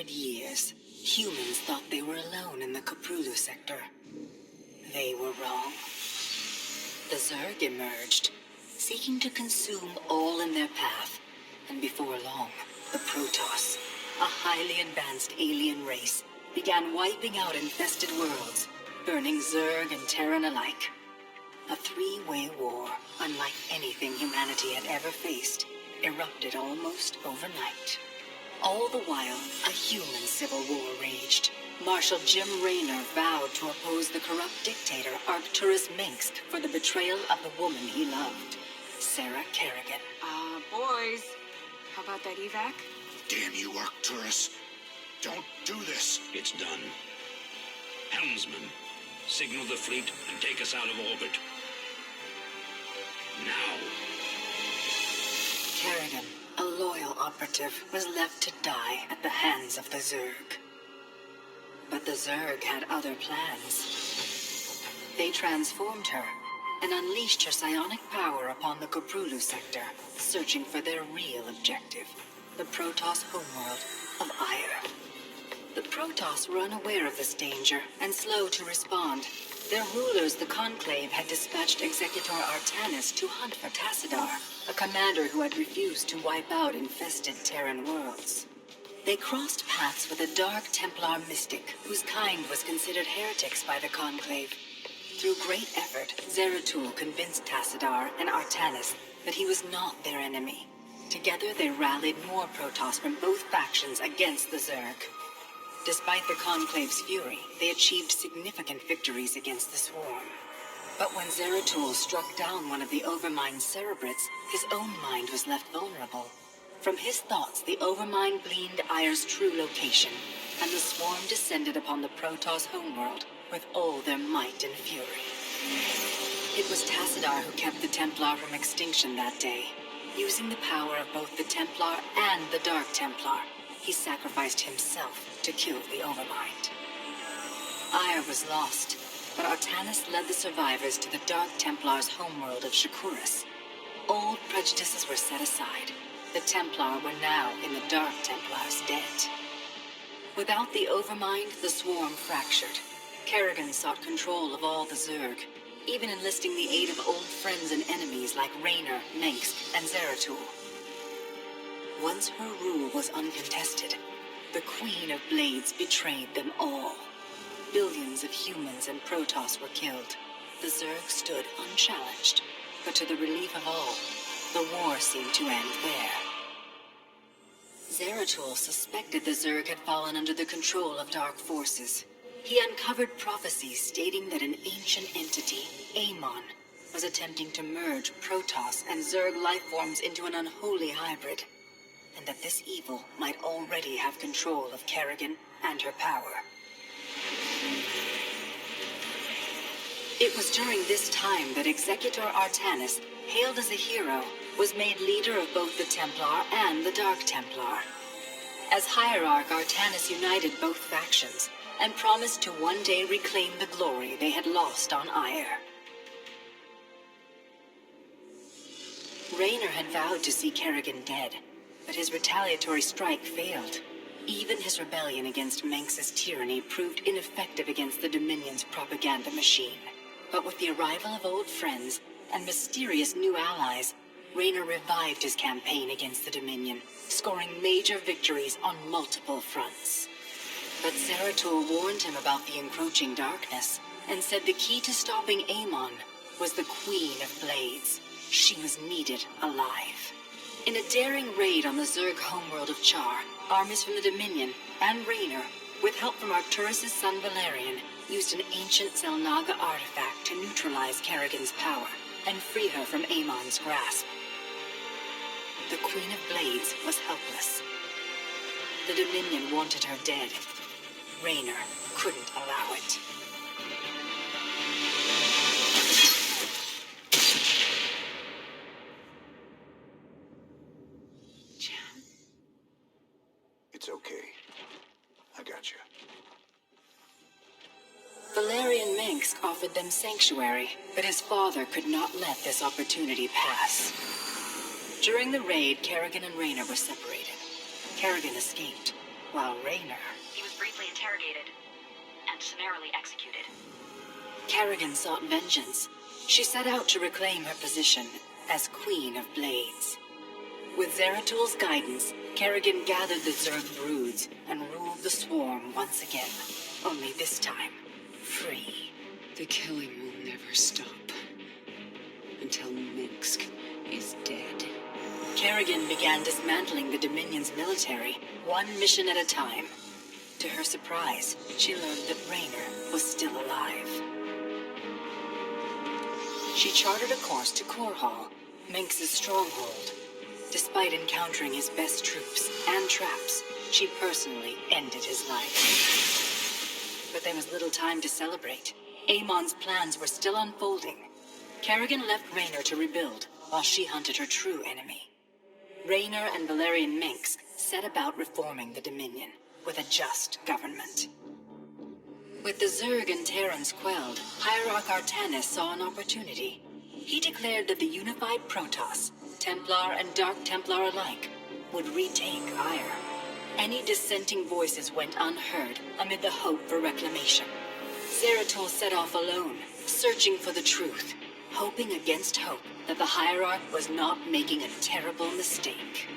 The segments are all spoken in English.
100 years, humans thought they were alone in the Koprulu sector. They were wrong. The Zerg emerged, seeking to consume all in their path, and before long, the Protoss, a highly advanced alien race, began wiping out infested worlds, burning Zerg and Terran alike. A three-way war, unlike anything humanity had ever faced, erupted almost overnight. All the while, a human civil war raged. Marshal Jim Raynor vowed to oppose the corrupt dictator Arcturus Mengsk for the betrayal of the woman he loved, Sarah Kerrigan. Boys, how about that evac? Damn you, Arcturus. Don't do this. It's done. Helmsman, signal the fleet and take us out of orbit. Now. Kerrigan, a loyal operative, was left to die at the hands of the Zerg. But the Zerg had other plans. They transformed her and unleashed her psionic power upon the Koprulu sector, searching for their real objective, the Protoss homeworld of Aiur. The Protoss were unaware of this danger and slow to respond. Their rulers, the Conclave, had dispatched Executor Artanis to hunt for Tassadar, a commander who had refused to wipe out infested Terran worlds. They crossed paths with a dark Templar mystic, whose kind was considered heretics by the Conclave. Through great effort, Zeratul convinced Tassadar and Artanis that he was not their enemy. Together they rallied more Protoss from both factions against the Zerg. Despite the Conclave's fury, they achieved significant victories against the Swarm. But when Zeratul struck down one of the Overmind Cerebrates, his own mind was left vulnerable. From his thoughts, the Overmind gleaned Aiur's true location, and the Swarm descended upon the Protoss homeworld with all their might and fury. It was Tassadar who kept the Templar from extinction that day. Using the power of both the Templar and the Dark Templar, he sacrificed himself to kill the Overmind. Aiur was lost, but Artanis led the survivors to the Dark Templar's homeworld of Shakuras. Old prejudices were set aside. The Templar were now in the Dark Templar's debt. Without the Overmind, the Swarm fractured. Kerrigan sought control of all the Zerg, even enlisting the aid of old friends and enemies like Raynor, Mengsk, and Zeratul. Once her rule was uncontested, the Queen of Blades betrayed them all. Billions of humans and Protoss were killed. The Zerg stood unchallenged, but to the relief of all, the war seemed to end there. Zeratul suspected the Zerg had fallen under the control of dark forces. He uncovered prophecies stating that an ancient entity, Amon, was attempting to merge Protoss and Zerg lifeforms into an unholy hybrid, and that this evil might already have control of Kerrigan and her power. It was during this time that Executor Artanis, hailed as a hero, was made leader of both the Templar and the Dark Templar. As Hierarch, Artanis united both factions and promised to one day reclaim the glory they had lost on Aiur. Raynor had vowed to see Kerrigan dead, but his retaliatory strike failed. Even his rebellion against Mengsk's tyranny proved ineffective against the Dominion's propaganda machine. But with the arrival of old friends and mysterious new allies, Raynor revived his campaign against the Dominion, scoring major victories on multiple fronts. But Zeratul warned him about the encroaching darkness, and said the key to stopping Amon was the Queen of Blades. She was needed alive. In a daring raid on the Zerg homeworld of Char, armies from the Dominion and Raynor, with help from Arcturus' son Valerian, used an ancient Xel'Naga artifact to neutralize Kerrigan's power and free her from Amon's grasp. The Queen of Blades was helpless. The Dominion wanted her dead. Raynor couldn't allow it. It's okay. I got you. Valerian Mengsk offered them sanctuary, but his father could not let this opportunity pass. During the raid, Kerrigan and Raynor were separated. Kerrigan escaped, while Raynor... He was briefly interrogated and summarily executed. Kerrigan sought vengeance. She set out to reclaim her position as Queen of Blades. With Zeratul's guidance, Kerrigan gathered the Zerg broods and ruled the swarm once again. Only this time, free. The killing will never stop. Until Minsk is dead. Kerrigan began dismantling the Dominion's military, one mission at a time. To her surprise, she learned that Raynor was still alive. She charted a course to Korhal, Minsk's stronghold. Despite encountering his best troops and traps, she personally ended his life. But there was little time to celebrate. Amon's plans were still unfolding. Kerrigan left Raynor to rebuild, while she hunted her true enemy. Raynor and Valerian Minsk set about reforming the Dominion, with a just government. With the Zerg and Terrans quelled, Hierarch Artanis saw an opportunity. He declared that the unified Protoss, Templar and Dark Templar alike, would retake Aiur. Any dissenting voices went unheard amid the hope for reclamation. Zeratul set off alone, searching for the truth, hoping against hope that the Hierarch was not making a terrible mistake.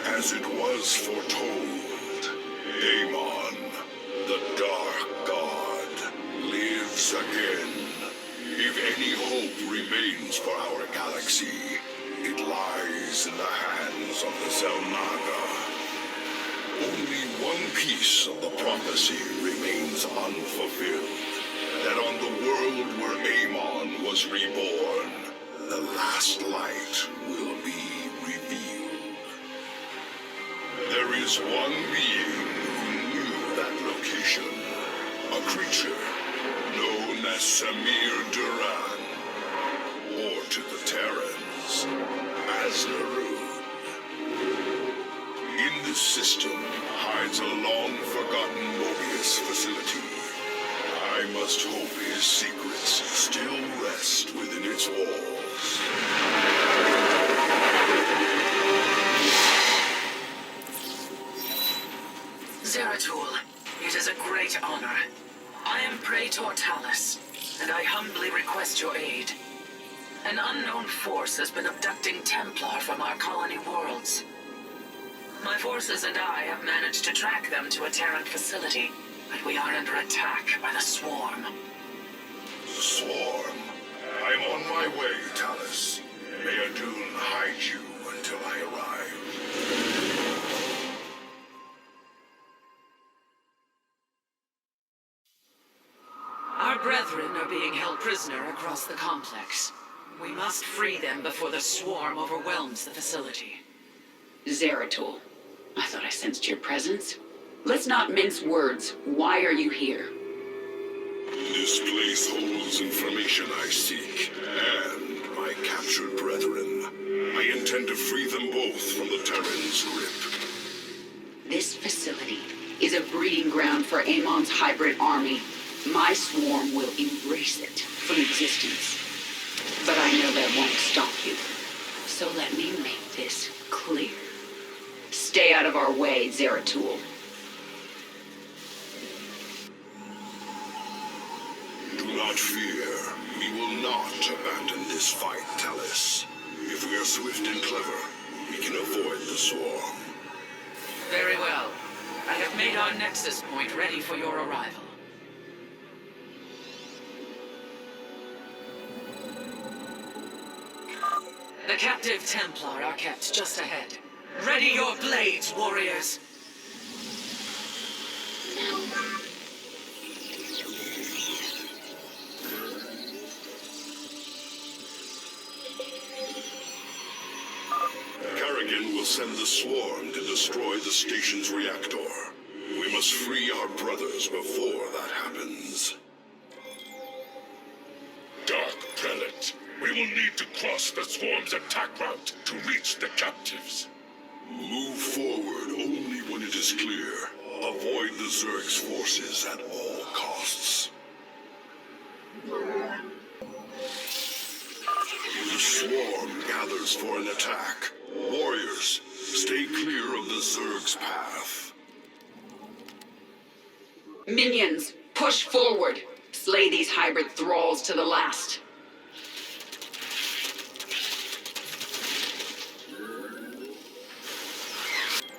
As it was foretold, Amon, the Dark God, lives again. If any hope remains for our galaxy, it lies in the hands of the Zelnaga. Only one piece of the prophecy remains unfulfilled. That on the world where Amon was reborn, the last light will be revealed. There is one being who knew that location. A creature known as Samir Duran, or to the Terrans, as Naroon. In this system hides a long-forgotten Mobius facility. I must hope his secrets still rest within its walls. Zeratul, it is a great honor. I am Praetor Talus, and I humbly request your aid. An unknown force has been abducting Templar from our colony worlds. My forces and I have managed to track them to a Terran facility, but we are under attack by the Swarm. The Swarm? I'm on my way, Talus. May Adun hide you until I arrive. Our brethren are being held prisoner across the complex. We must free them before the Swarm overwhelms the facility. Zeratul, I thought I sensed your presence. Let's not mince words. Why are you here? This place holds information I seek, and my captured brethren. I intend to free them both from the Terran's grip. This facility is a breeding ground for Amon's hybrid army. My swarm will erase it from existence. But I know that won't stop you. So let me make this clear. Stay out of our way, Zeratul. Do not fear. We will not abandon this fight, Talus. If we are swift and clever, we can avoid the Swarm. Very well. I have made our Nexus point ready for your arrival. The captive Templar are kept just ahead. Ready your blades, warriors! Kerrigan will send the Swarm to destroy the station's reactor. We must free our brothers before that happens. Dark Prelate, we will need to cross the Swarm's attack route to reach the captives. Move forward only when it it is clear. Avoid the Zerg's forces at all costs. The swarm gathers for an attack. Warriors, stay clear of the Zerg's path. Minions, push forward. Slay these hybrid thralls to the last.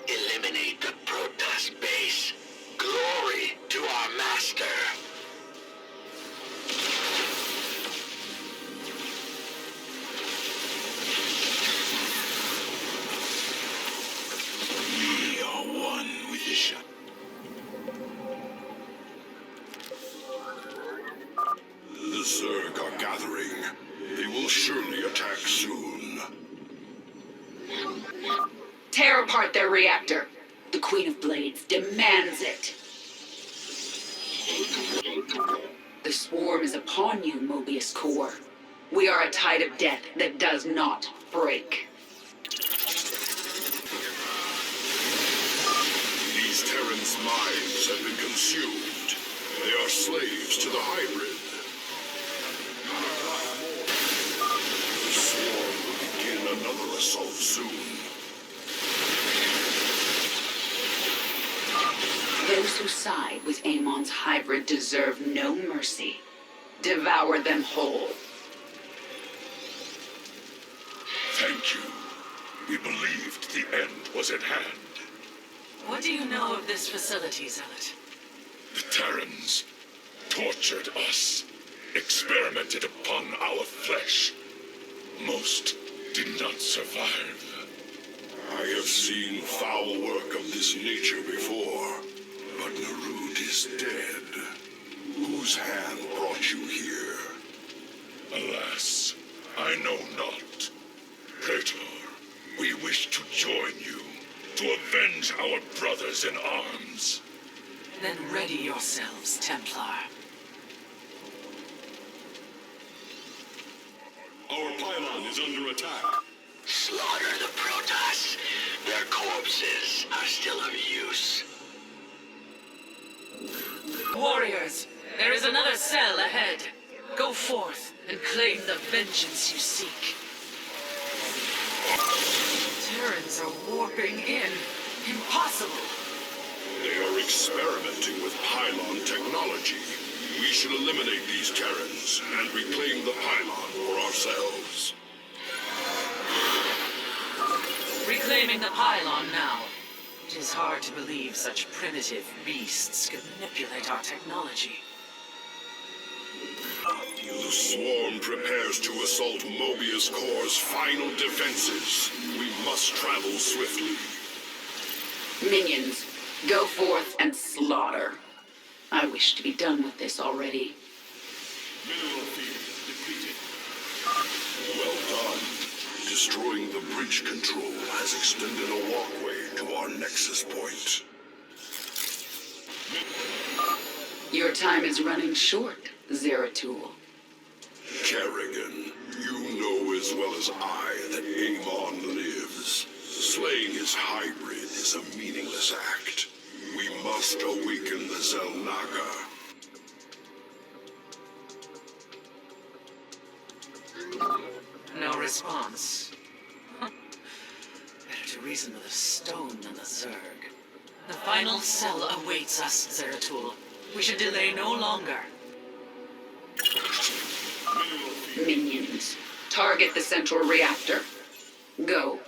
Eliminate the Protoss base. Glory to our master. We are one with the ship. The Zerg are gathering. They will surely attack soon. Tear apart their reactor. The Queen of Blades demands it. The swarm is upon you, Mobius Core. We are a tide of death that does not break. These Terrans' minds have been consumed. They are slaves to the hybrid. The swarm will begin another assault soon. Those who side with Amon's hybrid deserve no mercy. Devour them whole. Thank you. We believed the end was at hand. What do you know of this facility, Zealot? The Terrans tortured us, experimented upon our flesh. Most did not survive. I have seen foul work of this nature before, but Narud is dead. Whose hand brought you here? Alas, I know not. Praetor, we wish to join you, to avenge our brothers in arms. Then ready yourselves, Templar. Our pylon is under attack. Slaughter the Protoss. Their corpses are still of use. Warriors, there is another cell ahead. Go forth and claim the vengeance you seek. Terrans are warping in. Impossible. They are experimenting with pylon technology. We should eliminate these Terrans and reclaim the pylon for ourselves. Reclaiming the pylon now. It is hard to believe such primitive beasts could manipulate our technology. The swarm prepares to assault Mobius Core's final defenses. We must travel swiftly. Minions, go forth and slaughter. I wish to be done with this already. Mineral field depleted. Well done. Destroying the bridge control has extended a walkway to our nexus point. Your time is running short, Zeratul. Kerrigan, you know as well as I that Amon lives. Slaying his hybrid is a meaningless act. We must awaken the Zelnaga. No response. Better to reason with a stone than the Zerg. The final cell awaits us, Zeratul. We should delay no longer. Minions, target the central reactor. Go.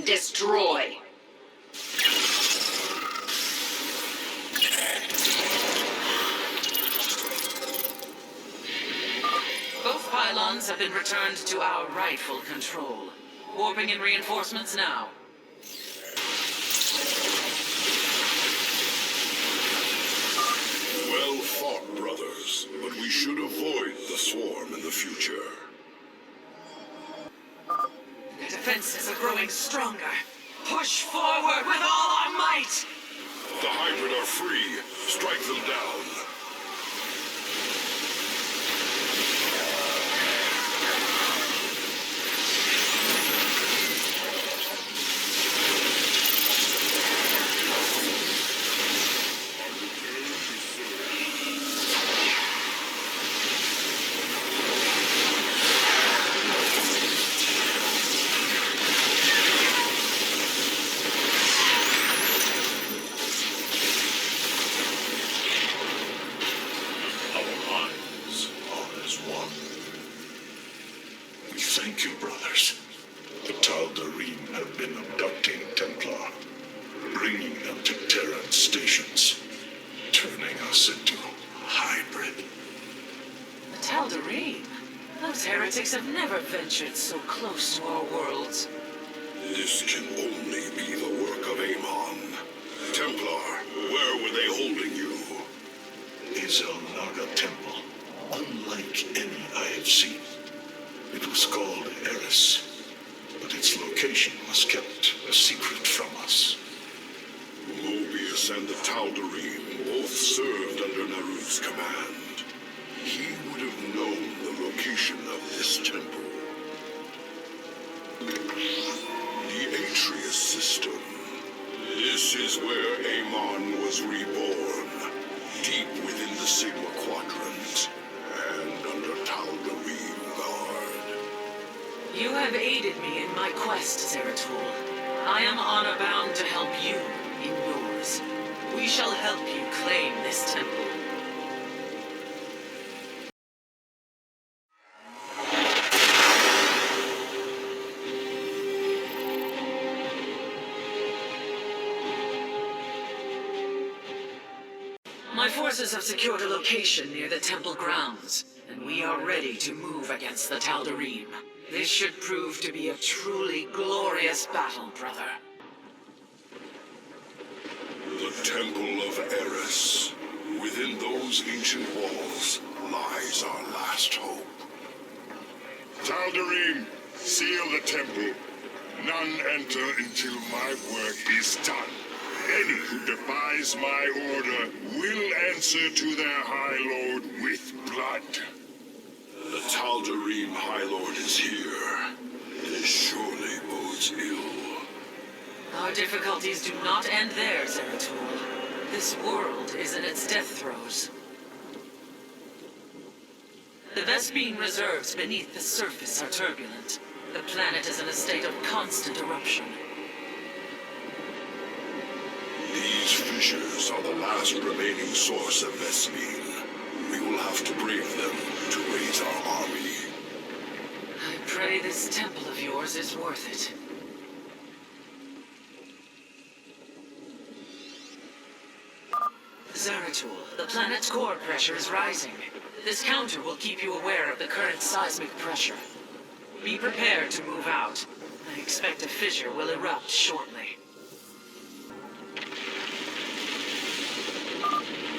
Destroy. Both pylons have been returned to our rightful control. Warping in reinforcements now. Well fought, brothers, but we should avoid the swarm in the future. The defenses are growing stronger. Push forward with all our might! The hybrid are free. Strike them down. Those heretics have never ventured so close to our worlds. This can only be the work of Amon. Templar, where were they holding you? A Zelnaga temple, unlike any I have seen. It was called Eris, but its location was kept a secret from us. Mobius and the Tal'darim both served under Narud's command. He would have known the location of this temple. The Atreus system. This is where Amon was reborn, deep within the Sigma Quadrant, and under Tal'darim guard. You have aided me in my quest, Zeratul. I am honor-bound to help you in yours. We shall help you claim this temple. My forces have secured a location near the temple grounds, and we are ready to move against the Tal'darim. This should prove to be a truly glorious battle, brother. The Temple of Eris. Within those ancient walls lies our last hope. Tal'darim, seal the temple. None enter until my work is done. Any who defies my order will answer to their High Lord with blood. The Tal'darim High Lord is here. This surely bodes ill. Our difficulties do not end there, Zeratul. This world is in its death throes. The Vespene reserves beneath the surface are turbulent. The planet is in a state of constant eruption. These fissures are the last remaining source of Vespene. We will have to brave them to raise our army. I pray this temple of yours is worth it. Zeratul, the planet's core pressure is rising. This counter will keep you aware of the current seismic pressure. Be prepared to move out. I expect a fissure will erupt shortly.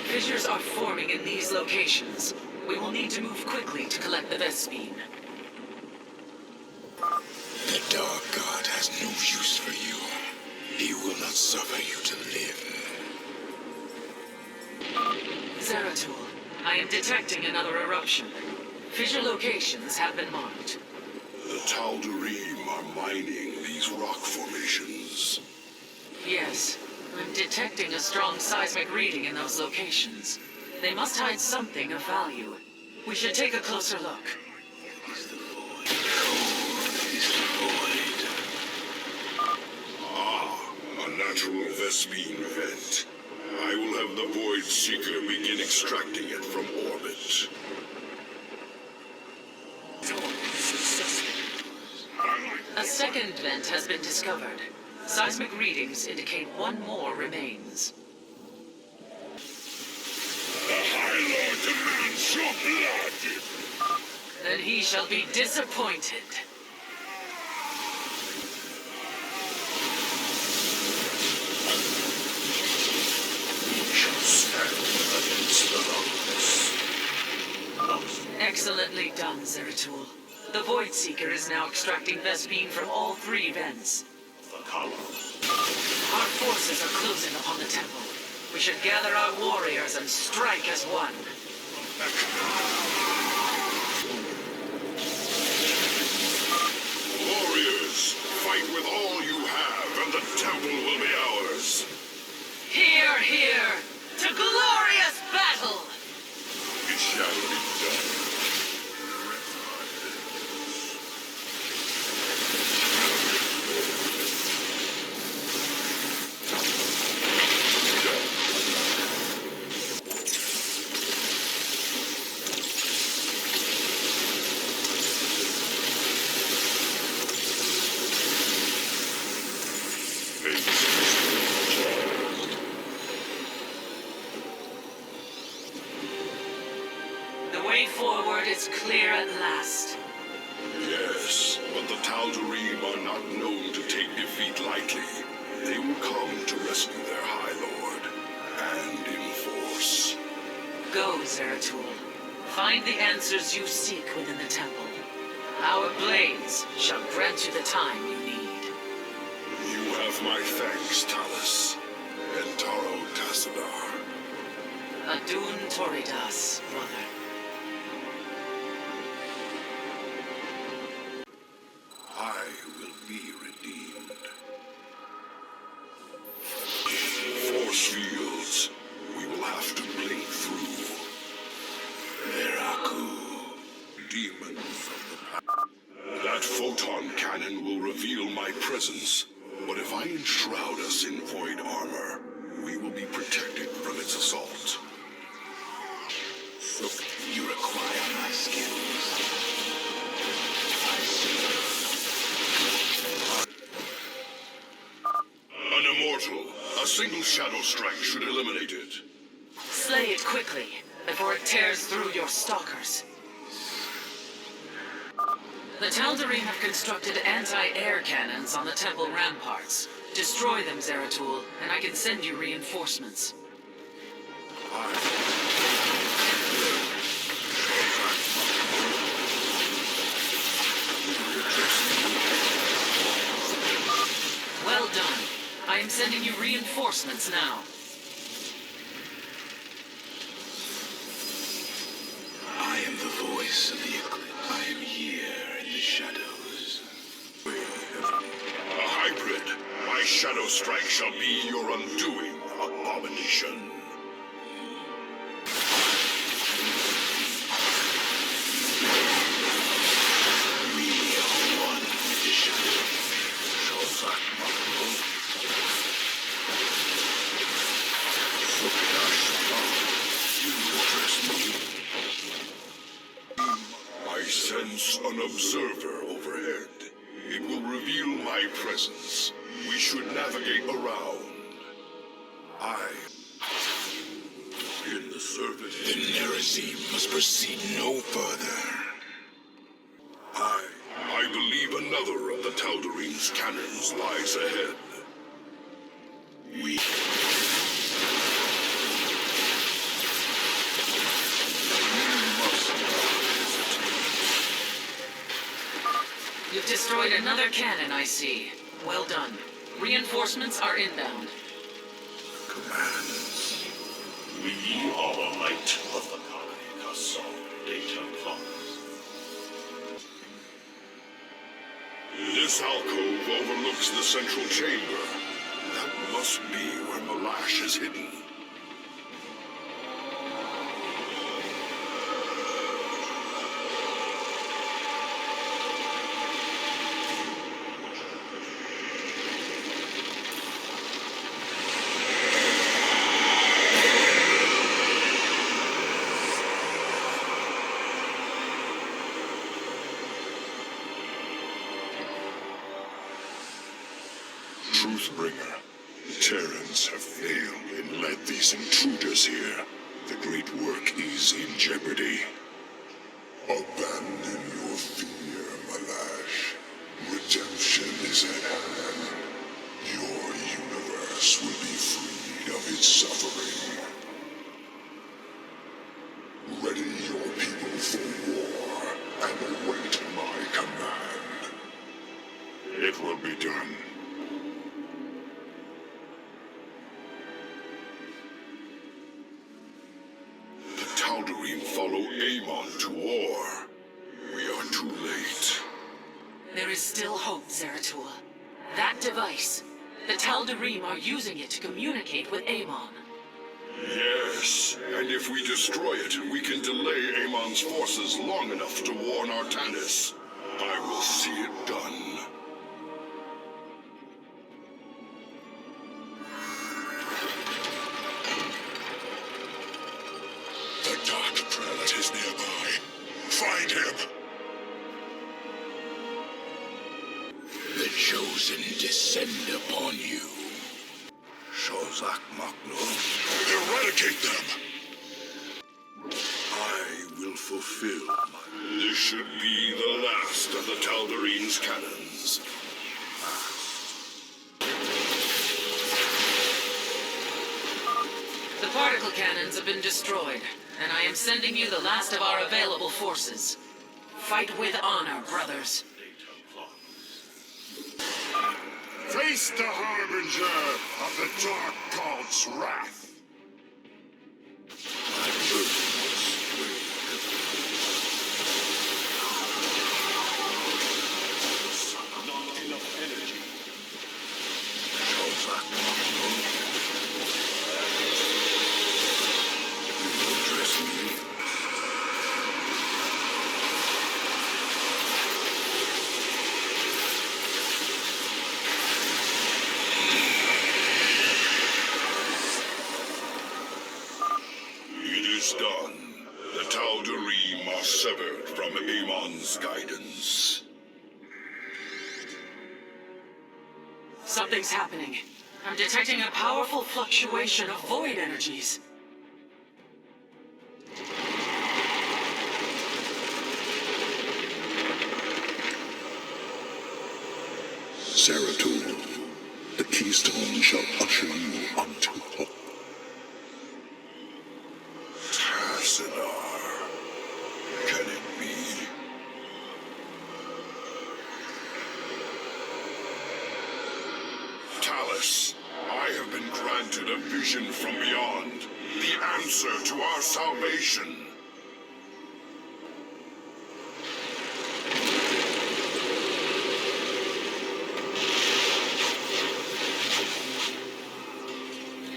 Fissures are forming in these locations. We will need to move quickly to collect the Vespene. The Dark God has no use for you. He will not suffer you to live. Zeratul, I am detecting another eruption. Fissure locations have been marked. The Tal'darim are mining these rock formations. Yes, I'm detecting a strong seismic reading in those locations. They must hide something of value. We should take a closer look. Ah, a natural Vespene vent. I will have the Void Seeker begin extracting it from orbit. A second vent has been discovered. Seismic readings indicate one more remains. The High Lord demands your blood! Then he shall be disappointed. Excellently done, Zeratul. The Void Seeker is now extracting Vespene from all three vents. Khala. Our forces are closing upon the temple. We should gather our warriors and strike as one. Warriors, fight with all you have, and the temple will be ours. Hear, hear! To glorious battle! It shall be done. The way forward is clear at last. Yes, but the Tal'darim are not known to take defeat lightly. They will come to rescue their High Lord, and in force. Go, Zeratul. Find the answers you seek within the temple. Our blades shall grant you the time you need. You have my thanks, Talus. Entaro Tassadar. Adun Toridas, brother. I will be redeemed. Force fields. We will have to blink through. Veraku. Demons of the past. That photon cannon will reveal my presence. But if I enshroud us in void armor, we will be protected from its assault. You require my skills. I see. An immortal. A single shadow strike should eliminate it. Slay it quickly, before it tears through your stalkers. The Tal'darim have constructed anti-air cannons on the temple ramparts. Destroy them, Zeratul, and I can send you reinforcements. Well done. I am sending you reinforcements now. I am the voice of the eclipse. I am here in the shadows. A hybrid. My shadow strike shall be your undoing, abomination. We are one with the shadow. Shozak Makro. You address me. I sense an observer overhead. It will reveal my presence. We should navigate around. In the service. The Nerazim must proceed no further. I believe another of the Tal'darim's cannons lies ahead. We... You've destroyed another cannon, I see. Well done. Reinforcements are inbound. Commands. We are the light of the Khala data funds. This alcove overlooks the central chamber. That must be where Malash is hidden. Truthbringer, the Terrans have failed and led these intruders here. The great work is in jeopardy. Abandon your fear, Malash. Redemption is at hand. Your universe will be freed of its suffering. Ready your people for war and await my command. It will be done. Tal'darim follow Amon to war. We are too late. There is still hope, Zeratul. That device, the Tal'darim are using it to communicate with Amon. Yes, and if we destroy it, we can delay Amon's forces long enough to warn Artanis. I will see it done. The Dark Prelate is nearby. Find him! The Chosen descend upon you. Shozak Makno. Eradicate them! I will fulfill my... The This should be the last of the Tal'darim's cannons. The particle cannons have been destroyed, and I am sending you the last of our available forces. Fight with honor, brothers. Face the harbinger of the Dark God's wrath. Not enough energy. Done. The Tal'darim are severed from Amon's guidance. Something's happening. I'm detecting a powerful fluctuation of void energies. Zeratul, the keystone shall usher you unto hope. Can it be? Talus, I have been granted a vision from beyond, the answer to our salvation.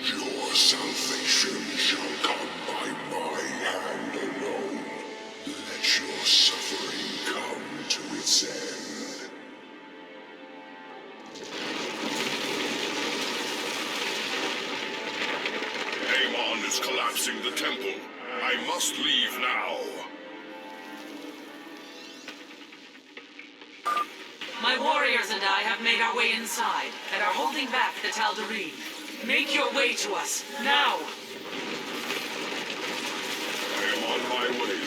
Your salvation shall come by my hand alone. Let your suffering come to its end. Amon is collapsing the temple. I must leave now. My warriors and I have made our way inside, and are holding back the Tal'darim. Make your way to us, now! I am on my way.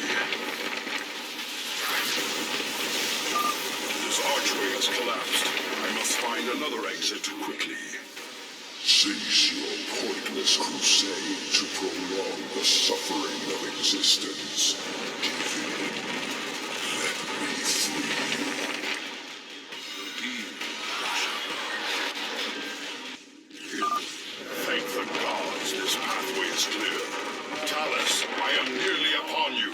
This archway has collapsed. I must find another exit quickly. Cease your pointless crusade to prolong the suffering of existence. Give in. Let me free you. Thank the gods, this pathway is clear. Talus, I am nearly upon you.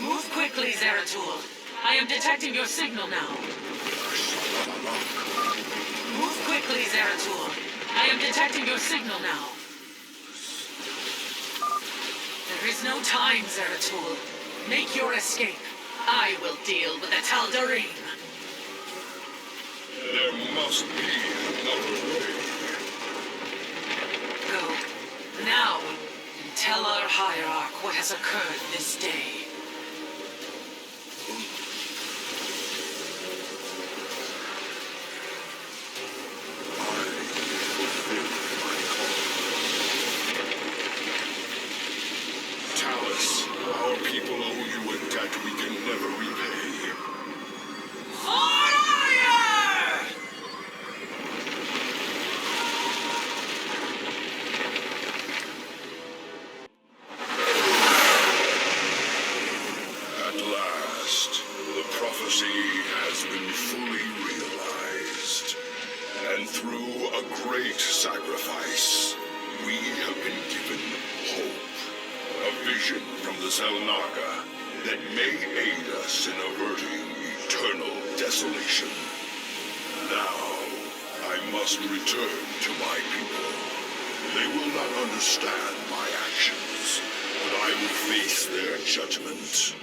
Move quickly, Zeratul. I am detecting your signal now. Move quickly, Zeratul. I am detecting your signal now. There is no time, Zeratul. Make your escape. I will deal with the Tal'darim. There must be another way. Go, now, and tell our Hierarch what has occurred this day. Talus, our people owe you a debt we can never repay. At last, the prophecy has been fully realized. And through a great sacrifice, we have been given hope. A vision from the Zelnaga that may aid us in averting eternal desolation. Now, I must return to my people. They will not understand my actions, but I will face their judgment.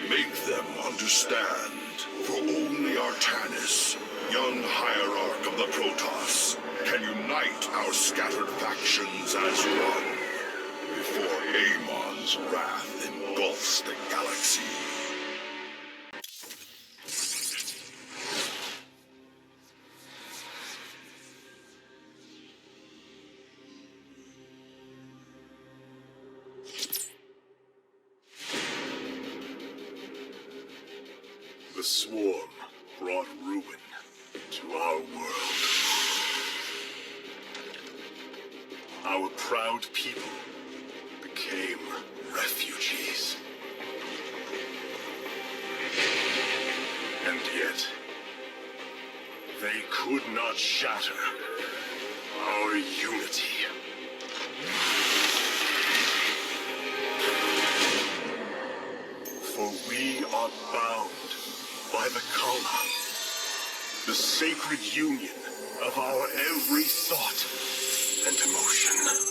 Make them understand, for only Artanis, young hierarch of the Protoss, can unite our scattered factions as one, before Amon's wrath engulfs the galaxy. The swarm brought ruin to our world. Our proud people became refugees. And yet, they could not shatter our unity. For we are bound by the Khala, the sacred union of our every thought and emotion.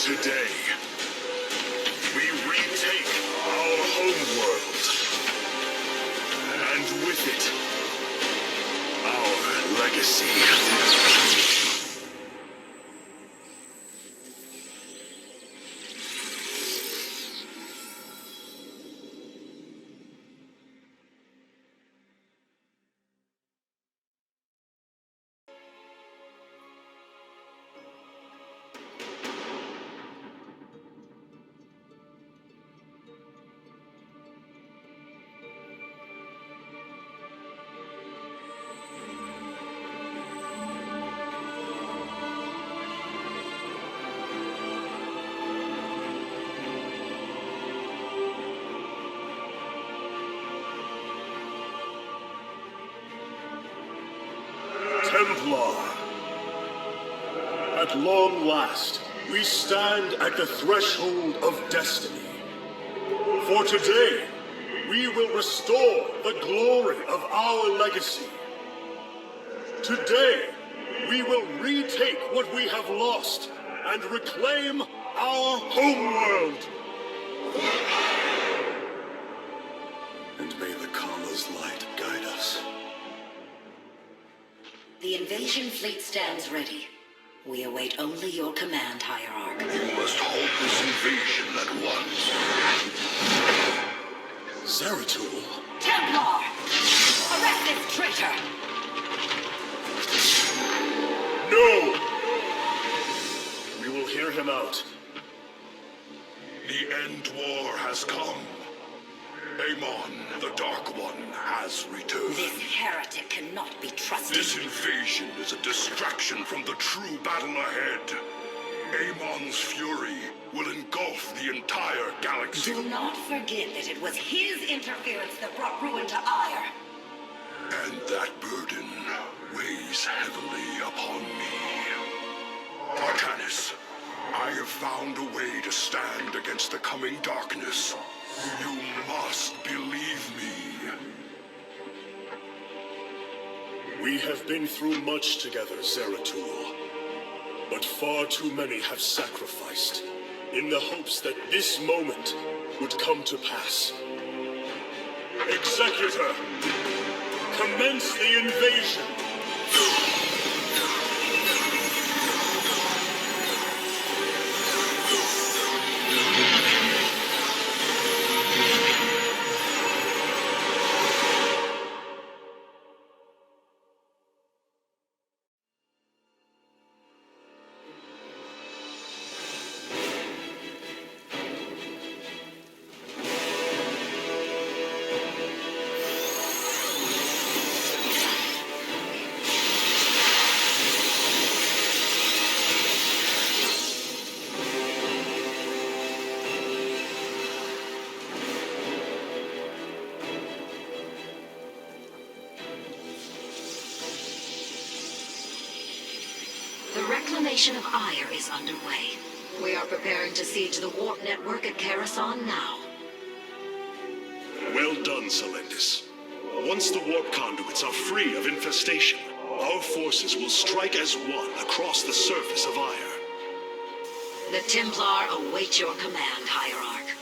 Today, we retake our homeworld, and with it, our legacy. Templar. At long last, we stand at the threshold of destiny. For today, we will restore the glory of our legacy. Today, we will retake what we have lost and reclaim our homeworld. And may the Khala's light guide us. The invasion fleet stands ready. We await only your command, Hierarch. You must halt this invasion at once. Zeratul. Templar! Arrest this traitor! No! We will hear him out. The end war has come. Amon, the Dark One, has returned. This heretic cannot be trusted. This invasion is a distraction from the true battle ahead. Amon's fury will engulf the entire galaxy. Do not forget that it was his interference that brought ruin to Aiur. And that burden weighs heavily upon me. Artanis, I have found a way to stand against the coming darkness. You must believe me. We have been through much together, Zeratul. But far too many have sacrificed, in the hopes that this moment would come to pass. Executor, commence the invasion. The reclamation of Aiur is underway. We are preparing to siege the warp network at Coruscant now. Well done, Selendis. Once the warp conduits are free of infestation, our forces will strike as one across the surface of Aiur. The Templar await your command, Hierarch.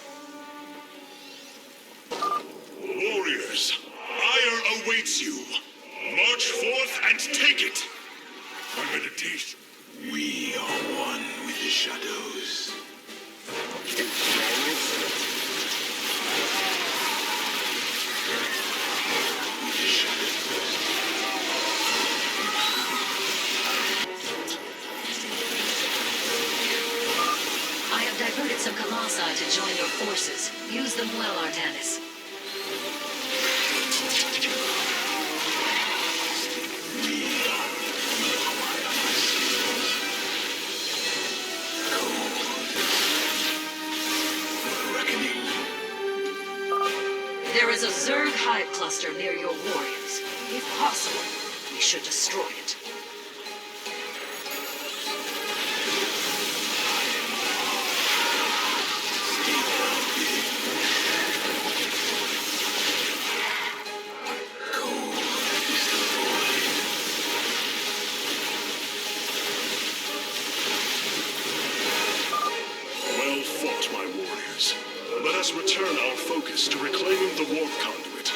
Warriors, Aiur awaits you. March forth and take it! I meditate. We are one with the shadows. I have diverted some Colossi to join your forces. Use them well, Artanis. There is a Zerg hive cluster near your warriors. If possible, we should destroy it. Well fought, my warriors. Let us return our focus to reclaiming the warp conduit.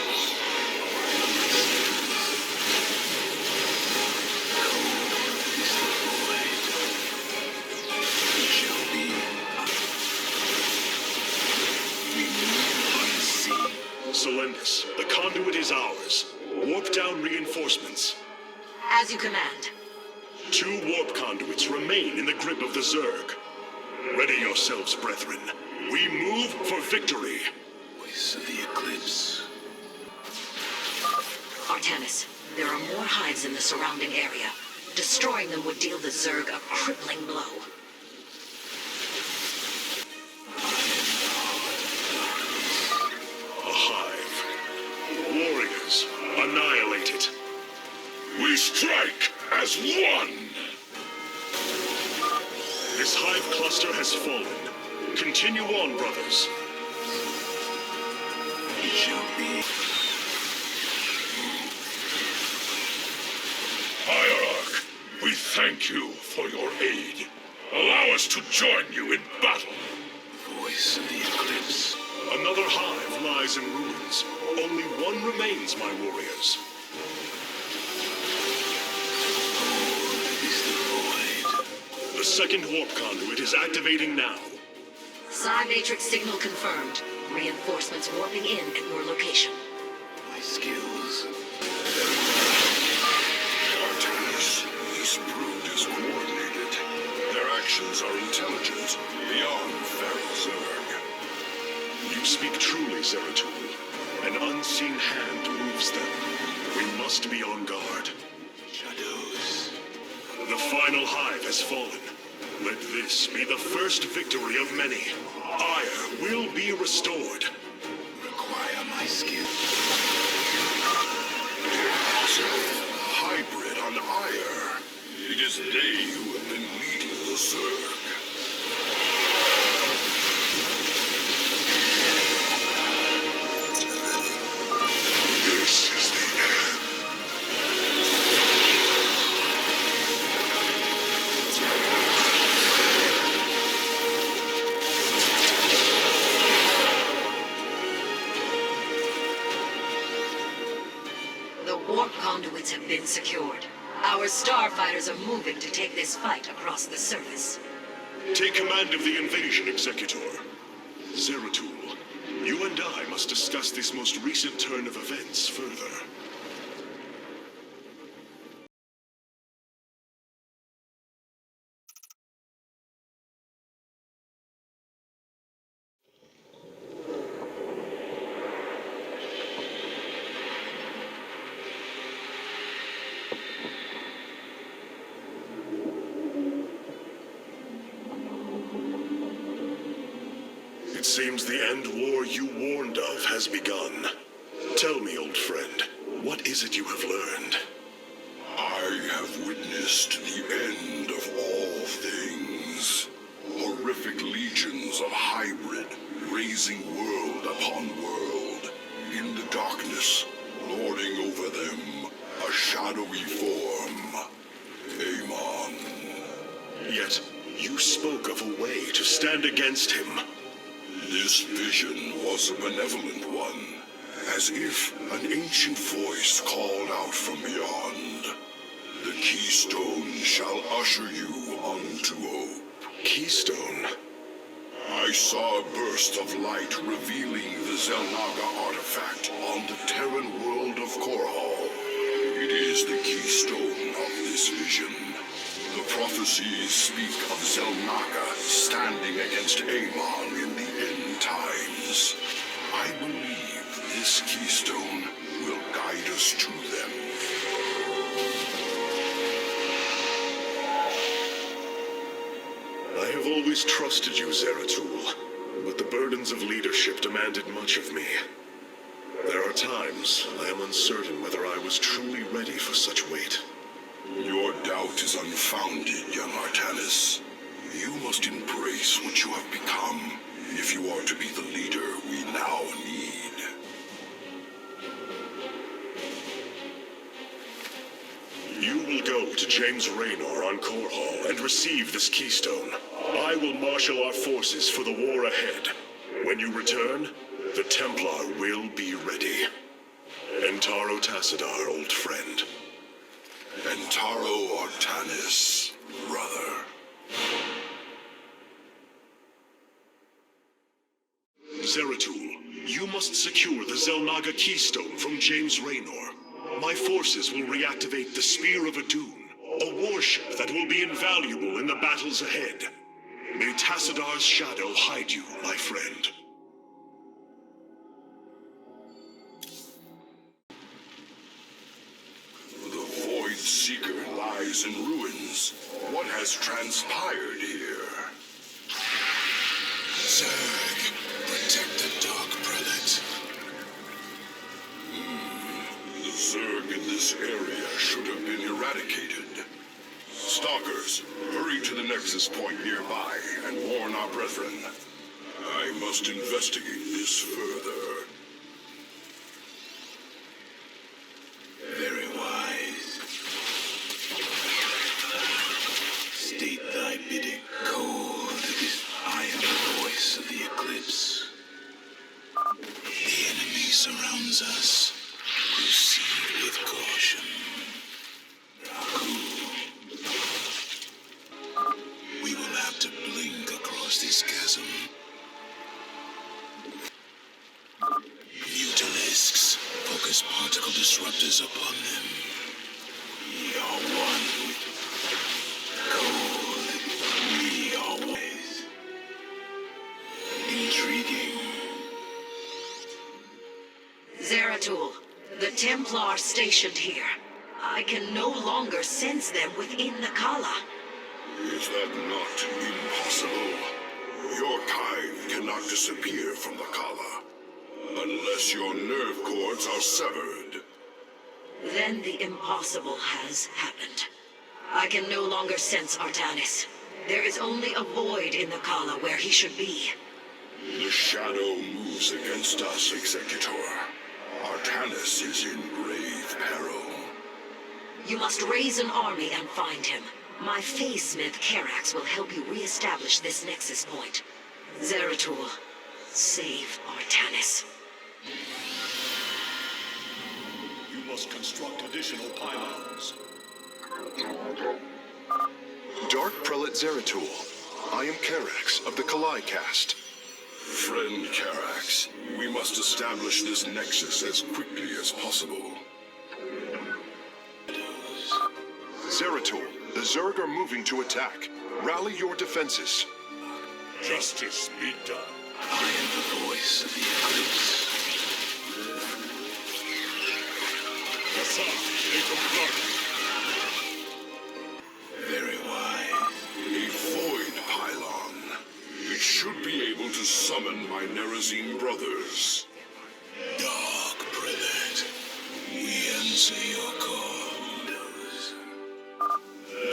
Selendis, the conduit is ours. Warp down reinforcements. As you command. 2 warp conduits remain in the grip of the Zerg. Ready yourselves, brethren. We move for victory. Voice of the Eclipse. Artanis, there are more hives in the surrounding area. Destroying them would deal the Zerg a crippling blow. A hive. Warriors, annihilate it. We strike as one! This hive cluster has fallen. Continue on, brothers. It shall be. Hierarch, we thank you for your aid. Allow us to join you in battle. Voice of the Eclipse. Another hive lies in ruins. Only one remains, my warriors. The second warp conduit is activating now. Psi Matrix signal confirmed. Reinforcements warping in at your location. My skills. Artanis, this brood is coordinated. Their actions are intelligent, beyond feral Zerg. You speak truly, Zeratul. An unseen hand moves them. We must be on guard. Shadows. The final hive has fallen. Let this be the first victory of many. Aiur will be restored. Require my skill. Impossible. Hybrid on Aiur. It is they who have been leading the Zerg. This is the end. coordinates have been secured. Our starfighters are moving to take this fight across the surface. Take command of the invasion, Executor. Zeratul, you and I must discuss this most recent turn of events further. It seems the end war you warned of has begun. Tell me, old friend, what is it you have learned? I have witnessed the end of all things. Horrific legions of hybrid, raising world upon world. In the darkness, lording over them, a shadowy form. Amon. Yet, you spoke of a way to stand against him. This vision was a benevolent one, as if an ancient voice called out from beyond. The keystone shall usher you unto hope. Keystone? I saw a burst of light revealing the Zelnaga artifact on the Terran world of Korhal. It is the keystone of this vision. The prophecies speak of Zelnaga standing against Amon in the end times. I believe this keystone will guide us to them. I have always trusted you, Zeratul, but the burdens of leadership demanded much of me. There are times I am uncertain whether I was truly ready for such weight. Your doubt is unfounded, young Artanis. You must embrace what you have become, if you are to be the leader we now need. You will go to James Raynor on Korhal and receive this keystone. I will marshal our forces for the war ahead. When you return, the Templar will be ready. Entaro Tassadar, old friend. Entaro Artanis, brother. Zeratul, you must secure the Zelnaga keystone from James Raynor. My forces will reactivate the Spear of Adun, a warship that will be invaluable in the battles ahead. May Tassadar's shadow hide you, my friend. The Void Seeker lies in ruins. What has transpired here? Zerg, protect the Dark Prelate. The Zerg in this area should have been eradicated. Stalkers, hurry to the Nexus Point nearby and warn our brethren. I must investigate this further. Very wise. State thy bidding. Cold, I am the voice of the Eclipse. The enemy surrounds us. Proceed with caution. We will have to blink across this chasm. Mutalisks, focus particle disruptors upon them. We are one with cold. We are wise. Intriguing. Zeratul, the Templar stationed here. I can no longer sense them within the Khala. Is that not impossible? Your kind cannot disappear from the Khala, unless your nerve cords are severed. Then the impossible has happened. I can no longer sense Artanis. There is only a void in the Khala where he should be. The shadow moves against us, Executor. Artanis is in grave peril. You must raise an army and find him. My Phase-Smith Karax will help you re-establish this Nexus Point. Zeratul, save Artanis. You must construct additional pylons. Dark Prelate Zeratul. I am Karax of the Khala caste. Friend Karax, we must establish this nexus as quickly as possible. Zeratul, the Zerg are moving to attack. Rally your defenses. Justice be done. I am the voice of the Eclipse. Very wise. A void pylon. It should be able to summon my Nerazine brothers. Dark Prelate, we answer your call.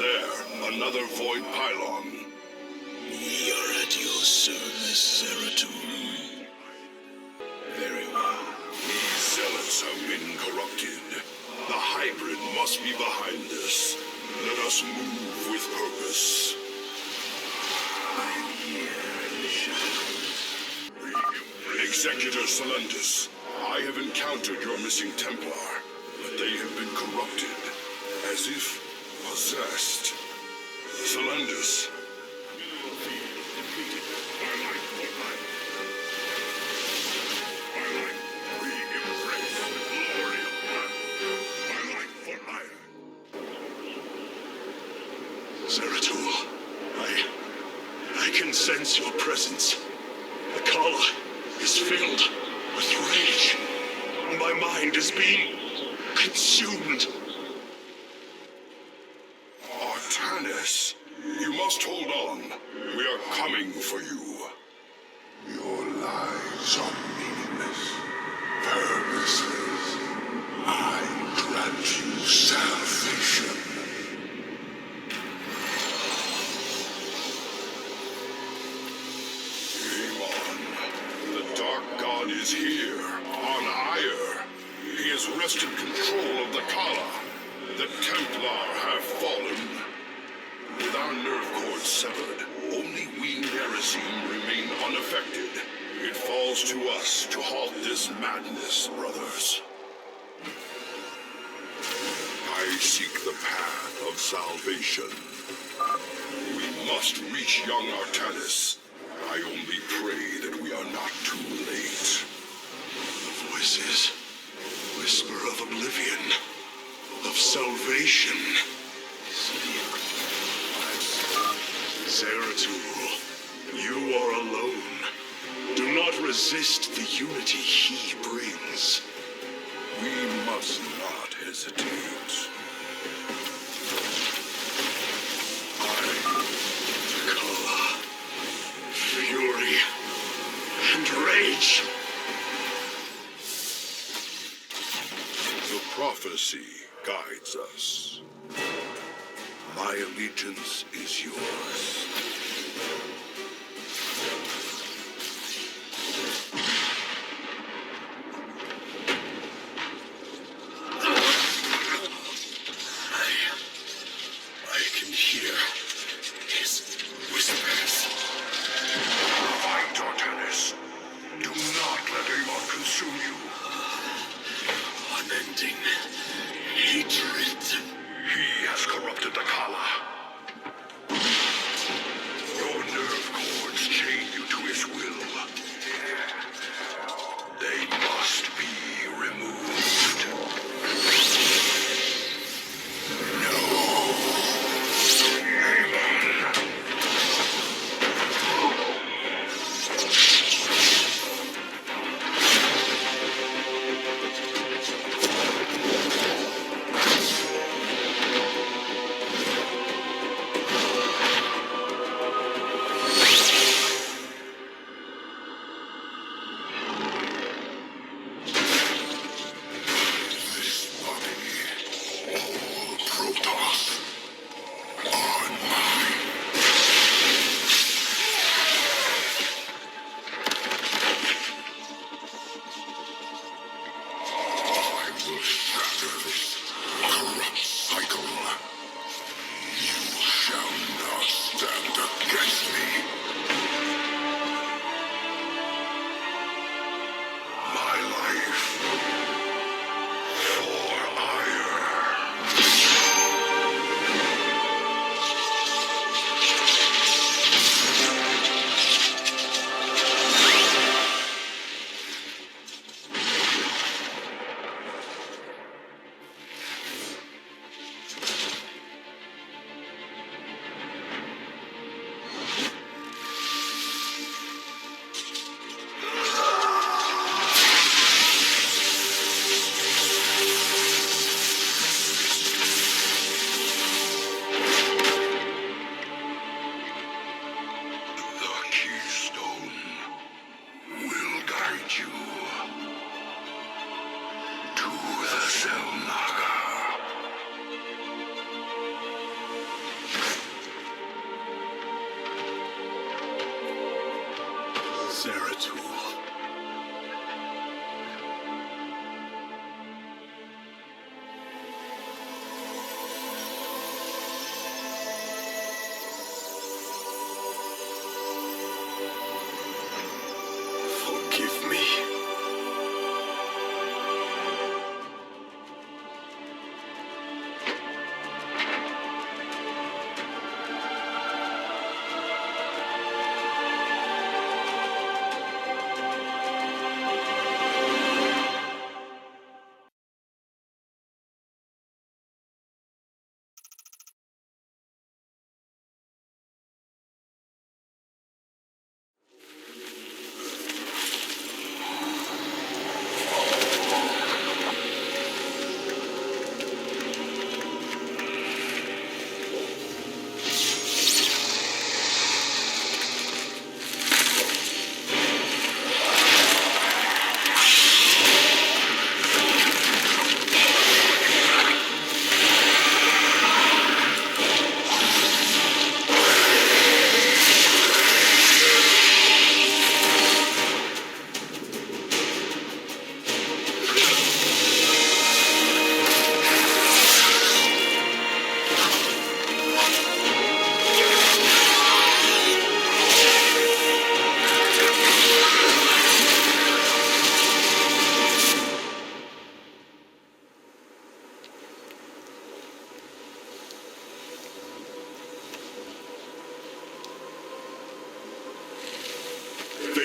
There, another void pylon. We are at your service, Zeratul. Very well. These zealots have been corrupted. The hybrid must be behind this. Let us move with purpose. I am here in the shadows. Executor Solendus, I have encountered your missing Templar, but they have been corrupted, as if possessed. Solendus. Zeratul, I can sense your presence. The Khala is filled with rage. My mind is being consumed. Artanis, you must hold on. We are coming for you. Your lies are meaningless, purposeless. I grant you salvation. Amon, the Dark God is here, on Aiur. He has wrested control of the Khala. The Templar have fallen. With our nerve cords severed, only we Nerazine remain unaffected. It falls to us to halt this madness, brothers. I seek the path of salvation. We must reach young Artanis. I only pray that we are not too late. The voices. Whisper of Oblivion. Of salvation. Zeratul, you are alone. Do not resist the unity he brings. We must not hesitate. Khala, fury, and rage. The prophecy guides us. My allegiance is yours. I can hear his whispers. Fight, Artanis. Do not let Amon consume you. Unending hatred. He has corrupted the Khala. Your nerve cords chain you to his will. They must be removed. No. Amon. Zelnaga. Zeratul. Forgive me.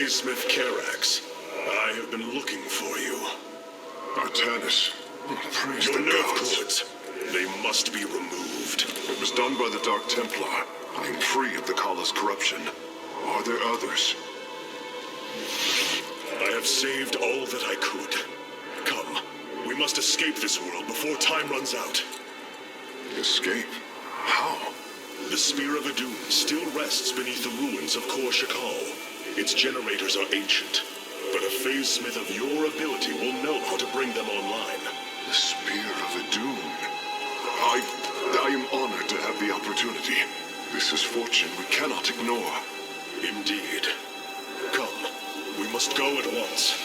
Smith Karax, I have been looking for you. Artanis, praise Your the nerve gods. cords, they must be removed. It was done by the Dark Templar. I am free of the Khala's corruption. Are there others? I have saved all that I could. Come, we must escape this world before time runs out. Escape? How? The Spear of Adun still rests beneath the ruins of Korhal. Its generators are ancient, but a phase smith of your ability will know how to bring them online. The Spear of Adun. I am honored to have the opportunity. This is fortune we cannot ignore. Indeed. Come, we must go at once.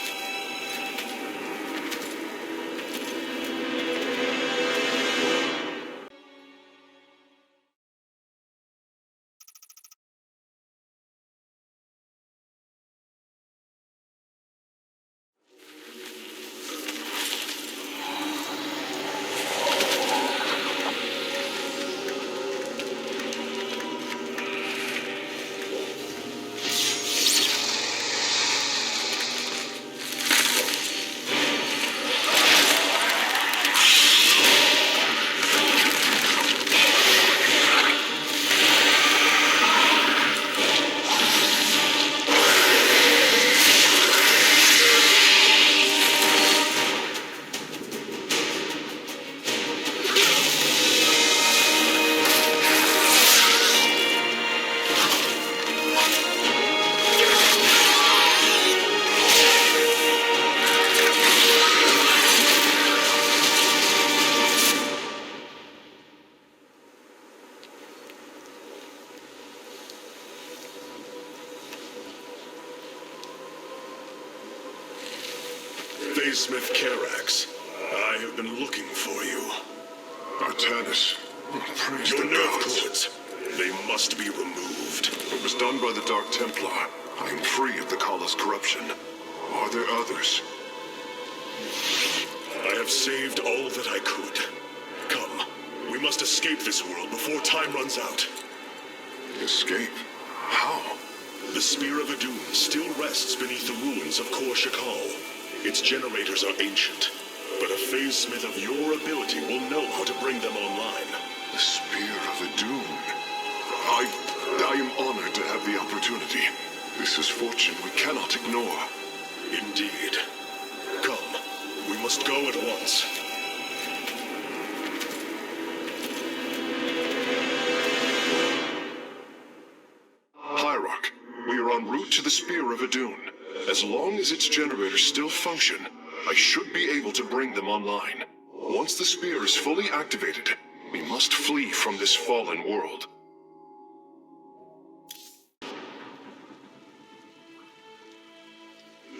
Smith Karax, I have been looking for you. Artanis, praise Your the nerve gods. cords, they must be removed. It was done by the Dark Templar. I am free of the Khala's corruption. Are there others? I have saved all that I could. Come, we must escape this world before time runs out. Escape? How? The Spear of Adun still rests beneath the ruins of Korhal. Its generators are ancient, but a phase smith of your ability will know how to bring them online. The Spear of Adun. I am honored to have the opportunity. This is fortune we cannot ignore. Indeed. Come, we must go at once. Hierarch, we are en route to the Spear of Adun. As long as its generators still function, I should be able to bring them online. Once the spear is fully activated, we must flee from this fallen world.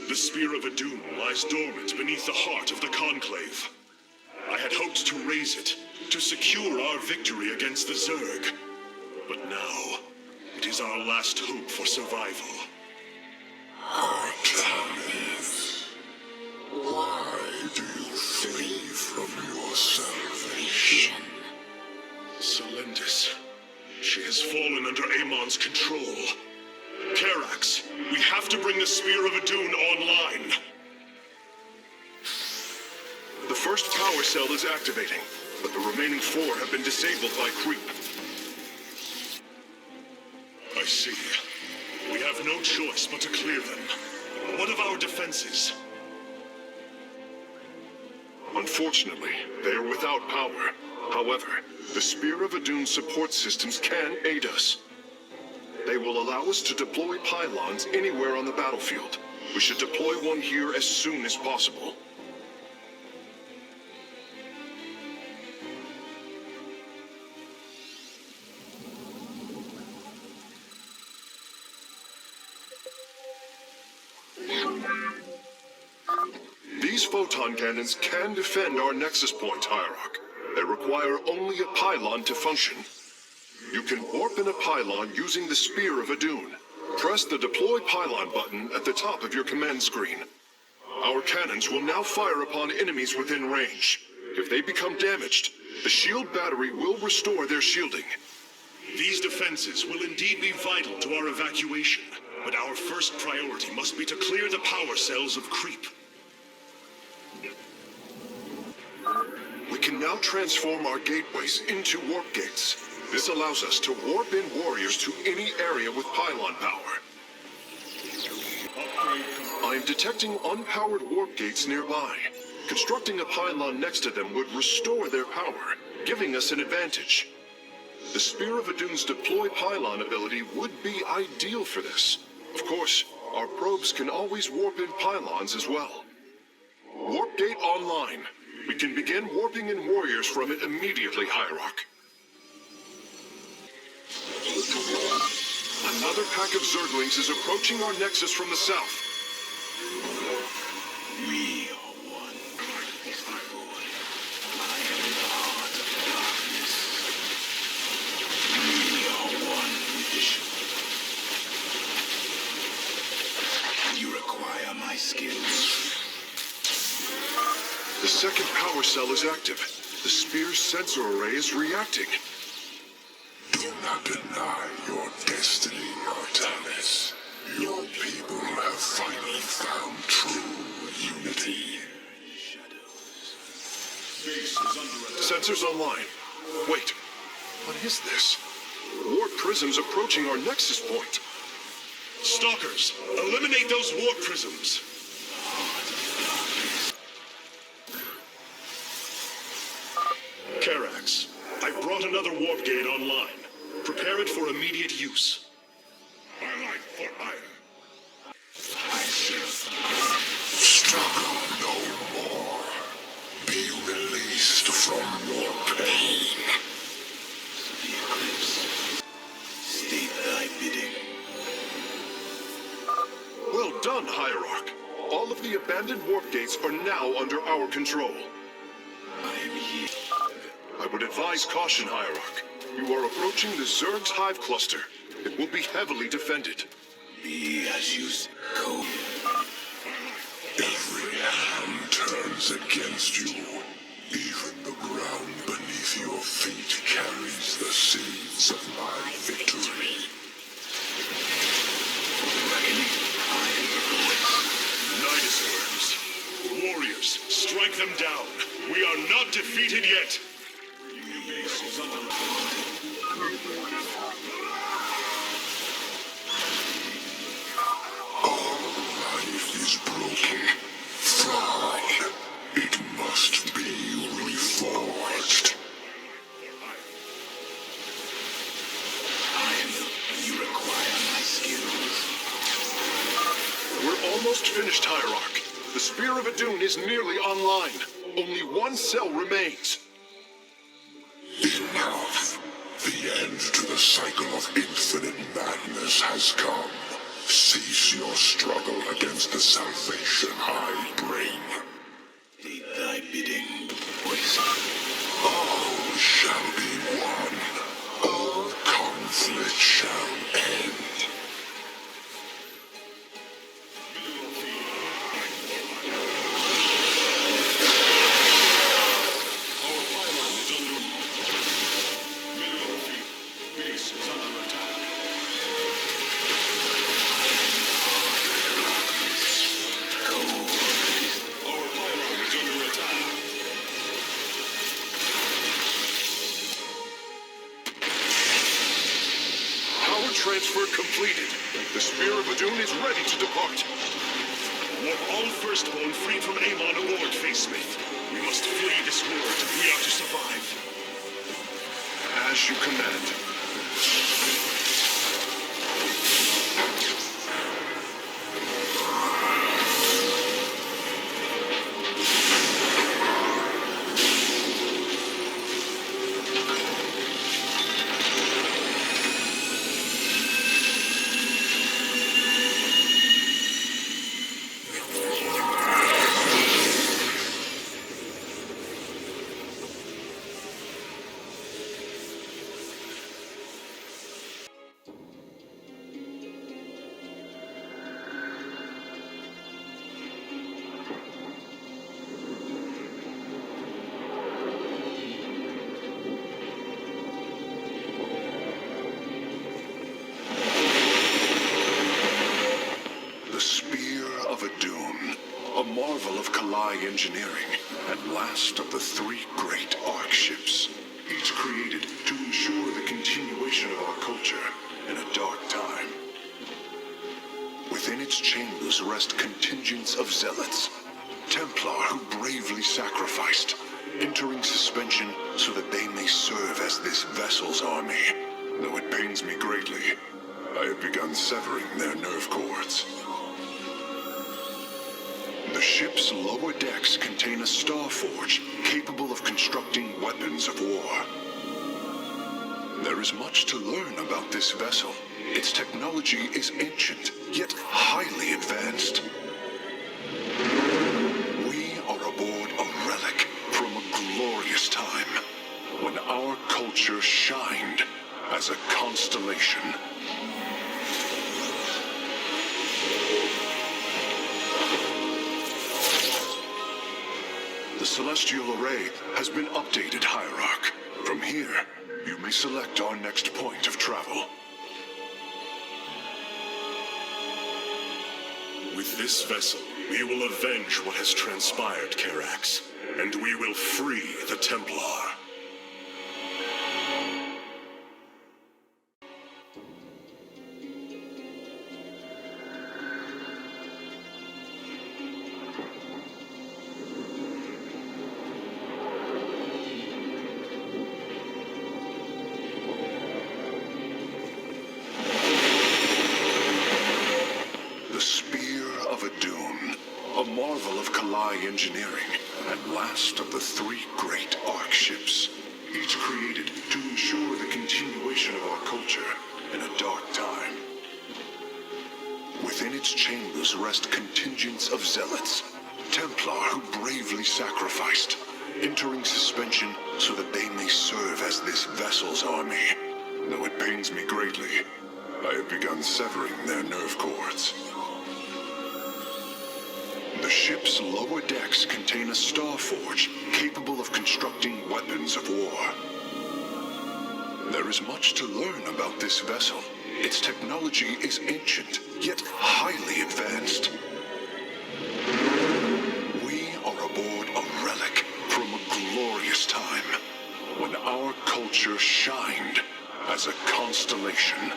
The Spear of Adun lies dormant beneath the heart of the Conclave. I had hoped to raise it, to secure our victory against the Zerg. But now, it is our last hope for survival. Artanis, why do you flee from your salvation? Selendis. She has fallen under Amon's control. Karax, we have to bring the Spear of Adun online. The first power cell is activating, but the remaining 4 have been disabled by creep. I see. We have no choice but to clear them. What of our defenses? Unfortunately, they are without power. However, the Spear of Adun's support systems can aid us. They will allow us to deploy pylons anywhere on the battlefield. We should deploy one here as soon as possible. These photon cannons can defend our nexus point, Hierarch. They require only a pylon to function. You can warp in a pylon using the Spear of Adun. Press the Deploy Pylon button at the top of your command screen. Our cannons will now fire upon enemies within range. If they become damaged, the shield battery will restore their shielding. These defenses will indeed be vital to our evacuation, but our first priority must be to clear the power cells of creep. We can now transform our gateways into warp gates. This allows us to warp in warriors to any area with pylon power. I am detecting unpowered warp gates nearby. Constructing a pylon next to them would restore their power, giving us an advantage. The Spear of Adun's deploy pylon ability would be ideal for this. Of course, our probes can always warp in pylons as well. Warp gate online. We can begin warping in warriors from it immediately, Hierarch. Another pack of Zerglings is approaching our nexus from the south. We are one. My boy. I am the heart of darkness. We are one with you require my skills. The second power cell is active. The spear's sensor array is reacting. Do not deny your destiny, Artanis. Your people have finally found true unity. Sensors online. Wait, what is this? Warp prisms approaching our nexus point. Stalkers, eliminate those warp prisms. Karax, I brought another warp gate online. Prepare it for immediate use. My life for iron. I shall struggle no more. Be released from your pain. The eclipse. State thy bidding. Well done, Hierarch. All of the abandoned warp gates are now under our control. I am here. I would advise caution, Hierarch. You are approaching the Zerg's hive cluster. It will be heavily defended. Be as you go. Every hand turns against you. Even the ground beneath your feet carries the seeds of my victory. Reckoning, I am the voice. Nidus worms. Warriors, strike them down. We are not defeated yet. All life is broken. Flawed. It must be reforged. You require my skills. We're almost finished, Hierarch. The Spear of Adun is nearly online. Only one cell remains. Enough. The end to the cycle of infinite madness has come. Cease your struggle against the salvation I bring. Do thy bidding, voice. All shall be one. All conflict shall end. Transfer completed. The Spear of Adun is ready to depart. Warp all Firstborn freed from Amon aboard, Facesmith. We must flee this world if we are to survive. As you command. Engineering, and last of the three great Ark ships, each created to ensure the continuation of our culture in a dark time. Within its chambers rest contingents of zealots, Templar who bravely sacrificed, entering suspension so that they may serve as this vessel's army. Though it pains me greatly, I have begun severing their nerve cords. The ship's lower decks contain a star forge capable of constructing weapons of war. There is much to learn about this vessel. Its technology is ancient, yet highly advanced. We are aboard a relic from a glorious time, when our culture shined as a constellation. The Celestial Array has been updated, Hierarch. From here, you may select our next point of travel. With this vessel, we will avenge what has transpired, Karax, and we will free the Templar. Engineering, and last of the three great Ark ships, each created to ensure the continuation of our culture in a dark time. Within its chambers rest contingents of zealots, Templar who bravely sacrificed, entering suspension so that they may serve as this vessel's army. Though it pains me greatly, I have begun severing their nerve cords. The ship's lower decks contain a star forge capable of constructing weapons of war. There is much to learn about this vessel. Its technology is ancient, yet highly advanced. We are aboard a relic from a glorious time, when our culture shined as a constellation.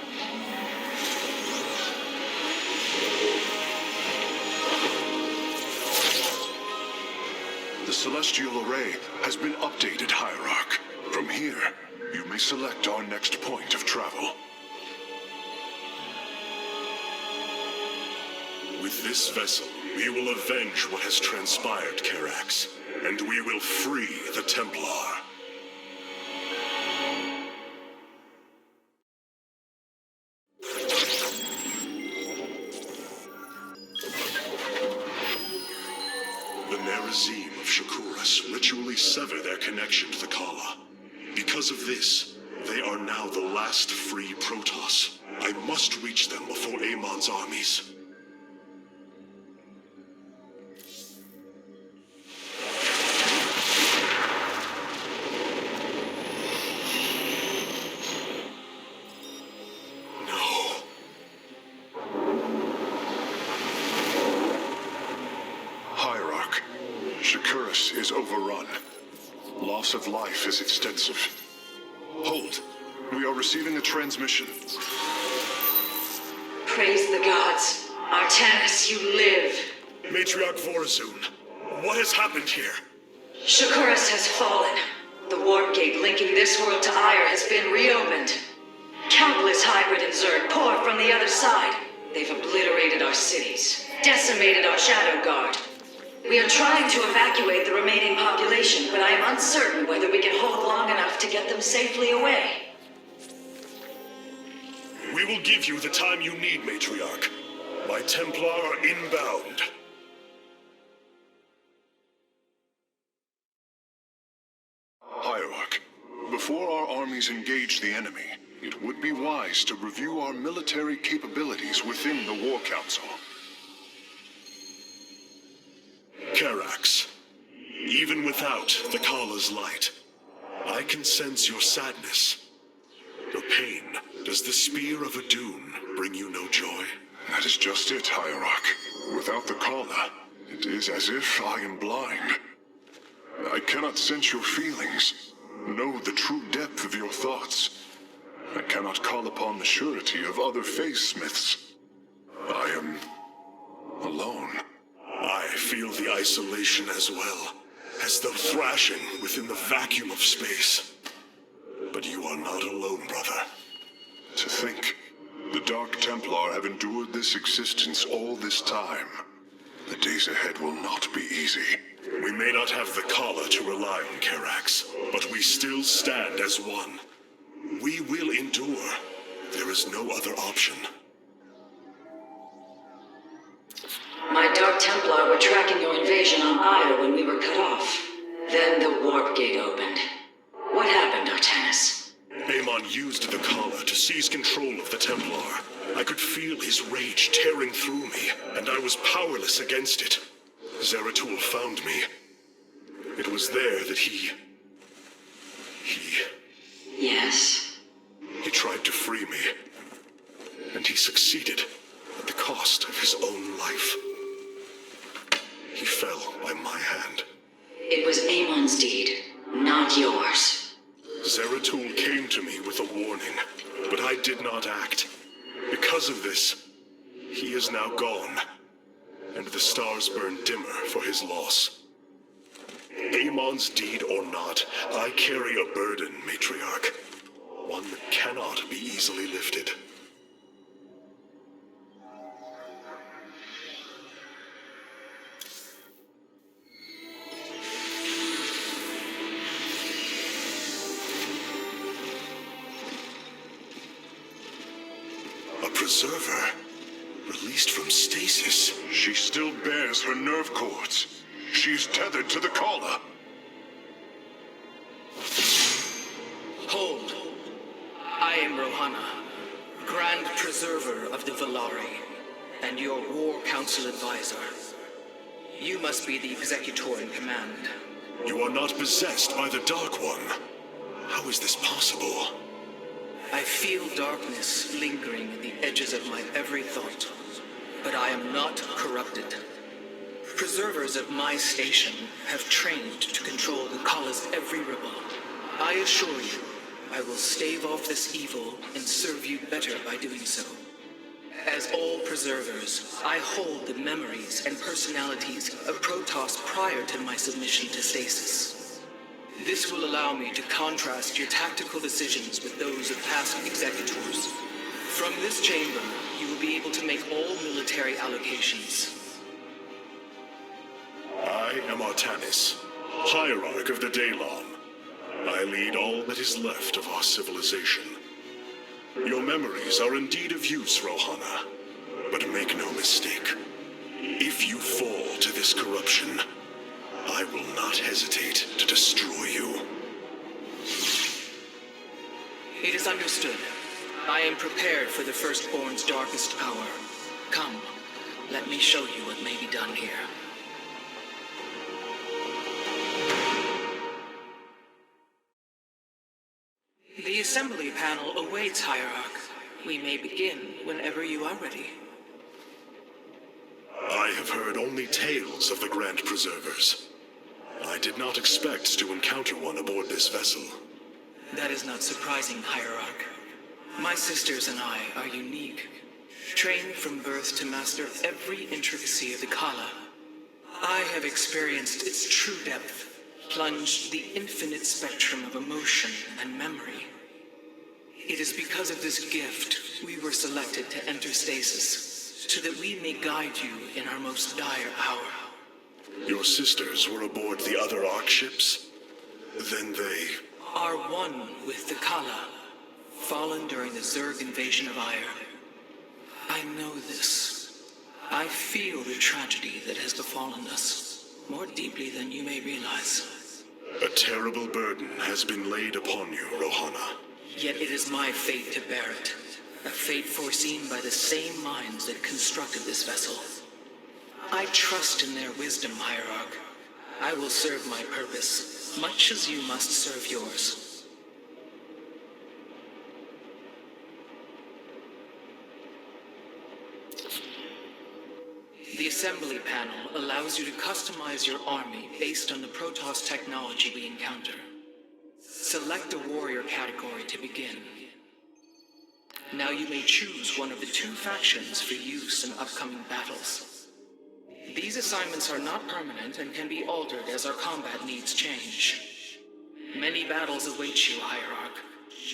The Celestial Array has been updated, Hierarch. From here, you may select our next point of travel. With this vessel, We will avenge what has transpired, Karax, and we will free the Templar. The Nerazim of Shakuras ritually sever their connection to the Khala. Because of this, they are now the last free Protoss. I must reach them before Amon's armies. Hierarch, Shakuras is overrun. Loss of life is extensive. Hold. We are receiving a transmission. Praise the gods. Artanis, you live. Matriarch Vorazun, what has happened here? Shakuras has fallen. The warp gate linking this world to Aiur has been reopened. Countless hybrid and Zerg pour from the other side. They've obliterated our cities, decimated our shadow guard. We are trying to evacuate the remaining population, but I am uncertain whether we can hold long enough to get them safely away. We will give you the time you need, Matriarch. My Templar are inbound. Hierarch, before our armies engage the enemy, it would be wise to review our military capabilities within the War Council. Karax, even without the Khala's light, I can sense your sadness, your pain. Does the Spear of Adun bring you no joy? That is just it, Hierarch. Without the Khala, it is as if I am blind. I cannot sense your feelings, know the true depth of your thoughts. I cannot call upon the surety of other faithsmiths. I am alone. I feel the isolation as well, as though thrashing within the vacuum of space. But you are not alone, brother. To think, the Dark Templar have endured this existence all this time. The days ahead will not be easy. We may not have the Khala to rely on, Karax, but we still stand as one. We will endure. There is no other option. My Dark Templar were tracking your invasion on Aiur when we were cut off. Then the warp gate opened. What happened, Artanis? Amon used the Khala to seize control of the Templar. I could feel his rage tearing through me, and I was powerless against it. Zeratul found me. It was there that he... Yes? He tried to free me. And he succeeded, at the cost of his own life. He fell by my hand. It was Amon's deed, not yours. Zeratul came to me with a warning, but I did not act. Because of this, he is now gone, and the stars burn dimmer for his loss. Amon's deed or not, I carry a burden, Matriarch. One that cannot be easily lifted. Preserver, released from stasis. She still bears her nerve cords. She's tethered to the Khala. Hold. I am Rohana, Grand Preserver of the Valari, and your War Council advisor. You must be the executor in command. You are not possessed by the Dark One. How is this possible? I feel darkness lingering at the edges of my every thought, but I am not corrupted. Preservers of my station have trained to control the Khala's every ripple. I assure you, I will stave off this evil and serve you better by doing so. As all preservers, I hold the memories and personalities of Protoss prior to my submission to stasis. This will allow me to contrast your tactical decisions with those of past executors. From this chamber, you will be able to make all military allocations. I am Artanis, Hierarch of the Daylom. I lead all that is left of our civilization. Your memories are indeed of use, Rohana. But make no mistake. If you fall to this corruption, I will not hesitate to destroy you. It is understood. I am prepared for the Firstborn's darkest hour. Come, let me show you what may be done here. The assembly panel awaits, Hierarch. We may begin whenever you are ready. I have heard only tales of the Grand Preservers. I did not expect to encounter one aboard this vessel. That is not surprising, Hierarch. My sisters and I are unique, trained from birth to master every intricacy of the Khala. I have experienced its true depth, plunged the infinite spectrum of emotion and memory. It is because of this gift we were selected to enter stasis, so that we may guide you in our most dire hour. Your sisters were aboard the other Ark ships? Then they... are one with the Khala, fallen during the Zerg invasion of Aiur. I know this. I feel the tragedy that has befallen us, more deeply than you may realize. A terrible burden has been laid upon you, Rohana. Yet it is my fate to bear it. A fate foreseen by the same minds that constructed this vessel. I trust in their wisdom, Hierarch. I will serve my purpose, much as you must serve yours. The assembly panel allows you to customize your army based on the Protoss technology we encounter. Select a warrior category to begin. Now you may choose one of the 2 factions for use in upcoming battles. These assignments are not permanent and can be altered as our combat needs change. Many battles await you, Hierarch.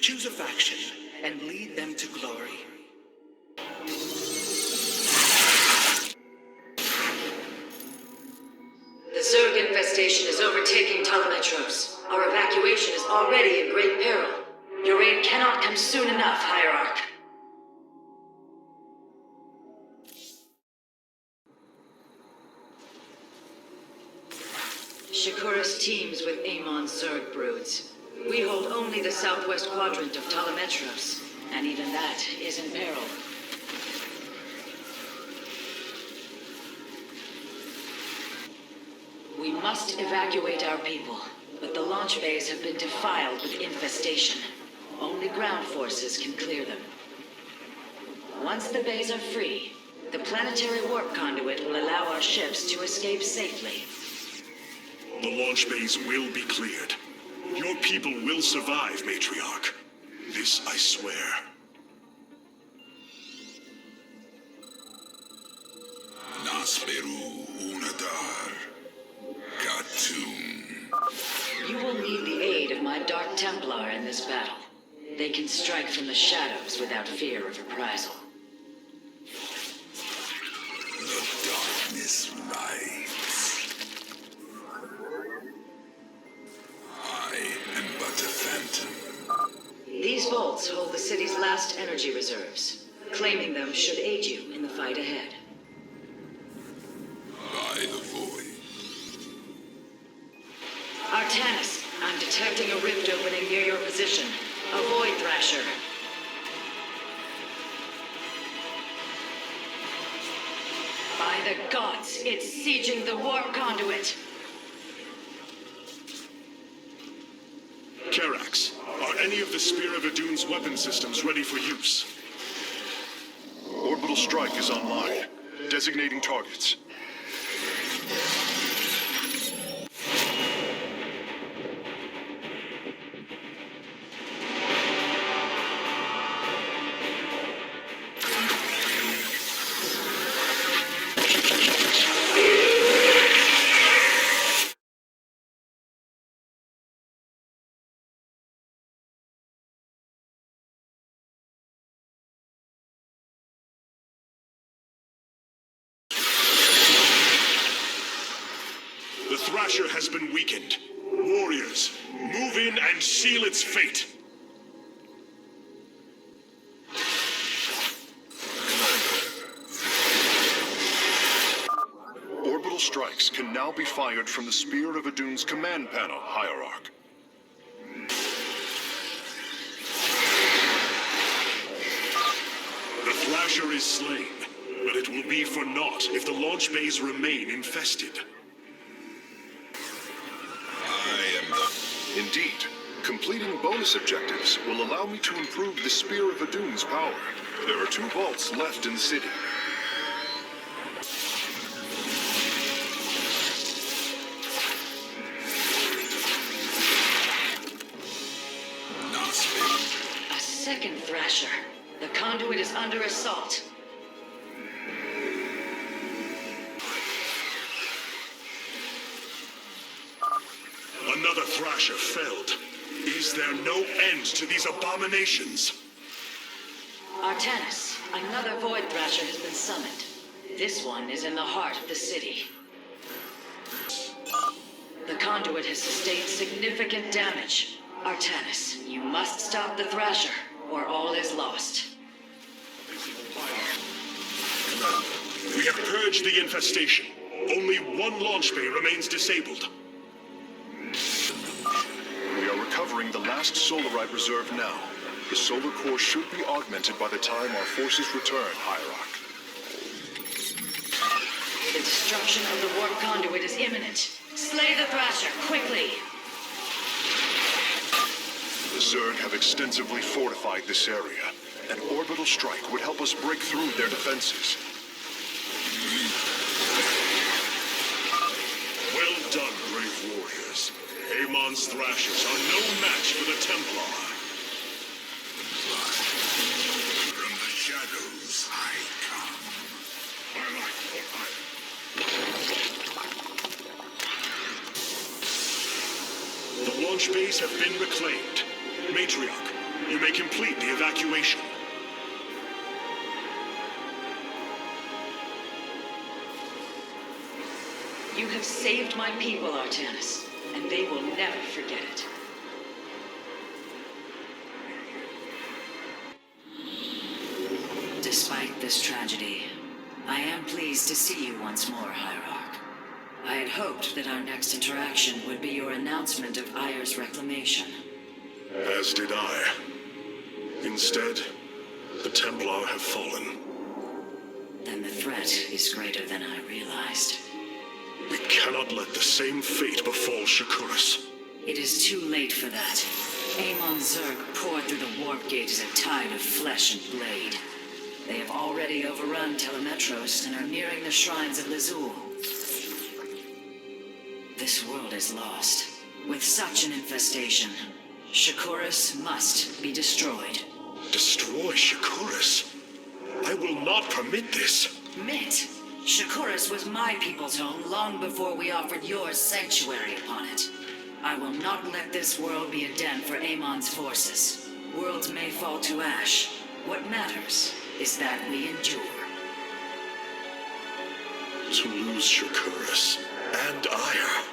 Choose a faction and lead them to glory. The Zerg infestation is overtaking Talametros. Our evacuation is already in great peril. Your aid cannot come soon enough, Hierarch. Shakuras teams with Amon's Zerg broods. We hold only the southwest quadrant of Talametros, and even that is in peril. We must evacuate our people, but the launch bays have been defiled with infestation. Only ground forces can clear them. Once the bays are free, the planetary warp conduit will allow our ships to escape safely. The launch bays will be cleared. Your people will survive, Matriarch. This I swear. Nasperu Unadar. Khatun. You will need the aid of my Dark Templar in this battle. They can strike from the shadows without fear of reprisal. The darkness rides. I am but a phantom. These vaults hold the city's last energy reserves. Claiming them should aid you in the fight ahead. By the void. Artanis, I'm detecting a rift opening near your position. Avoid Thrasher. By the gods, it's sieging the warp conduit. Karax, are any of the Spear of Adun's weapon systems ready for use? Orbital strike is online. Designating targets. Thrasher has been weakened. Warriors, move in and seal its fate. Orbital strikes can now be fired from the Spear of Adun's command panel, Hierarch. The Thrasher is slain, but it will be for naught if the launch bays remain infested. Indeed, completing bonus objectives will allow me to improve the Spear of Adun's power. There are 2 vaults left in the city. A second Thrasher. The conduit is under assault. Another Thrasher felled. Is there no end to these abominations? Artanis, another Void Thrasher has been summoned. This one is in the heart of the city. The conduit has sustained significant damage. Artanis, you must stop the Thrasher, or all is lost. We have purged the infestation. Only 1 launch bay remains disabled. We are recovering the last Solarite reserve now. The solar core should be augmented by the time our forces return, Hierarch. The destruction of the warp conduit is imminent. Slay the Thrasher, quickly! The Zerg have extensively fortified this area. An orbital strike would help us break through their defenses. Well done, brave warriors. Amon's Thrashers are no match for the Templar. From the shadows I come. The launch bays have been reclaimed. Matriarch, you may complete the evacuation. You have saved my people, Artanis, and they will never forget it. Despite this tragedy, I am pleased to see you once more, Hierarch. I had hoped that our next interaction would be your announcement of Aiur's reclamation. As did I. Instead, the Templar have fallen. Then the threat is greater than I realized. We cannot let the same fate befall Shakuras. It is too late for that. Amon Zerg poured through the warp gate as a tide of flesh and blade. They have already overrun Telemetros and are nearing the shrines of Lazul. This world is lost. With such an infestation, Shakuras must be destroyed. Destroy Shakuras? I will not permit this. Myth! Shakuras was my people's home long before we offered yours sanctuary upon it. I will not let this world be a den for Amon's forces. Worlds may fall to ash. What matters is that we endure. To lose Shakuras and Aiur.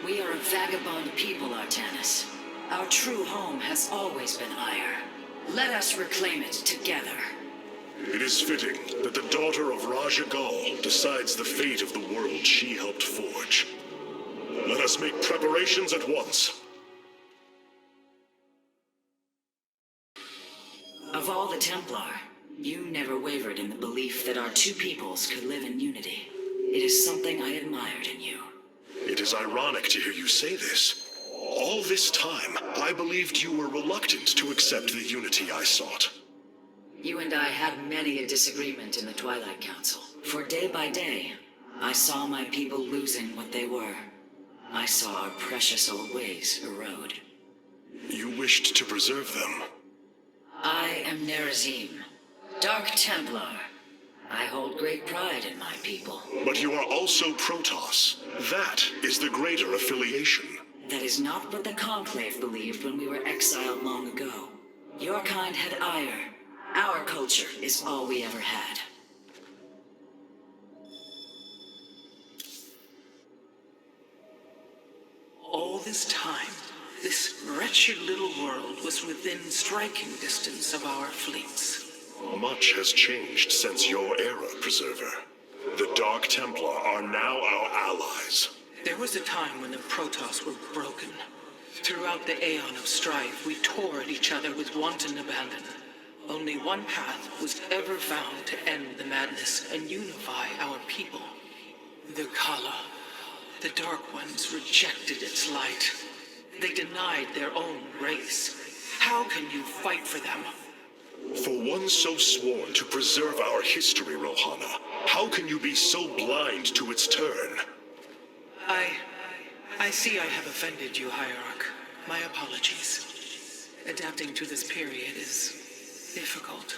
We are a vagabond people, Artanis. Our true home has always been Aiur. Let us reclaim it together. It is fitting that the daughter of Raja Gal decides the fate of the world she helped forge. Let us make preparations at once. Of all the Templar, you never wavered in the belief that our two peoples could live in unity. It is something I admired in you. It is ironic to hear you say this. All this time, I believed you were reluctant to accept the unity I sought. You and I had many a disagreement in the Twilight Council. For day by day, I saw my people losing what they were. I saw our precious old ways erode. You wished to preserve them. I am Nerazim, Dark Templar. I hold great pride in my people. But you are also Protoss. That is the greater affiliation. That is not what the Conclave believed when we were exiled long ago. Your kind had Aiur. Our culture is all we ever had. this time, this wretched little world was within striking distance of our fleets. Much has changed since your era, Preserver. The Dark Templar are now our allies. There was a time when the Protoss were broken. Throughout the aeon of strife, we tore at each other with wanton abandon. Only one path was ever found to end the madness and unify our people. The Khala. The Dark Ones rejected its light. They denied their own race. How can you fight for them? For one so sworn to preserve our history, Rohana, how can you be so blind to its turn? I see I have offended you, Hierarch. My apologies. Adapting to this period is difficult.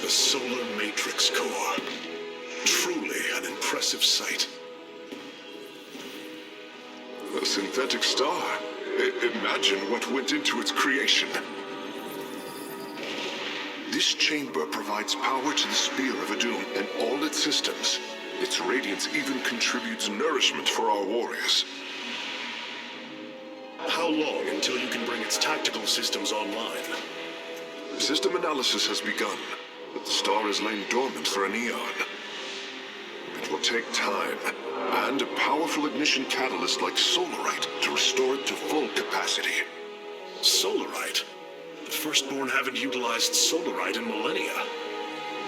The Solar Matrix Core. Truly an impressive sight. A synthetic star. Imagine what went into its creation. This chamber provides power to the Spear of Adun and all its systems. Its radiance even contributes nourishment for our warriors. How long until you can bring its tactical systems online? System analysis has begun, but the star has lain dormant for an eon. It will take time, and a powerful ignition catalyst like Solarite to restore it to full capacity. Solarite? The Firstborn haven't utilized Solarite in millennia.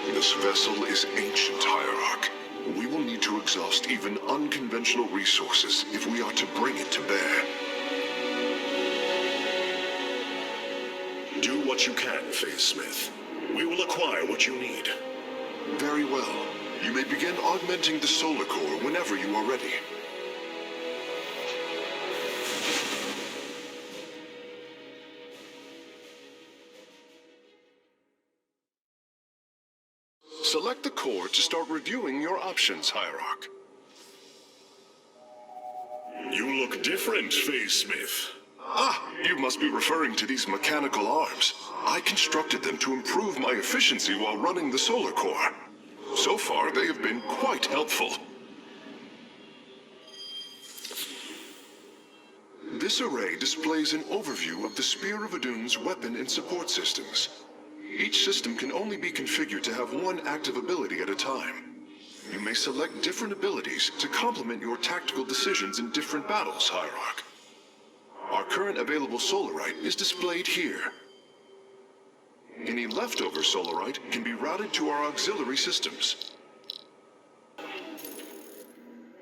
This vessel is ancient, Hierarch. We will need to exhaust even unconventional resources if we are to bring it to bear. Do what you can, Phase Smith. We will acquire what you need. Very well. You may begin augmenting the solar core whenever you are ready. Select the core to start reviewing your options, Hierarch. You look different, Phase Smith. Ah, you must be referring to these mechanical arms. I constructed them to improve my efficiency while running the solar core. So far, they have been quite helpful. This array displays an overview of the Spear of Adun's weapon and support systems. Each system can only be configured to have one active ability at a time. You may select different abilities to complement your tactical decisions in different battles, Hierarch. Our current available Solarite is displayed here. Any leftover Solarite can be routed to our auxiliary systems.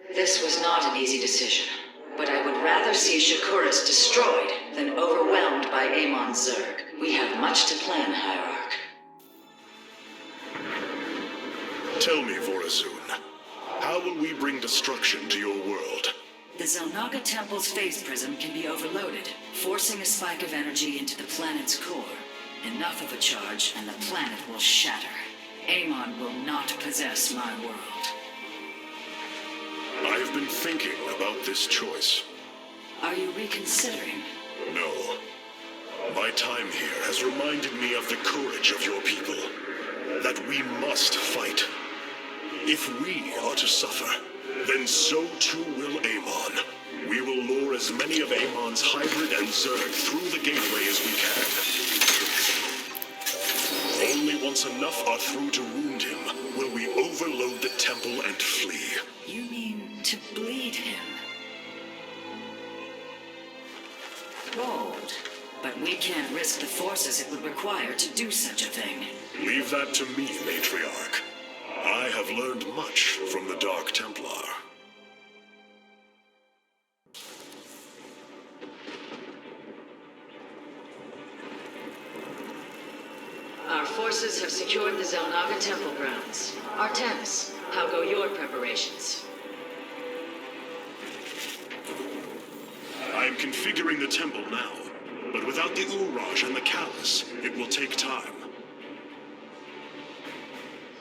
This was not an easy decision, but I would rather see Shakuras destroyed than overwhelmed by Amon's Zerg. We have much to plan, Hierarch. Tell me, Vorazun, how will we bring destruction to your world? The Zelnaga Temple's phase prism can be overloaded, forcing a spike of energy into the planet's core. Enough of a charge, and the planet will shatter. Amon will not possess my world. I have been thinking about this choice. Are you reconsidering? No. My time here has reminded me of the courage of your people. That we must fight. If we are to suffer, then so too will Amon. We will lure as many of Amon's hybrid and Zerg through the gateway as we can. Only once enough are through to wound him will we overload the temple and flee. You mean to bleed him? Bold. But we can't risk the forces it would require to do such a thing. Leave that to me, Matriarch. I have learned much from the Dark Templar. Our forces have secured the Zelnaga Temple grounds. Artanis, how go your preparations? I am configuring the temple now, but without the Uraj and the Callus, it will take time.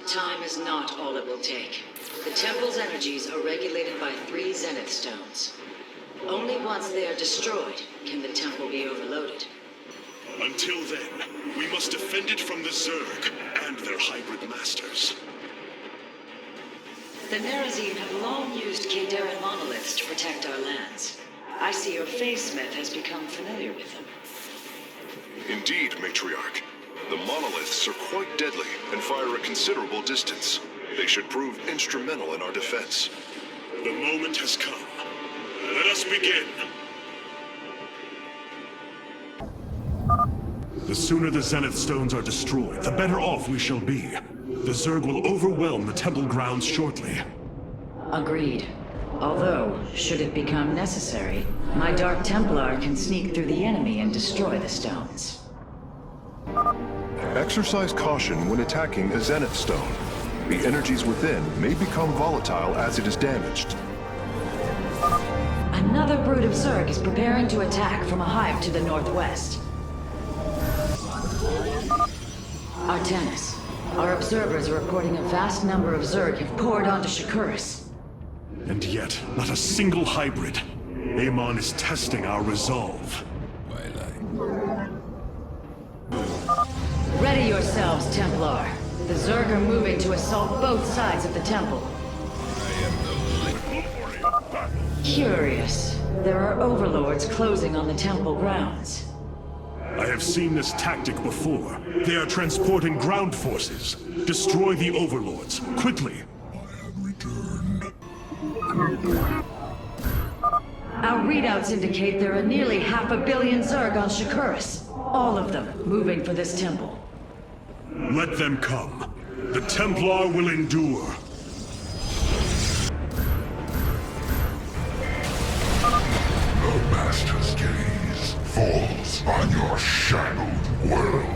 Time is not all it will take. The temple's energies are regulated by 3 Zenith stones. Only once they are destroyed can the temple be overloaded. Until then, we must defend it from the Zerg and their hybrid masters. The Nerazine have long used Kadaran monoliths to protect our lands. I see your face smith has become familiar with them. Indeed, Matriarch. The monoliths are quite deadly and fire a considerable distance. They should prove instrumental in our defense. The moment has come. Let us begin. The sooner the Zenith Stones are destroyed, the better off we shall be. The Zerg will overwhelm the temple grounds shortly. Agreed. Although, should it become necessary, my Dark Templar can sneak through the enemy and destroy the stones. Exercise caution when attacking a Zenith Stone. The energies within may become volatile as it is damaged. Another brood of Zerg is preparing to attack from a hive to the northwest. Artanis, our observers are reporting a vast number of Zerg have poured onto Shakuras. And yet, not a single hybrid. Amon is testing our resolve. Ready yourselves, Templar. The Zerg are moving to assault both sides of the temple. Curious. There are overlords closing on the temple grounds. I have seen this tactic before. They are transporting ground forces. Destroy the overlords, quickly. Our readouts indicate there are nearly 500 million Zerg on Shakuras. All of them moving for this temple. Let them come. The Templar will endure. The Master's gaze falls on your shadowed world.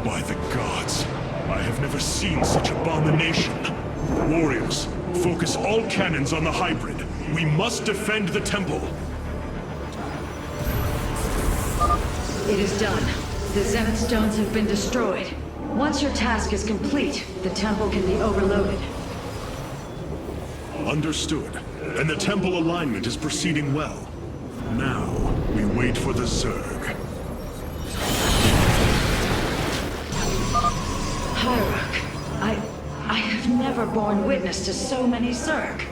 By the gods, I have never seen such abomination. Warriors, focus all cannons on the hybrid. We must defend the temple. It is done. The Zenith Stones have been destroyed. Once your task is complete, the temple can be overloaded. Understood. And the temple alignment is proceeding well. Now, we wait for the Zerg. Hierarch, I have never borne witness to so many Zerg.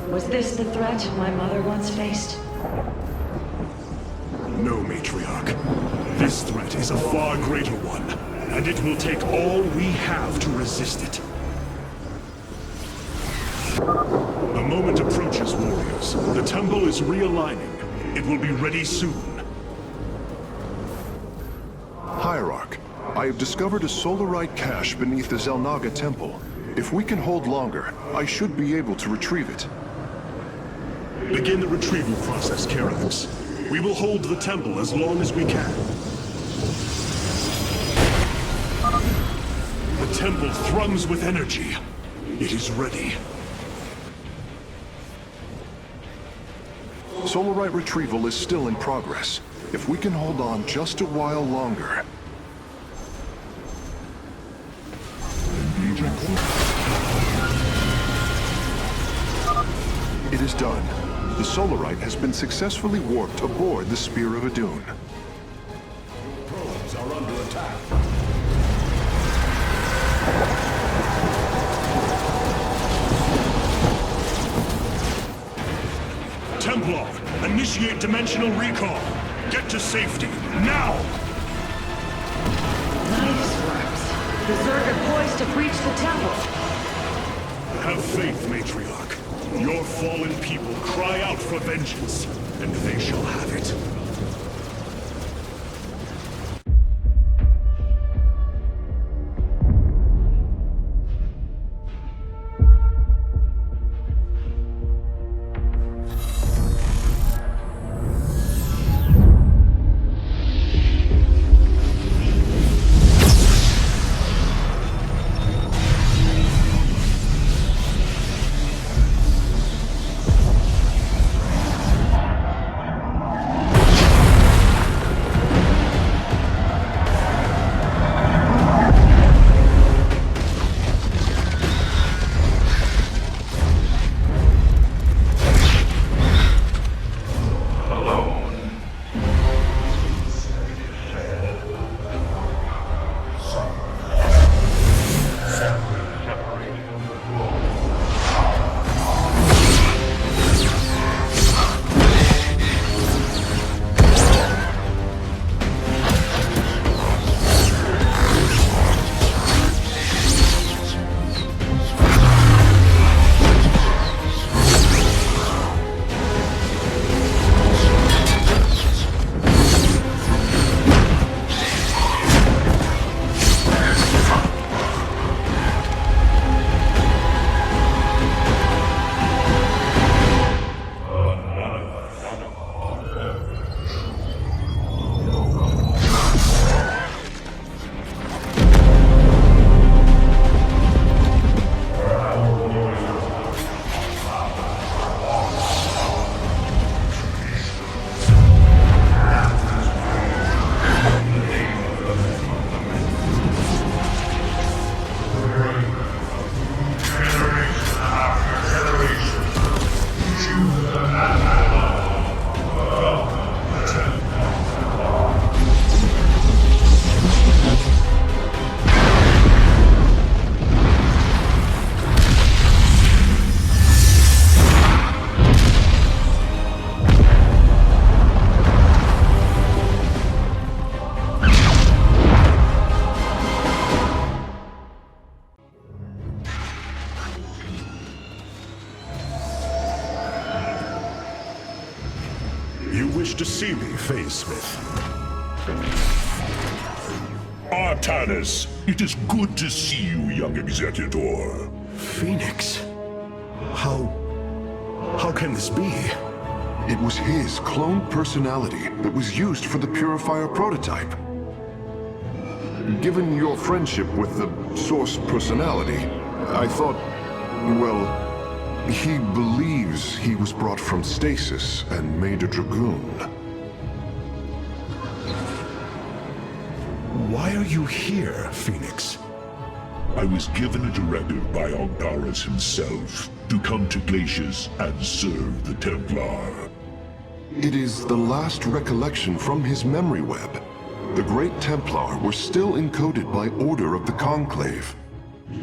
Was this the threat my mother once faced? No, Matriarch. This threat is a far greater one, and it will take all we have to resist it. The moment approaches, warriors. The temple is realigning. It will be ready soon. Hierarch, I have discovered a solarite cache beneath the Xel'Naga temple. If we can hold longer, I should be able to retrieve it. Begin the retrieval process, Karax. We will hold the temple as long as we can. The temple thrums with energy. It is ready. Solarite retrieval is still in progress. If we can hold on just a while longer. It is done. The Solarite has been successfully warped aboard the Spear of Adun. Probes are under attack. Templar, initiate dimensional recall. Get to safety, now! Nice works. The Zerg are poised to breach the temple. Have faith, Matriarch. Your fallen people cry out for vengeance, and they shall have it. wish to see me, Phase Smith? Artanis, it is good to see you, young Executor. Phoenix? How can this be? It was his cloned personality that was used for the Purifier prototype. Given your friendship with the Source personality, I thought, well, he believes he was brought from stasis and made a Dragoon. Why are you here, Phoenix? I was given a directive by Aldaris himself to come to Glacius and serve the Templar. It is the last recollection from his memory web. The Great Templar were still encoded by order of the Conclave.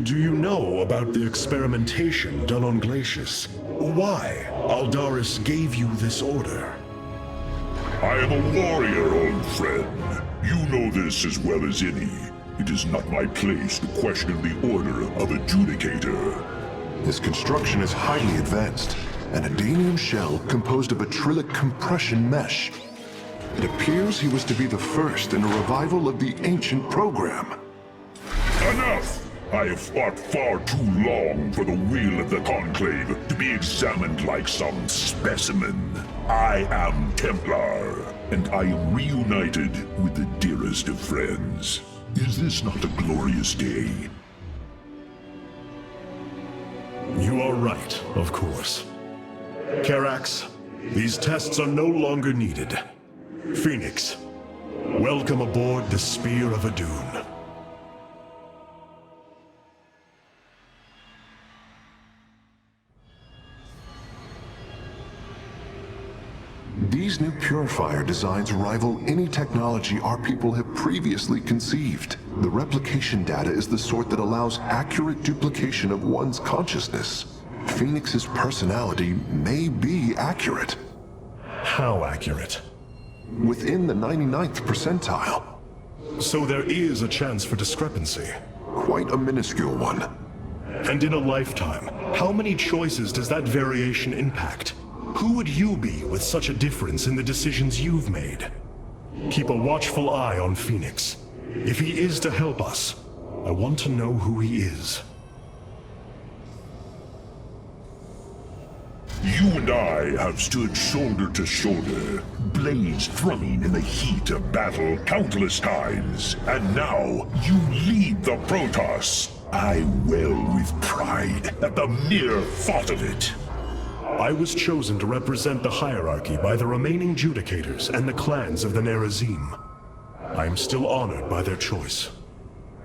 Do you know about the experimentation done on Glacius? Why Aldaris gave you this order? I am a warrior, old friend. You know this as well as any. It is not my place to question the order of Adjudicator. His construction is highly advanced. An Adanium shell composed of a trillic compression mesh. It appears he was to be the first in a revival of the ancient program. Enough! I have fought far too long for the will of the Conclave to be examined like some specimen. I am Templar, and I am reunited with the dearest of friends. Is this not a glorious day? You are right, of course. Karax, these tests are no longer needed. Phoenix, welcome aboard the Spear of Adun. These new Purifier designs rival any technology our people have previously conceived. The replication data is the sort that allows accurate duplication of one's consciousness. Phoenix's personality may be accurate. How accurate? Within the 99th percentile. So there is a chance for discrepancy. Quite a minuscule one. And in a lifetime, how many choices does that variation impact? Who would you be with such a difference in the decisions you've made? Keep a watchful eye on Phoenix. If he is to help us, I want to know who he is. You and I have stood shoulder to shoulder, blades thrumming in the heat of battle countless times, and now you lead the Protoss. I wail with pride at the mere thought of it. I was chosen to represent the hierarchy by the remaining Judicators and the clans of the Nerazim. I am still honored by their choice.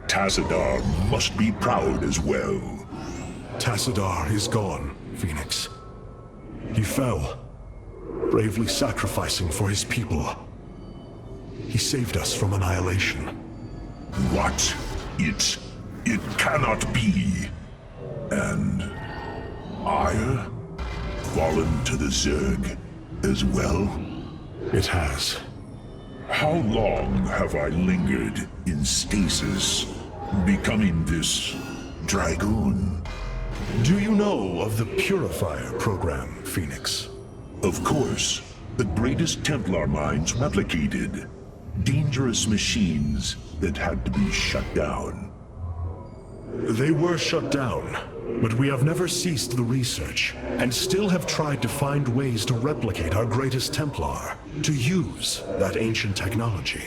Tassadar must be proud as well. Tassadar is gone, Phoenix. He fell, bravely sacrificing for his people. He saved us from annihilation. What? It cannot be. And Aiur? Fallen to the Zerg as well? It has. How long have I lingered in stasis, becoming this Dragoon? Do you know of the Purifier program, Phoenix? Of course. The greatest Templar minds replicated. Dangerous machines that had to be shut down. They were shut down, but we have never ceased the research, and still have tried to find ways to replicate our greatest Templar, to use that ancient technology.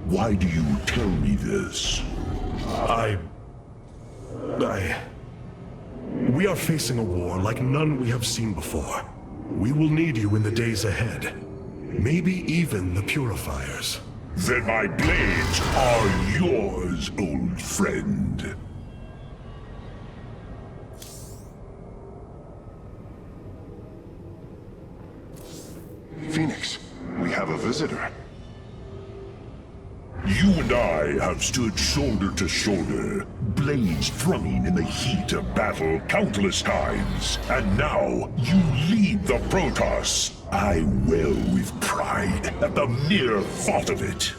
Why do you tell me this? We are facing a war like none we have seen before. We will need you in the days ahead. Maybe even the Purifiers. Then my blades are yours, old friend. Phoenix, we have a visitor. You and I have stood shoulder to shoulder, blades thrumming in the heat of battle countless times, and now you lead the Protoss. I wail with pride at the mere thought of it.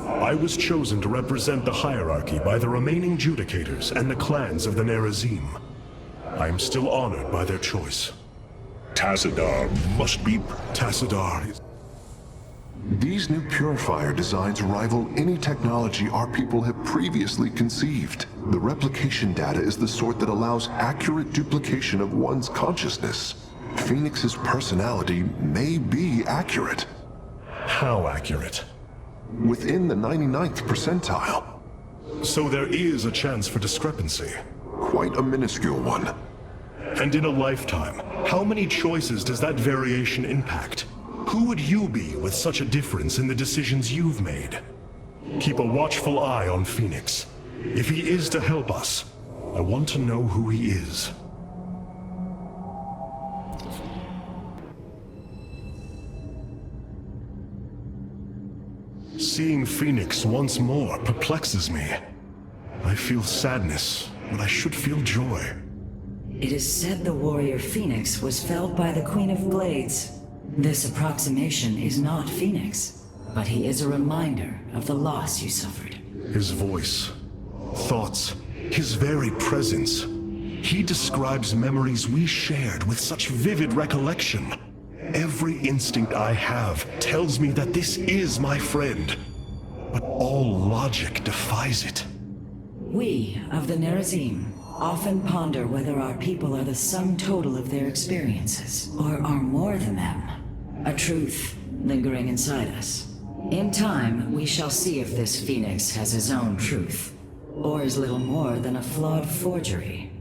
I was chosen to represent the hierarchy by the remaining Judicators and the clans of the Nerazim. I am still honored by their choice. Tassadar must be... Tassadar is... These new purifier designs rival any technology our people have previously conceived. The replication data is the sort that allows accurate duplication of one's consciousness. Phoenix's personality may be accurate. How accurate? Within the 99th percentile. So there is a chance for discrepancy. Quite a minuscule one. And in a lifetime, how many choices does that variation impact? Who would you be with such a difference in the decisions you've made? Keep a watchful eye on Phoenix. If he is to help us, I want to know who he is. Seeing Phoenix once more perplexes me. I feel sadness, but I should feel joy. It is said the warrior Phoenix was felled by the Queen of Glades. This approximation is not Phoenix, but he is a reminder of the loss you suffered. His voice, thoughts, his very presence. He describes memories we shared with such vivid recollection. Every instinct I have tells me that this is my friend, but all logic defies it. We of the Nerazim often ponder whether our people are the sum total of their experiences, or are more than them. A truth lingering inside us. In time, we shall see if this Phoenix has his own truth, or is little more than a flawed forgery.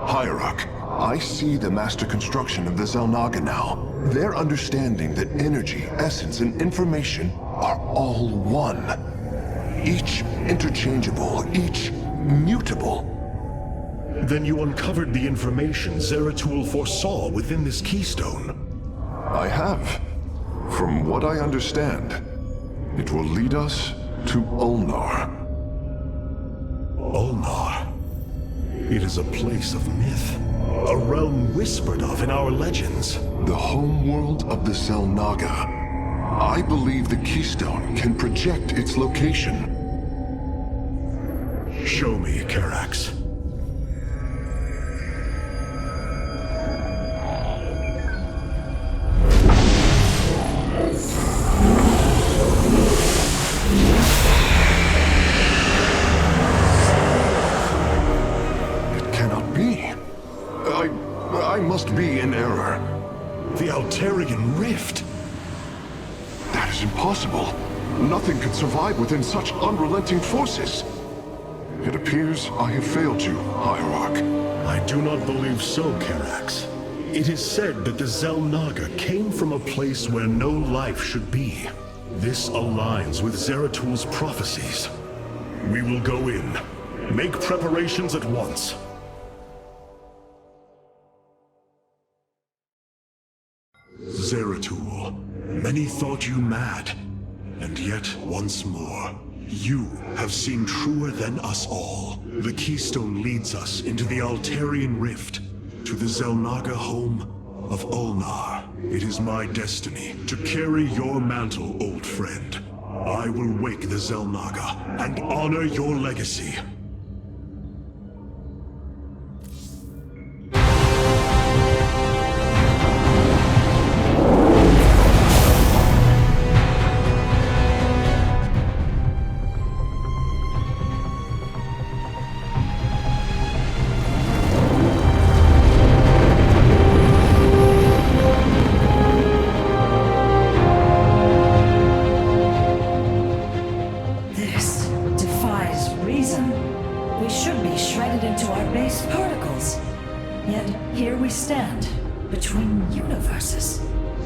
Hierarch, I see the master construction of the Xel'Naga now. Their understanding that energy, essence, and information are all one. Each interchangeable, each mutable. Then you uncovered the information Zeratul foresaw within this keystone. I have. From what I understand, it will lead us to Ulnar. Ulnar. It is a place of myth, a realm whispered of in our legends. The homeworld of the Xel'Naga. I believe the keystone can project its location. Show me, Karax. I must be in error. The Altarian Rift. That is impossible. Nothing could survive within such unrelenting forces. It appears I have failed you, Hierarch. I do not believe so, Karax. It is said that the Xel'Naga came from a place where no life should be. This aligns with Zeratul's prophecies. We will go in. Make preparations at once. Zeratul, many thought you mad, and yet once more, you have seen truer than us all. The keystone leads us into the Altarian Rift, to the Xel'Naga home of Ulnar. It is my destiny to carry your mantle, old friend. I will wake the Xel'Naga and honor your legacy.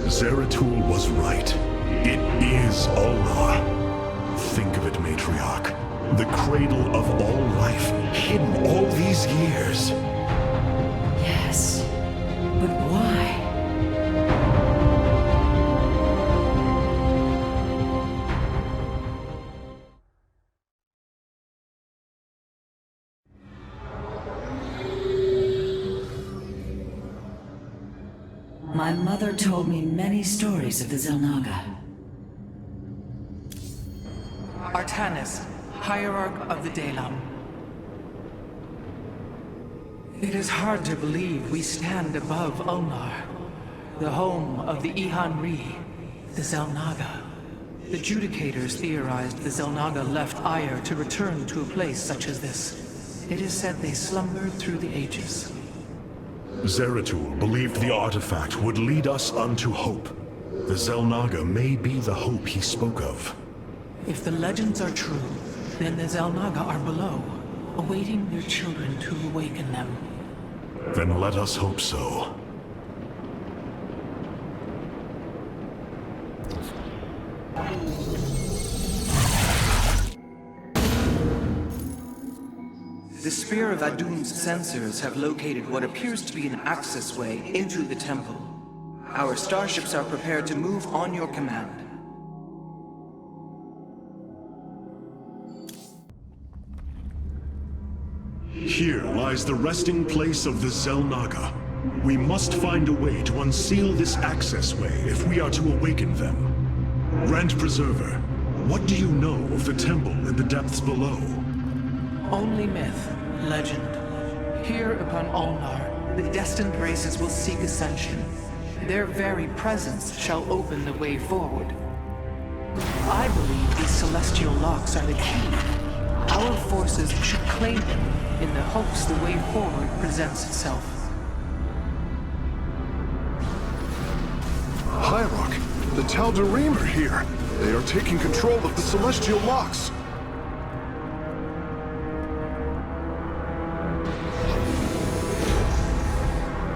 Zeratul was right. It is Ulnar. Think of it, Matriarch. The cradle of all life, hidden all these years. Yes, but why? My mother told me many stories of the Xel'Naga. Artanis, Hierarch of the Dalam. It is hard to believe we stand above Ulnar, the home of the Ihan-Ri, the Xel'Naga. The Judicators theorized the Xel'Naga left Aiur to return to a place such as this. It is said they slumbered through the ages. Zeratul believed the artifact would lead us unto hope. The Xel'Naga may be the hope he spoke of. If the legends are true, then the Xel'Naga are below, awaiting their children to awaken them. Then let us hope so. The Spear of Adun's sensors have located what appears to be an access way into the temple. Our starships are prepared to move on your command. Here lies the resting place of the Xel'Naga. We must find a way to unseal this access way if we are to awaken them. Grand Preserver, what do you know of the temple in the depths below? Only myth, legend. Here upon Ulnar, the destined races will seek ascension. Their very presence shall open the way forward. I believe these celestial locks are the key. Our forces should claim them in the hopes the way forward presents itself. Hierarch, the Tal'darim are here. They are taking control of the celestial locks.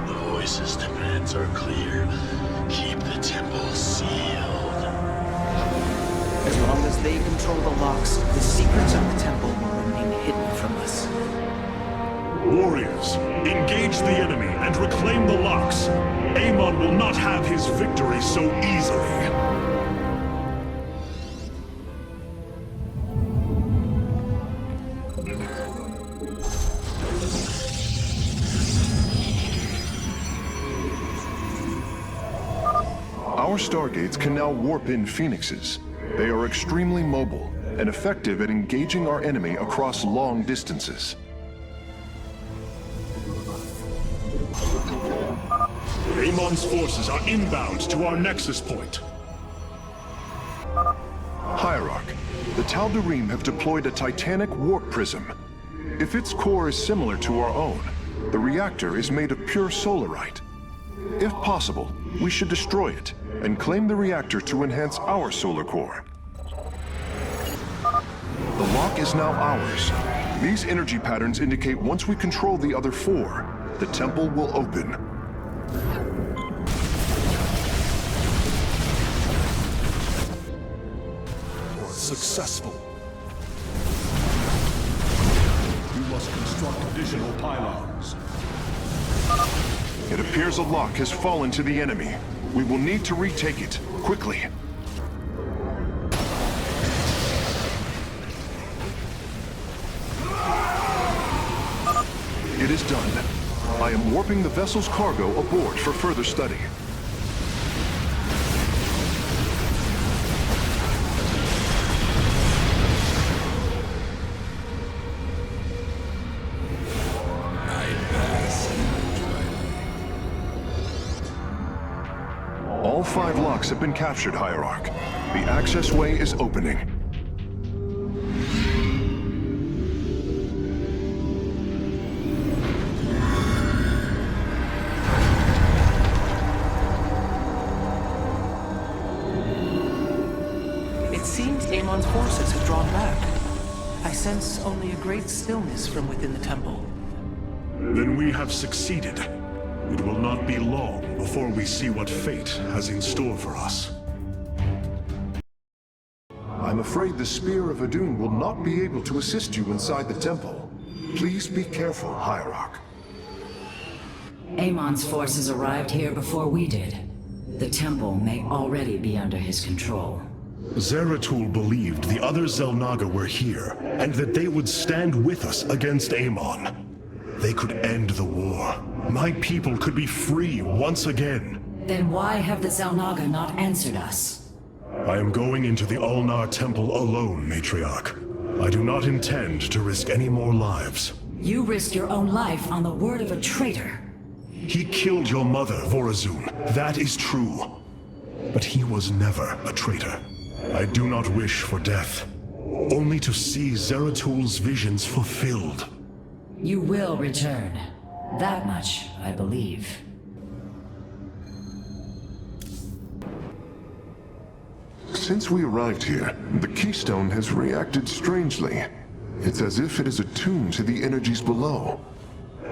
The voice's demands are clear. Keep the temple sealed. As long as they control the locks, the secrets of the temple will remain hidden from us. Warriors, engage the enemy and reclaim the locks. Amon will not have his victory so easily. Our stargates can now warp in phoenixes. They are extremely mobile and effective at engaging our enemy across long distances. Amon's forces are inbound to our nexus point. Hierarch, the Tal'darim have deployed a titanic warp prism. If its core is similar to our own, the reactor is made of pure solarite. If possible, we should destroy it and claim the reactor to enhance our solar core. The lock is now ours. These energy patterns indicate once we control the other four, the temple will open. Successful. We must construct additional pylons. It appears a lock has fallen to the enemy. We will need to retake it, quickly. It is done. I am warping the vessel's cargo aboard for further study. All 5 locks have been captured, Hierarch. The access way is opening. It seems Amon's forces have drawn back. I sense only a great stillness from within the temple. Then we have succeeded. It will not be long before we see what fate has in store for us. I'm afraid the Spear of Adun will not be able to assist you inside the temple. Please be careful, Hierarch. Amon's forces arrived here before we did. The temple may already be under his control. Zeratul believed the other Xel'Naga were here, and that they would stand with us against Amon. They could end the war. My people could be free once again. Then why have the Xel'Naga not answered us? I am going into the Ulnar Temple alone, Matriarch. I do not intend to risk any more lives. You risked your own life on the word of a traitor. He killed your mother, Vorazun. That is true. But he was never a traitor. I do not wish for death. Only to see Zeratul's visions fulfilled. You will return. That much, I believe. Since we arrived here, the Keystone has reacted strangely. It's as if it is attuned to the energies below.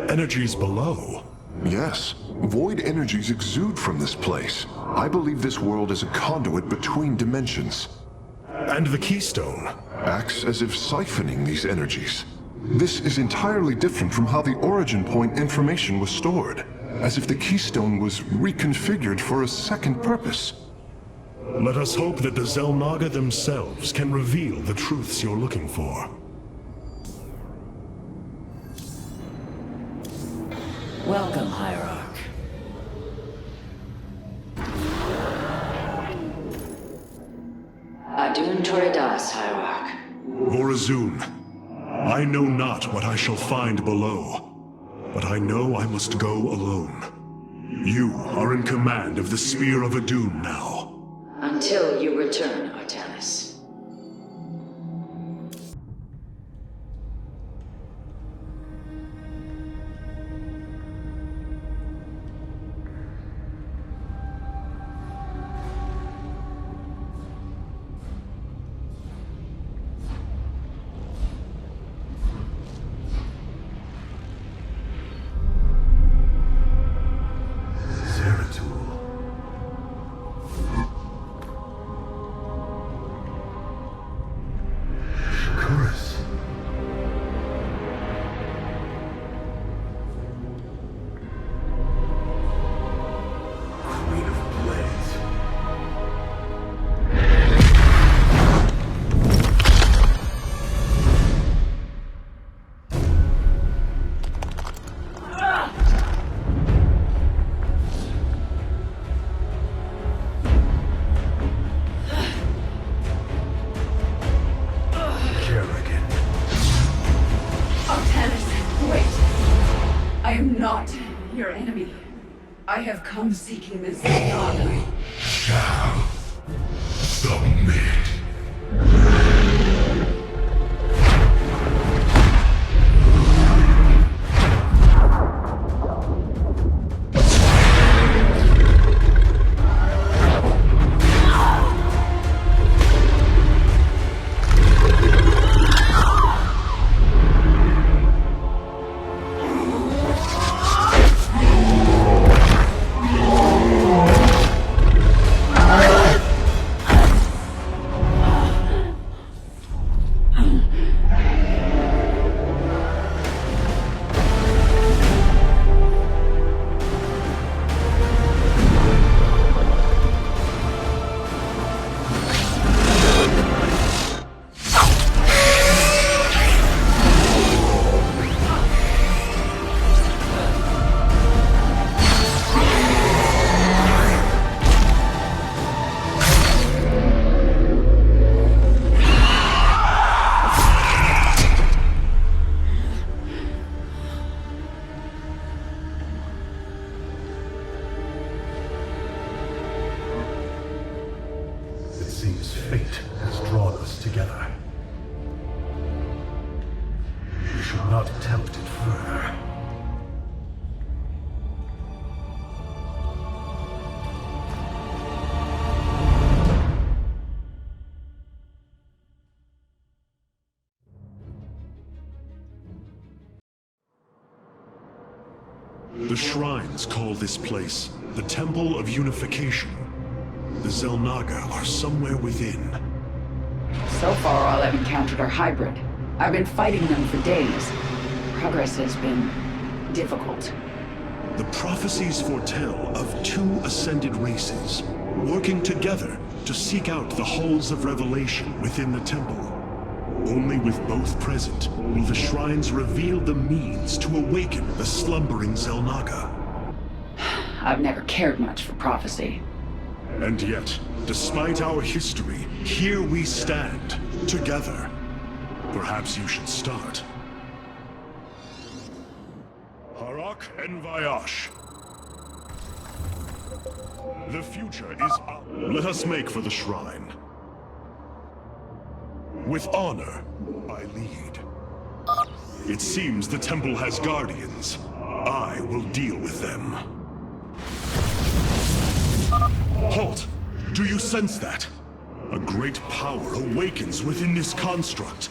Energies below? Yes. Void energies exude from this place. I believe this world is a conduit between dimensions. And the Keystone? Acts as if siphoning these energies. This is entirely different from how the origin point information was stored. As if the Keystone was reconfigured for a second purpose. Let us hope that the Xel'Naga themselves can reveal the truths you're looking for. Welcome, Hierarch. Adun Toridas, Hierarch. Vorazun, I know not what I shall find below, but I know I must go alone. You are in command of the Spear of Adun now. Until you return, Artanis. I have come seeking this Xel'Naga. Shall submit. The shrines call this place the Temple of Unification. The Xel'Naga are somewhere within. So far, all I've encountered are hybrid. I've been fighting them for days. Progress has been difficult. The prophecies foretell of two ascended races, working together to seek out the halls of revelation within the temple. Only with both present will the shrines reveal the means to awaken the slumbering Xel'Naga. I've never cared much for prophecy. And yet, despite our history, here we stand, together. Perhaps you should start. Hierarch and Glacius. The future is ours. Let us make for the shrine. With honor, I lead. It seems the temple has guardians. I will deal with them. Halt! Do you sense that? A great power awakens within this construct.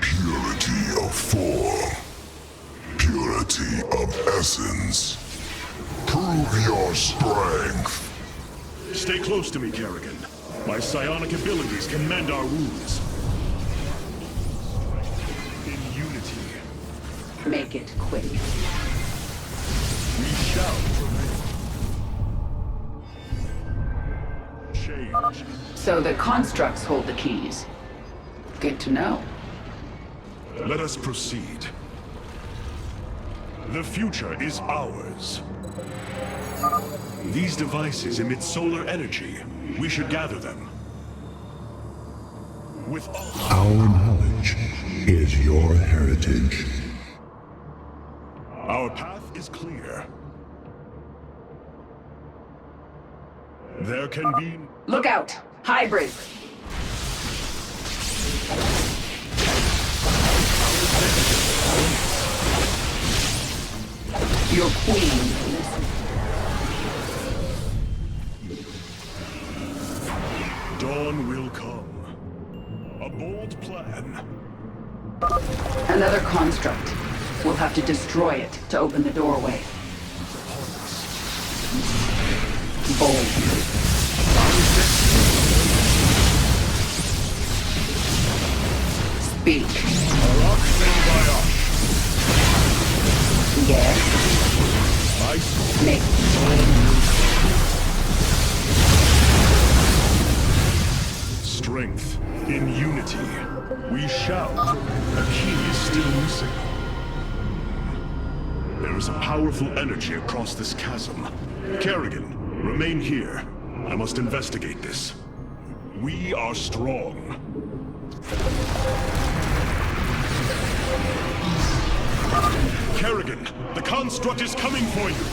Purity of form. Purity of essence. Prove your strength. Stay close to me, Kerrigan. My psionic abilities can mend our wounds. In unity. Make it quick. We shall prevail. Change. So the constructs hold the keys. Good to know. Let us proceed. The future is ours. These devices emit solar energy. We should gather them. With all Our knowledge is your heritage. our path is clear. There can be... Look out! Hybrid! Your queen. Dawn will come. A bold plan. Another construct. We'll have to destroy it to open the doorway. Bold. Speak. Yes. Make. Strength in unity. We shout. A key is still missing. There is a powerful energy across this chasm. Kerrigan, remain here. I must investigate this. We are strong. Kerrigan, the construct is coming for you!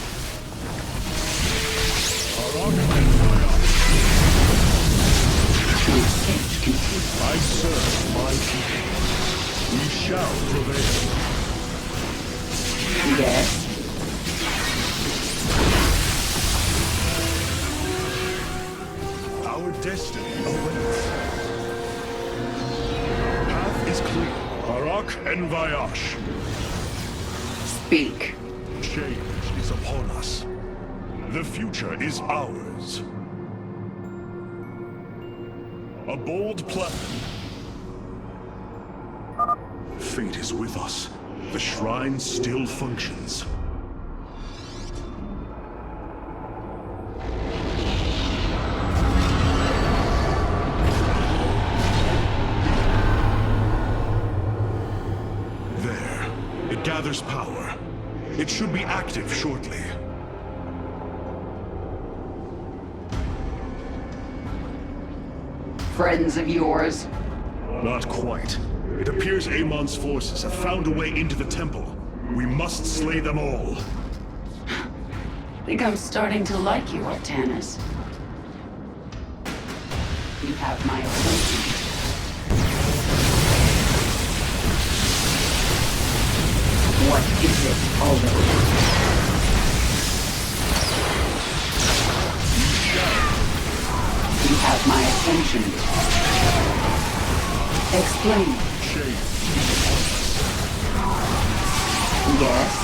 I serve my people. We shall prevail. Yes. Our destiny awaits. Path is clear. Hierarch and Glacius. Speak. Change is upon us. The future is ours. A bold plan. Fate is with us. The shrine still functions. There. It gathers power. It should be active shortly. Friends of yours? Not quite. It appears Amon's forces have found a way into the temple. We must slay them all. Think I'm starting to like you, Artanis. You have my attention. What is it already? You have my attention. Explain. Yes?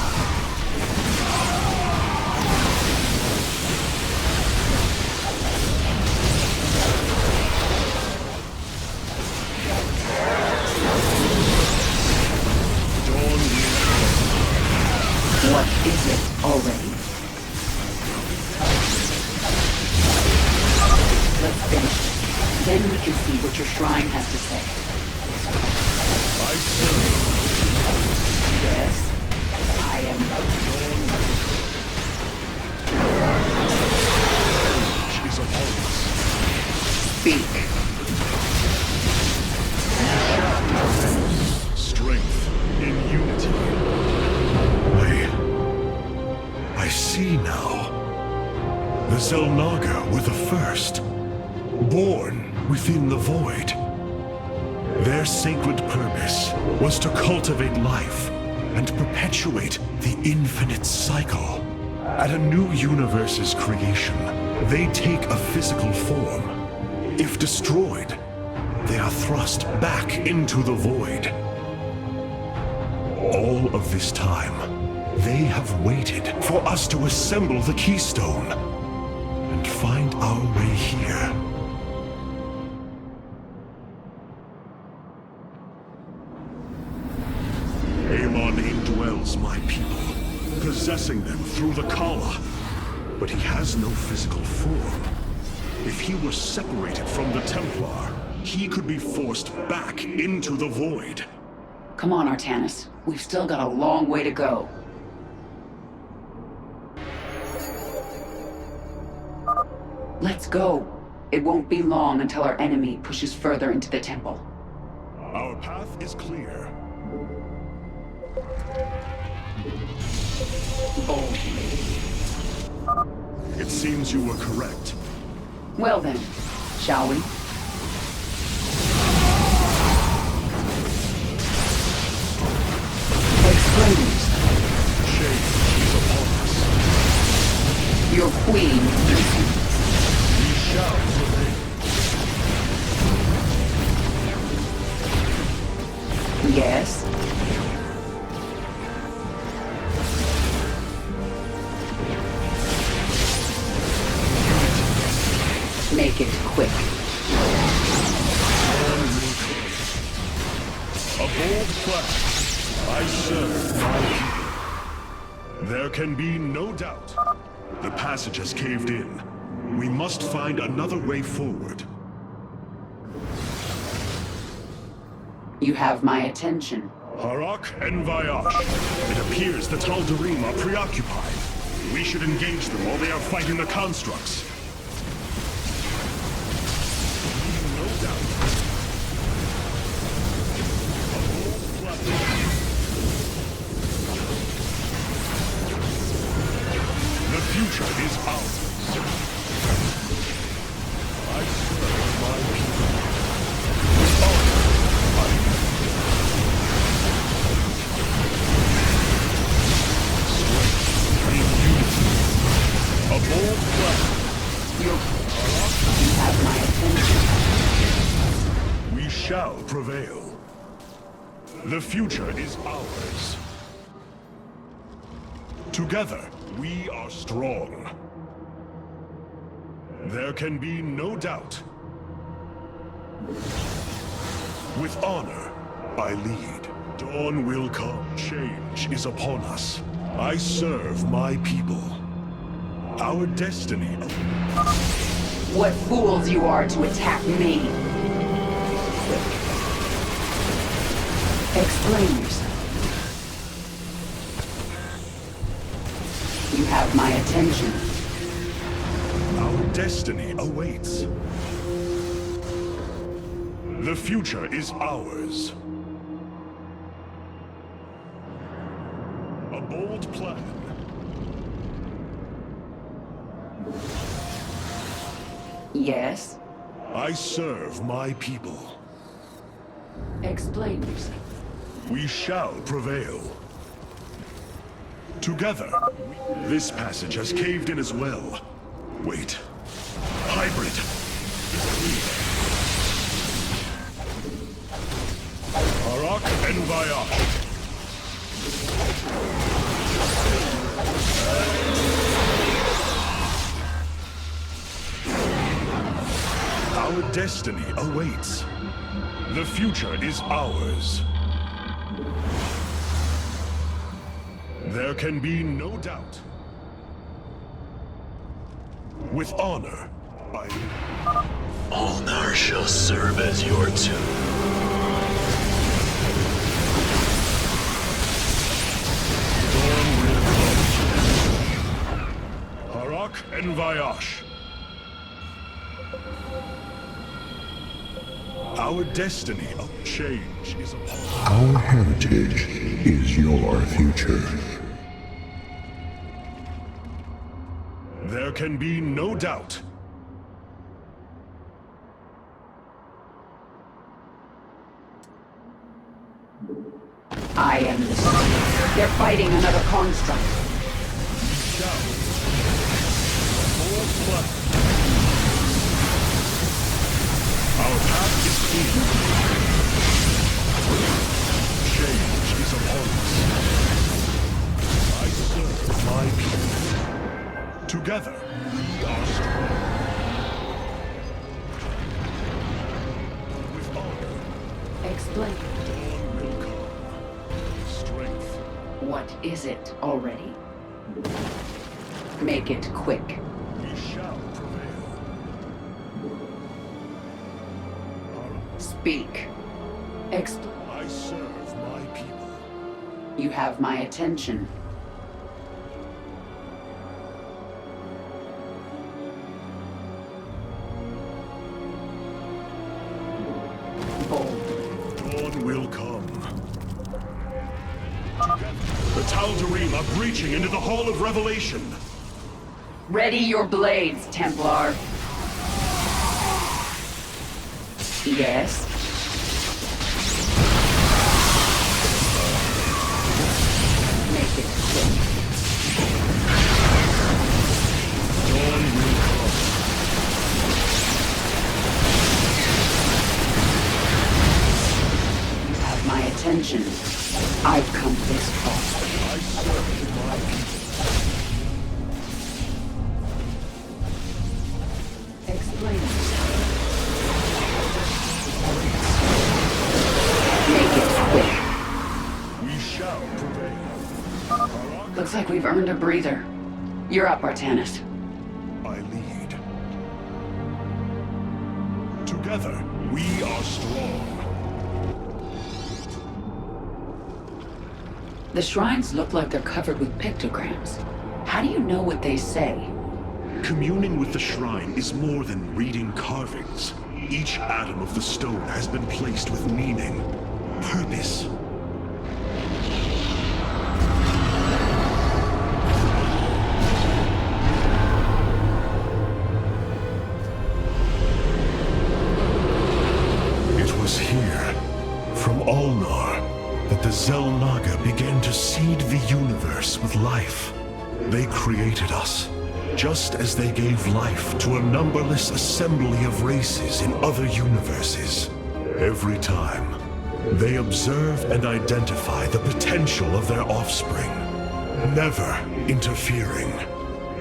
What is it already? Let's finish. Then we can see what your shrine has to say. I serve. Yes, I am. Speak. Strength in unity. I see now. The Xel'Naga were the first, born within the void. Their sacred purpose was to cultivate life and perpetuate the infinite cycle. At a new universe's creation, they take a physical form. If destroyed, they are thrust back into the void. All of this time, they have waited for us to assemble the keystone and find our way here. Amon indwells my people, possessing them through the Khala. But he has no physical form. If he were separated from the Templar, he could be forced back into the void. Come on, Artanis. We've still got a long way to go. Let's go. It won't be long until our enemy pushes further into the temple. Our path is clear. It seems you were correct. Well then, shall we? Explain yourself. Shame is upon us. Your queen. We shall prevail. Yes? Make it quick. A bold flag. I serve my people. There can be no doubt. The passage has caved in. We must find another way forward. You have my attention. Hierarch and It appears the Tal'darim are preoccupied. We should engage them while they are fighting the constructs. No doubt. The future is ours. I serve my people. A bold flag. You have my attention. We shall prevail. The future is ours. Together, we are strong. There can be no doubt. With honor, I lead. Dawn will come. Change is upon us. I serve my people. Our destiny. What fools you are to attack me. Explain yourself. You have my attention. Our destiny awaits. The future is ours. A bold plan. Yes? I serve my people. Explain yourself. We shall prevail. Together. This passage has caved in as well. Wait. Hybrid. Hierarch and Our destiny awaits. The future is ours. There can be no doubt. With honor, I... Ulnar shall serve as your tomb. Hierarch and Vayash. Our destiny of change is upon us. Our heritage is your future. There can be no doubt. I am the sun. They're fighting another construct. Our path is clear. Change is upon us. I serve my people. Together, we are strong. With honor. Explain. Dawn will come. Strength. What is it already? Make it quick. We shall prevail. Speak. I serve my people. You have my attention. Bold. Dawn will come. The Tal'darim are breaching into the Hall of Revelation. Ready your blades, Templar. Yes? Make it quick. Dawn will come. You have my attention. I've come this far. I serve my people. Explain. Make it quick. We shall prevail. Looks like we've earned a breather. You're up, Artanis. I lead. Together, we are strong. The shrines look like they're covered with pictograms. How do you know what they say? Communing with the shrine is more than reading carvings. Each atom of the stone has been placed with meaning, purpose. It was here, from Ulnar, that the Xel'Naga began to seed the universe with life. They created us, just as they gave life to a numberless assembly of races in other universes. Every time, they observe and identify the potential of their offspring, never interfering.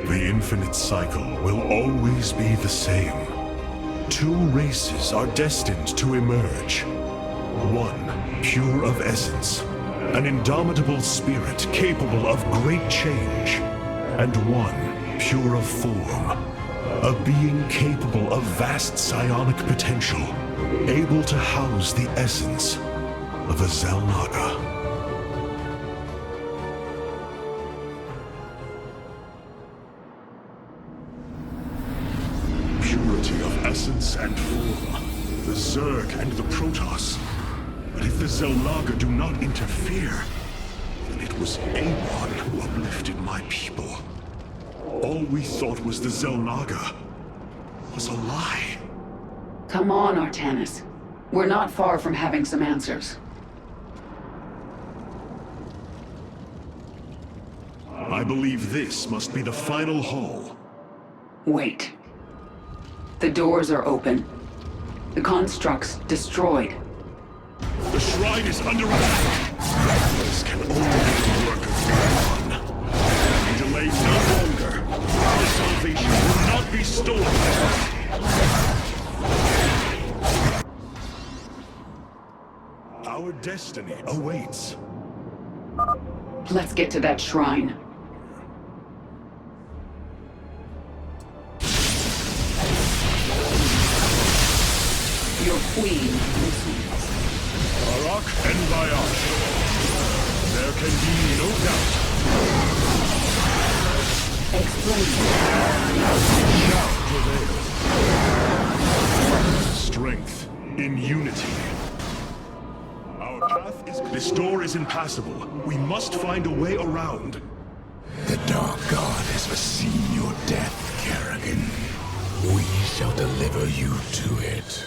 The infinite cycle will always be the same. Two races are destined to emerge. One, pure of essence, an indomitable spirit capable of great change, and one, pure of form, a being capable of vast psionic potential, able to house the essence of a Xel'Naga. Purity of essence and form, the Zerg and the Protoss. But if the Xel'Naga do not interfere, then it was Amon who uplifted my people. All we thought was the Xel'Naga was a lie. Come on, Artanis. We're not far from having some answers. I believe this must be the final hall. Wait. The doors are open. The constructs destroyed. The shrine is under attack. This can only be the work of Amon. We delay no longer. Our salvation will not be stolen from us. Our destiny awaits. Let's get to that shrine. Your queen listens. Hierarch and Glacius. There can be no doubt. Explain. Shall prevail. Strength in unity. Our path is... This door is impassable. We must find a way around. The Dark God has foreseen your death, Kerrigan. We shall deliver you to it.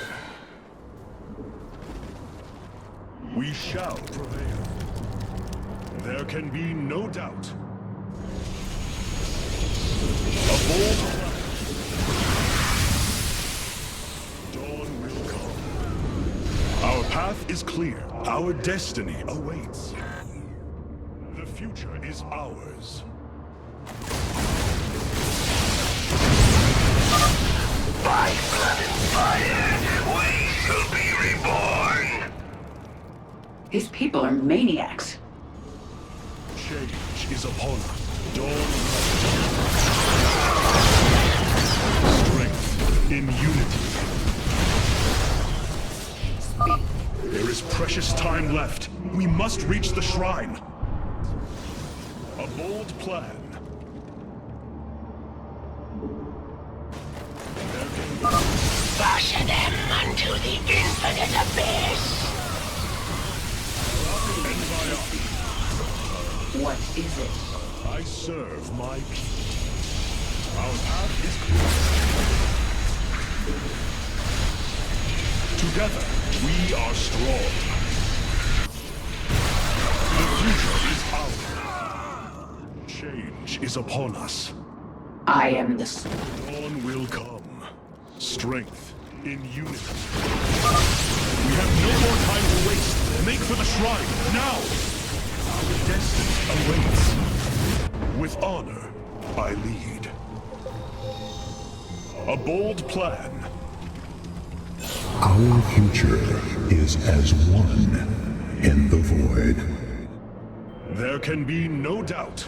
We shall prevail. There can be no doubt. A bold plan. Dawn will come. Our path is clear. Our destiny awaits. The future is ours. By blood and fire, we shall be reborn! These people are maniacs. Change is upon us. Dawn. Strength in unity. There is precious time left. We must reach the shrine. A bold plan. Bash them unto the infinite abyss! What is it? I serve my people. Our path is clear. Together, we are strong. The future is ours. Change is upon us. I am the... Dawn will come. Strength in unity. We have no more time to waste. Make for the shrine, now! Our destiny awaits. With honor, I lead. A bold plan. Our future is as one in the void. There can be no doubt.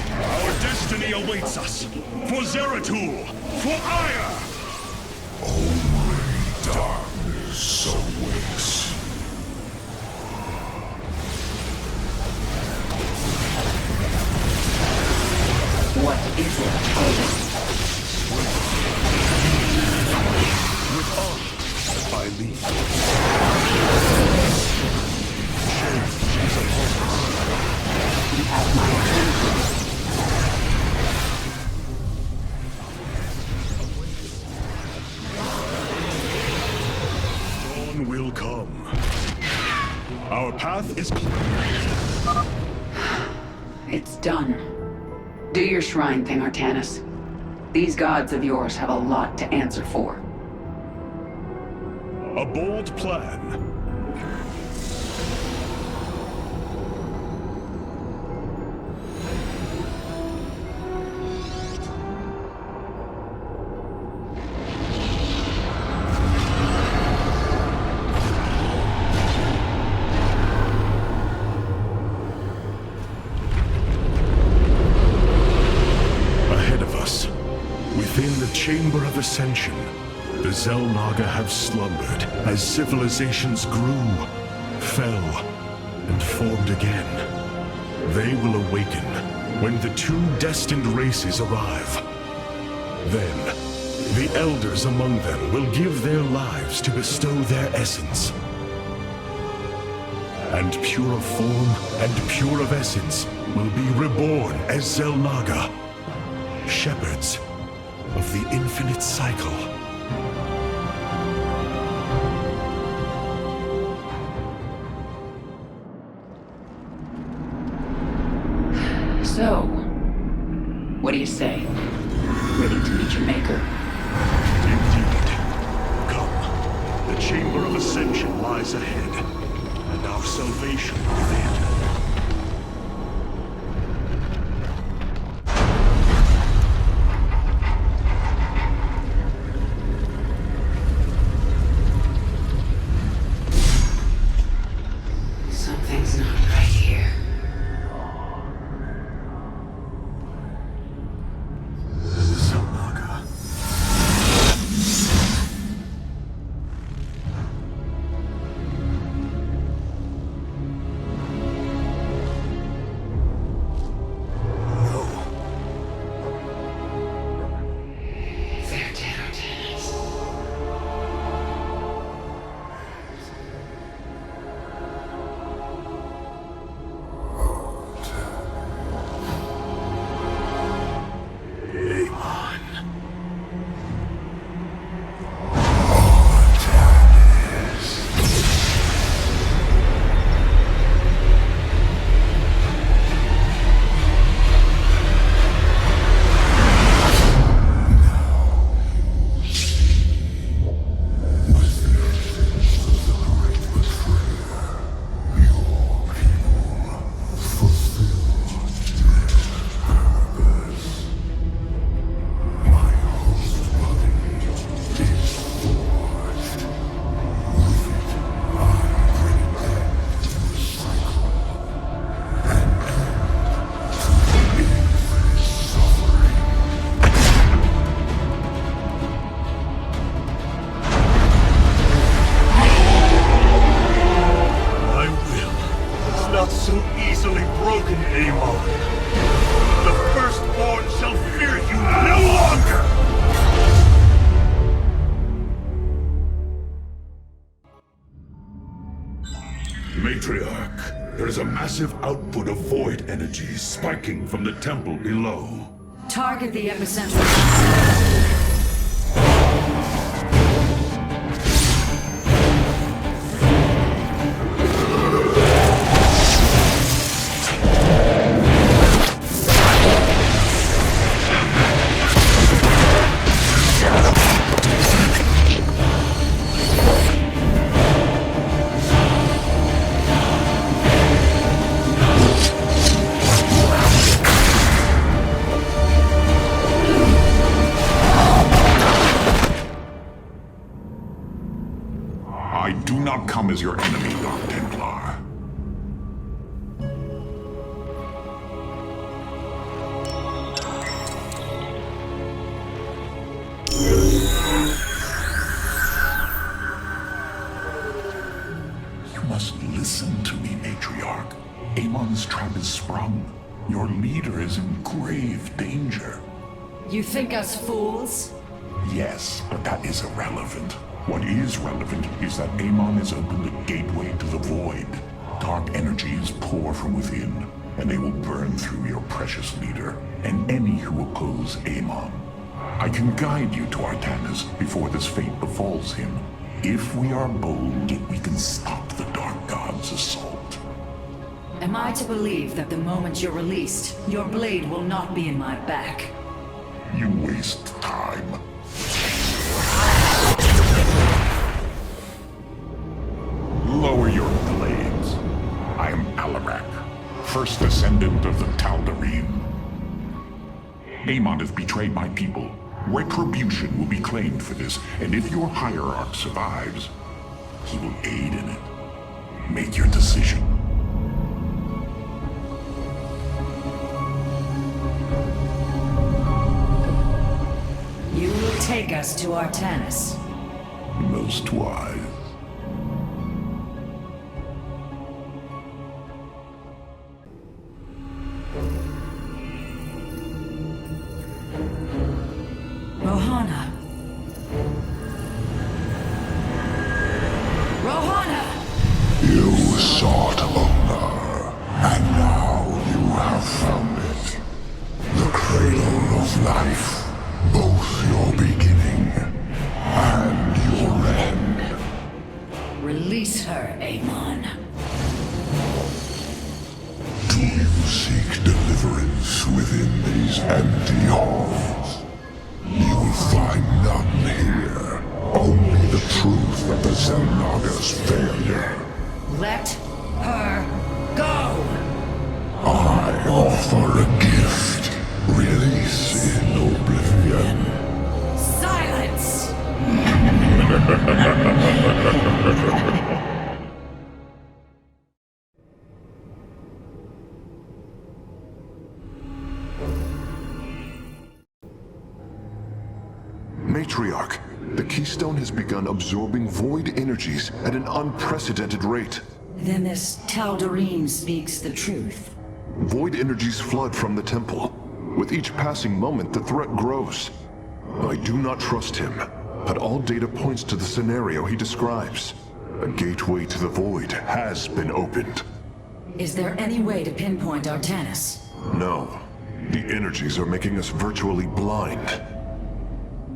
Our destiny awaits us. For Zeratul! For Aiur! Only darkness awaits. What is it? With honor, I lead. Change is upon us. You have my attention. Dawn will come. Our path is clear. It's done. Do your shrine thing, Artanis. These gods of yours have a lot to answer for. A bold plan. Chamber of Ascension, the Xel'Naga have slumbered as civilizations grew, fell, and formed again. They will awaken when the two destined races arrive. Then, the elders among them will give their lives to bestow their essence. And pure of form and pure of essence will be reborn as Xel'Naga, shepherds of the infinite cycle. So, what do you say? Ready to meet your maker? Indeed. Come. The Chamber of Ascension lies ahead, and our salvation within. Matriarch, there is a massive output of void energy spiking from the temple below. Target the epicenter. I do not come as your enemy, Dark Templar. You must listen to me, Matriarch. Amon's trap is sprung. Your leader is in grave danger. You think us fools? Yes, but that is irrelevant. What is relevant is that Amon has opened a gateway to the void. Dark energies pour from within, and they will burn through your precious leader, and any who oppose Amon. I can guide you to Artanis before this fate befalls him. If we are bold, we can stop the Dark God's assault. Am I to believe that the moment you're released, your blade will not be in my back? You waste time. Lower your blades. I am Hierarch, first descendant of the Tal'darim. Amon has betrayed my people. Retribution will be claimed for this, and if your Hierarch survives, he will aid in it. Make your decision. You will take us to Artanis. Most wise. Rohana. Rohana! You sought Ulnar, and now you have found it. The cradle of life, both your beginning and your end. Release her, Amon. Do you seek deliverance within these empty halls? You will find none here. Only the truth of the Xel'Naga's failure. Let her go! I offer a gift. Release in Oblivion. Silence! Matriarch, the Keystone has begun absorbing void energies at an unprecedented rate. Then this Tal'darim speaks the truth. Void energies flood from the temple. With each passing moment, the threat grows. I do not trust him, but all data points to the scenario he describes. A gateway to the void has been opened. Is there any way to pinpoint Artanis? No. The energies are making us virtually blind.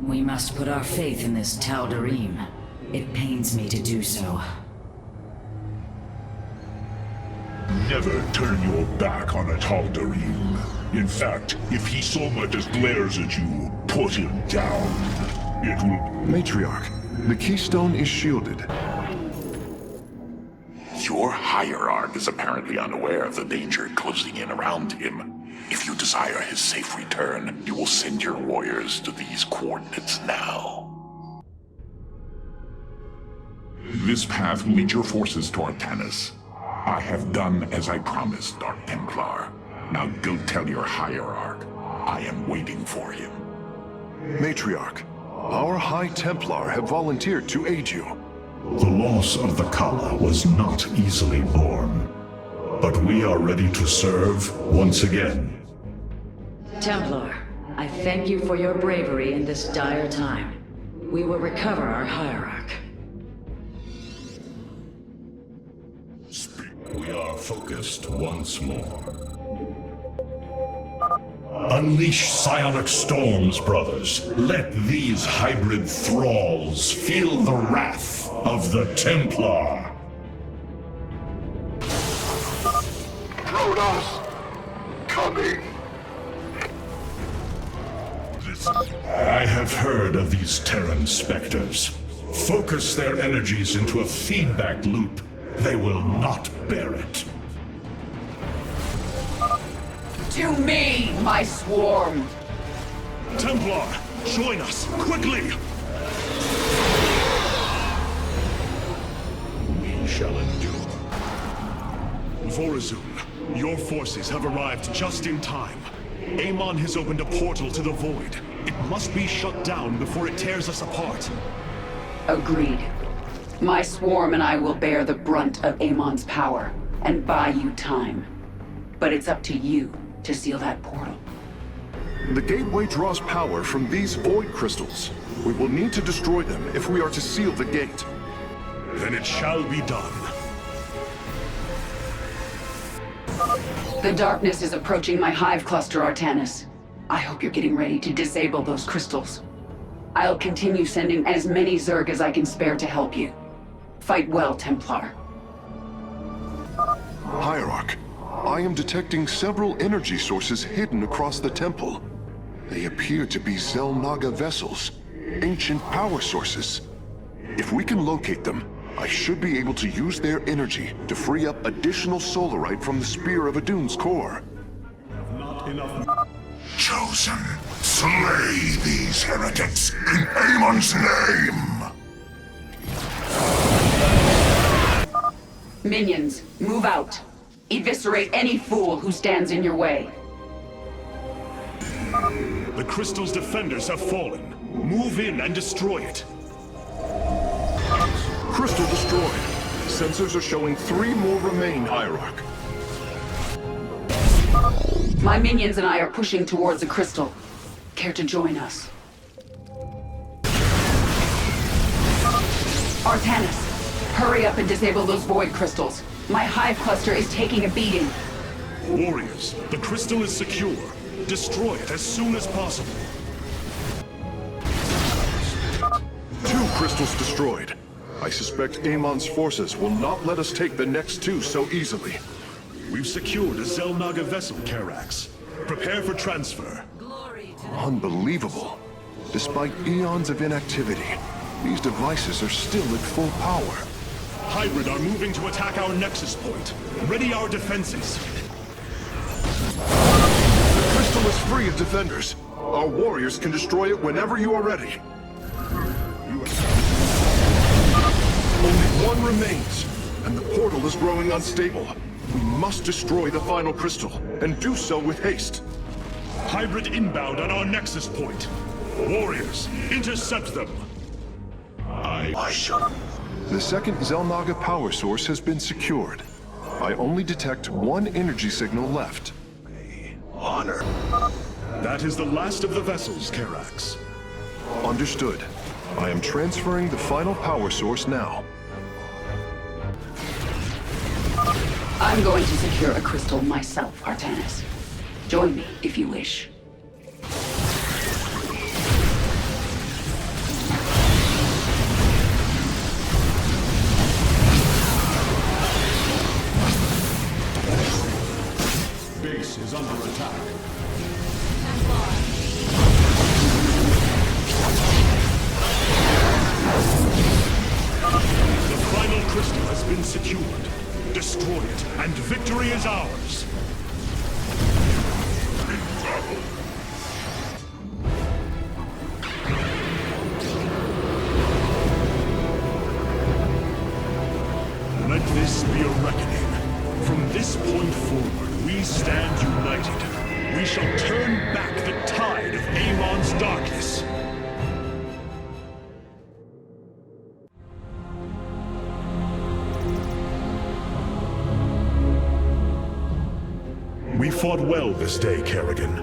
We must put our faith in this Tal'darim. It pains me to do so. Never turn your back on a Tal'darim. In fact, if he so much as glares at you, put him down. It will... Matriarch, the Keystone is shielded. Your Hierarch is apparently unaware of the danger closing in around him. If you desire his safe return, you will send your warriors to these coordinates now. This path will lead your forces to Artanis. I have done as I promised, Dark Templar. Now go tell your Hierarch. I am waiting for him. Matriarch, our High Templar have volunteered to aid you. The loss of the Khala was not easily borne, but we are ready to serve once again. Templar, I thank you for your bravery in this dire time. We will recover our Hierarch. Speak focused once more. Unleash psionic storms, brothers. Let these hybrid thralls feel the wrath of the Templar. Protoss! Coming! I have heard of these Terran specters. Focus their energies into a feedback loop. They will not bear it. To me, my swarm! Templar, join us, quickly! We shall endure. Vorazun, your forces have arrived just in time. Amon has opened a portal to the Void. It must be shut down before it tears us apart. Agreed. My swarm and I will bear the brunt of Amon's power, and buy you time. But it's up to you to seal that portal. The gateway draws power from these void crystals. We will need to destroy them if we are to seal the gate. Then it shall be done. The darkness is approaching my hive cluster, Artanis. I hope you're getting ready to disable those crystals. I'll continue sending as many Zerg as I can spare to help you. Fight well, Templar. Hierarch, I am detecting several energy sources hidden across the temple. They appear to be Xel'Naga vessels, ancient power sources. If we can locate them, I should be able to use their energy to free up additional solarite from the Spear of Adun's core. Not enough. Chosen, slay these heretics in Amon's name! Minions, move out. Eviscerate any fool who stands in your way. The crystal's defenders have fallen. Move in and destroy it. Crystal destroyed. Sensors are showing 3 more remain, Hierarch. My minions and I are pushing towards the crystal. Care to join us? Artanis, hurry up and disable those void crystals. My hive cluster is taking a beating. Warriors, the crystal is secure. Destroy it as soon as possible. 2 crystals destroyed. I suspect Amon's forces will not let us take the next 2 so easily. We've secured a Xel'Naga vessel, Karax. Prepare for transfer. Unbelievable. Despite eons of inactivity, these devices are still at full power. Hybrid are moving to attack our nexus point. Ready our defenses. The crystal is free of defenders. Our warriors can destroy it whenever you are ready. Only 1 remains, and the portal is growing unstable. We must destroy the final crystal, and do so with haste. Hybrid inbound on our nexus point. Warriors, intercept them. I shall. The second Xel'Naga power source has been secured. I only detect 1 energy signal left. Honor. That is the last of the vessels, Karax. Understood. I am transferring the final power source now. I'm going to secure a crystal myself, Artanis. Join me if you wish. Base is under attack. The final crystal has been secured. Destroy it, and victory is ours! Let this be a reckoning. From this point forward, we stand united. We shall turn back the tide of Amon's darkness. We fought well this day, Kerrigan.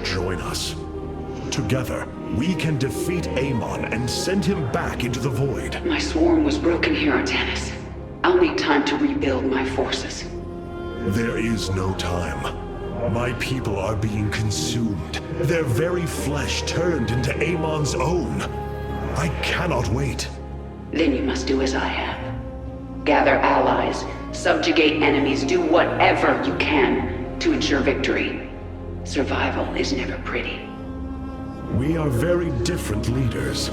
Join us. Together, we can defeat Amon and send him back into the void. My swarm was broken here, Artanis. I'll need time to rebuild my forces. There is no time. My people are being consumed. Their very flesh turned into Amon's own. I cannot wait. Then you must do as I have. Gather allies, subjugate enemies, do whatever you can to ensure victory. Survival is never pretty. We are very different leaders,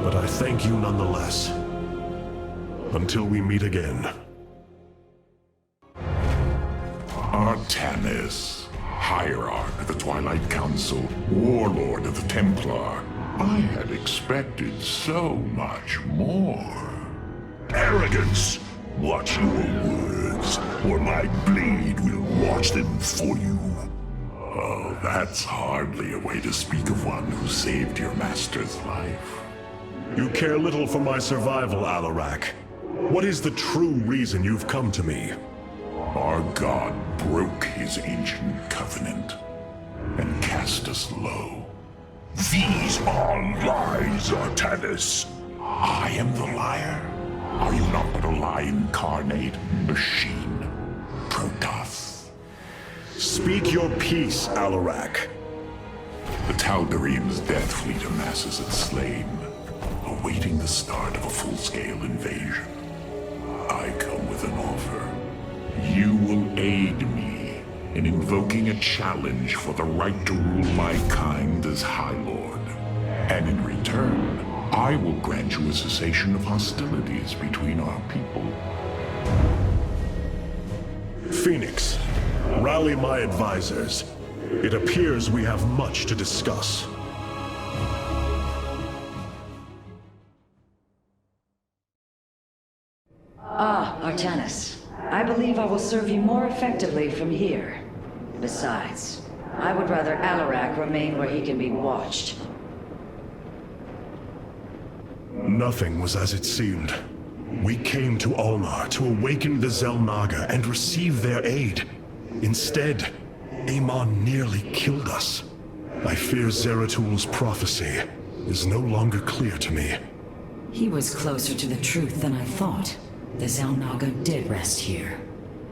but I thank you nonetheless. Until we meet again. Artanis, Hierarch of the Twilight Council, Warlord of the Templar. I had expected so much more. Arrogance! Watch your words, or my blade will watch them for you. Oh, that's hardly a way to speak of one who saved your master's life. You care little for my survival, Aiur. What is the true reason you've come to me? Our god broke his ancient covenant and cast us low. These are lies, Artanis. I am the liar? Are you not but a lie incarnate, machine, Protoss? Speak your peace, Aiur. The Tal'darim's death fleet amasses at Slain, awaiting the start of a full-scale invasion. I come with an offer. You will aid me in invoking a challenge for the right to rule my kind as High Lord. And in return, I will grant you a cessation of hostilities between our people. Phoenix, rally my advisors. It appears we have much to discuss. Artanis. I believe I will serve you more effectively from here. Besides, I would rather Aiur remain where he can be watched. Nothing was as it seemed. We came to Ulnar to awaken the Xel'Naga and receive their aid. Instead, Amon nearly killed us. I fear Zeratul's prophecy is no longer clear to me. He was closer to the truth than I thought. The Xel'Naga did rest here.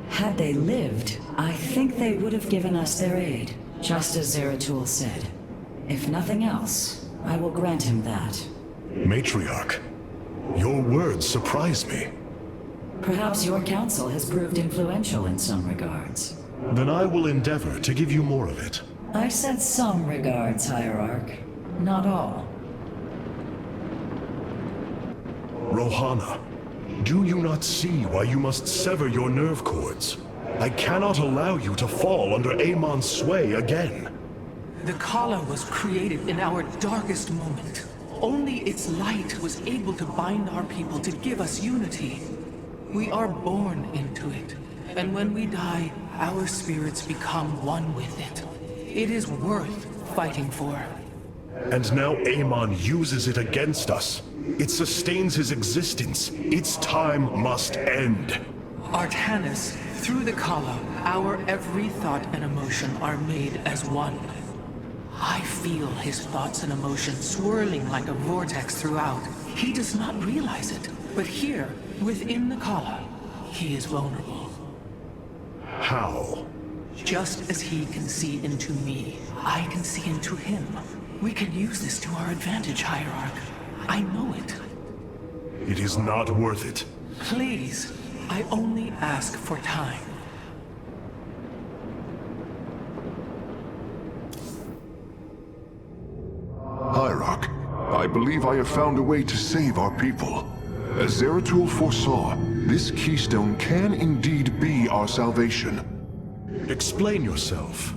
Had they lived, I think they would have given us their aid, just as Zeratul said. If nothing else, I will grant him that. Matriarch, your words surprise me. Perhaps your counsel has proved influential in some regards. Then I will endeavor to give you more of it. I said some regards, Hierarch. Not all. Rohana, do you not see why you must sever your nerve cords? I cannot allow you to fall under Amon's sway again. The Khala was created in our darkest moment. Only its light was able to bind our people to give us unity. We are born into it, and when we die, our spirits become one with it. It is worth fighting for. And now Amon uses it against us. It sustains his existence. Its time must end. Artanis, through the Khala, our every thought and emotion are made as one. I feel his thoughts and emotions swirling like a vortex throughout. He does not realize it, but here, within the Khala, he is vulnerable. How? Just as he can see into me, I can see into him. We can use this to our advantage, Hierarch. I know it. It is not worth it. Please, I only ask for time. Hierarch, I believe I have found a way to save our people. As Zeratul foresaw, this keystone can indeed be our salvation. Explain yourself.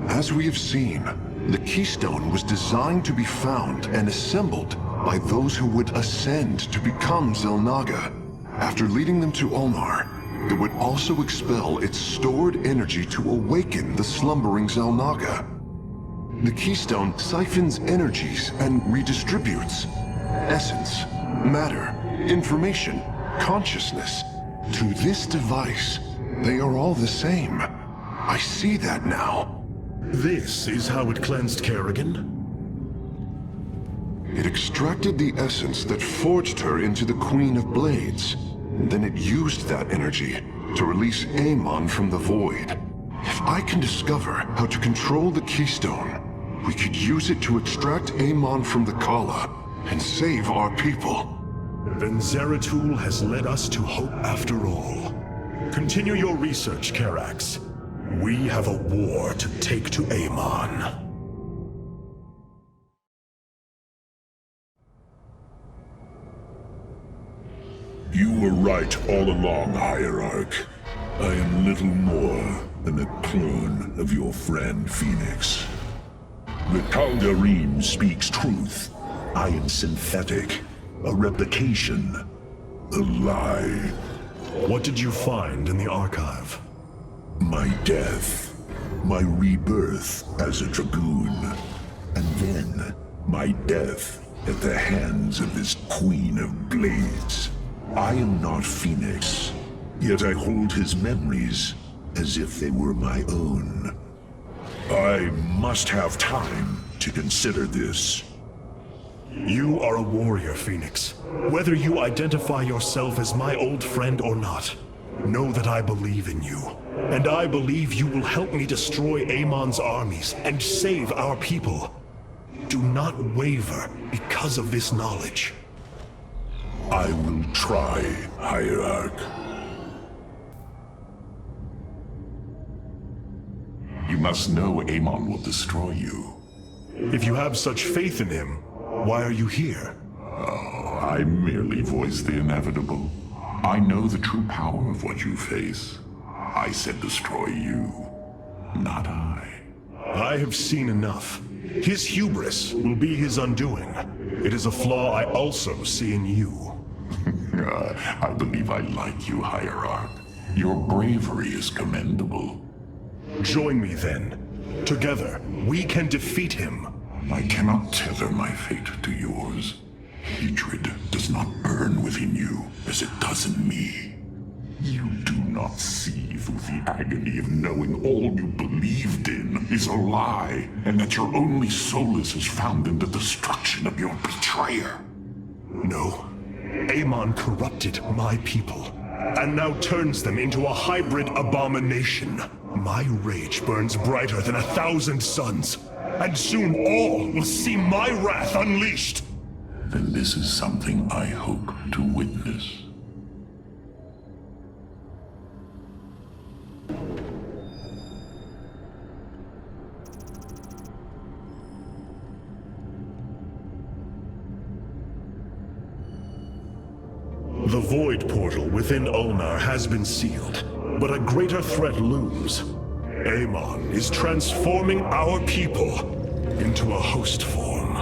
As we have seen, the keystone was designed to be found and assembled by those who would ascend to become Xel'Naga. After leading them to Ulnar, it would also expel its stored energy to awaken the slumbering Xel'Naga. The keystone siphons energies and redistributes essence, matter, information, consciousness. To this device, they are all the same. I see that now. This is how it cleansed Kerrigan? It extracted the essence that forged her into the Queen of Blades. Then it used that energy to release Amon from the void. If I can discover how to control the Keystone, we could use it to extract Amon from the Khala and save our people. Then Zeratul has led us to hope after all. Continue your research, Karax. We have a war to take to Amon. You were right all along, Hierarch. I am little more than a clone of your friend Phoenix. The Tal'darim speaks truth. I am synthetic, a replication, a lie. What did you find in the archive? My death, my rebirth as a dragoon, and then my death at the hands of this Queen of Blades. I am not Phoenix, yet I hold his memories as if they were my own. I must have time to consider this. You are a warrior, Phoenix. Whether you identify yourself as my old friend or not, know that I believe in you. And I believe you will help me destroy Amon's armies and save our people. Do not waver because of this knowledge. I will try, Hierarch. You must know Amon will destroy you. If you have such faith in him, why are you here? Oh, I merely voice the inevitable. I know the true power of what you face. I said destroy you, not I. I have seen enough. His hubris will be his undoing. It is a flaw I also see in you. I believe I like you, Hierarch. Your bravery is commendable. Join me then. Together, we can defeat him. I cannot tether my fate to yours. Hatred does not burn within you as it does in me. You do not see through the agony of knowing all you believed in is a lie, and that your only solace is found in the destruction of your betrayer. No. Amon corrupted my people, and now turns them into a hybrid abomination. My rage burns brighter than 1,000 suns, and soon all will see my wrath unleashed. Then this is something I hope to witness. The Void Portal within Ulnar has been sealed, but a greater threat looms. Amon is transforming our people into a host form.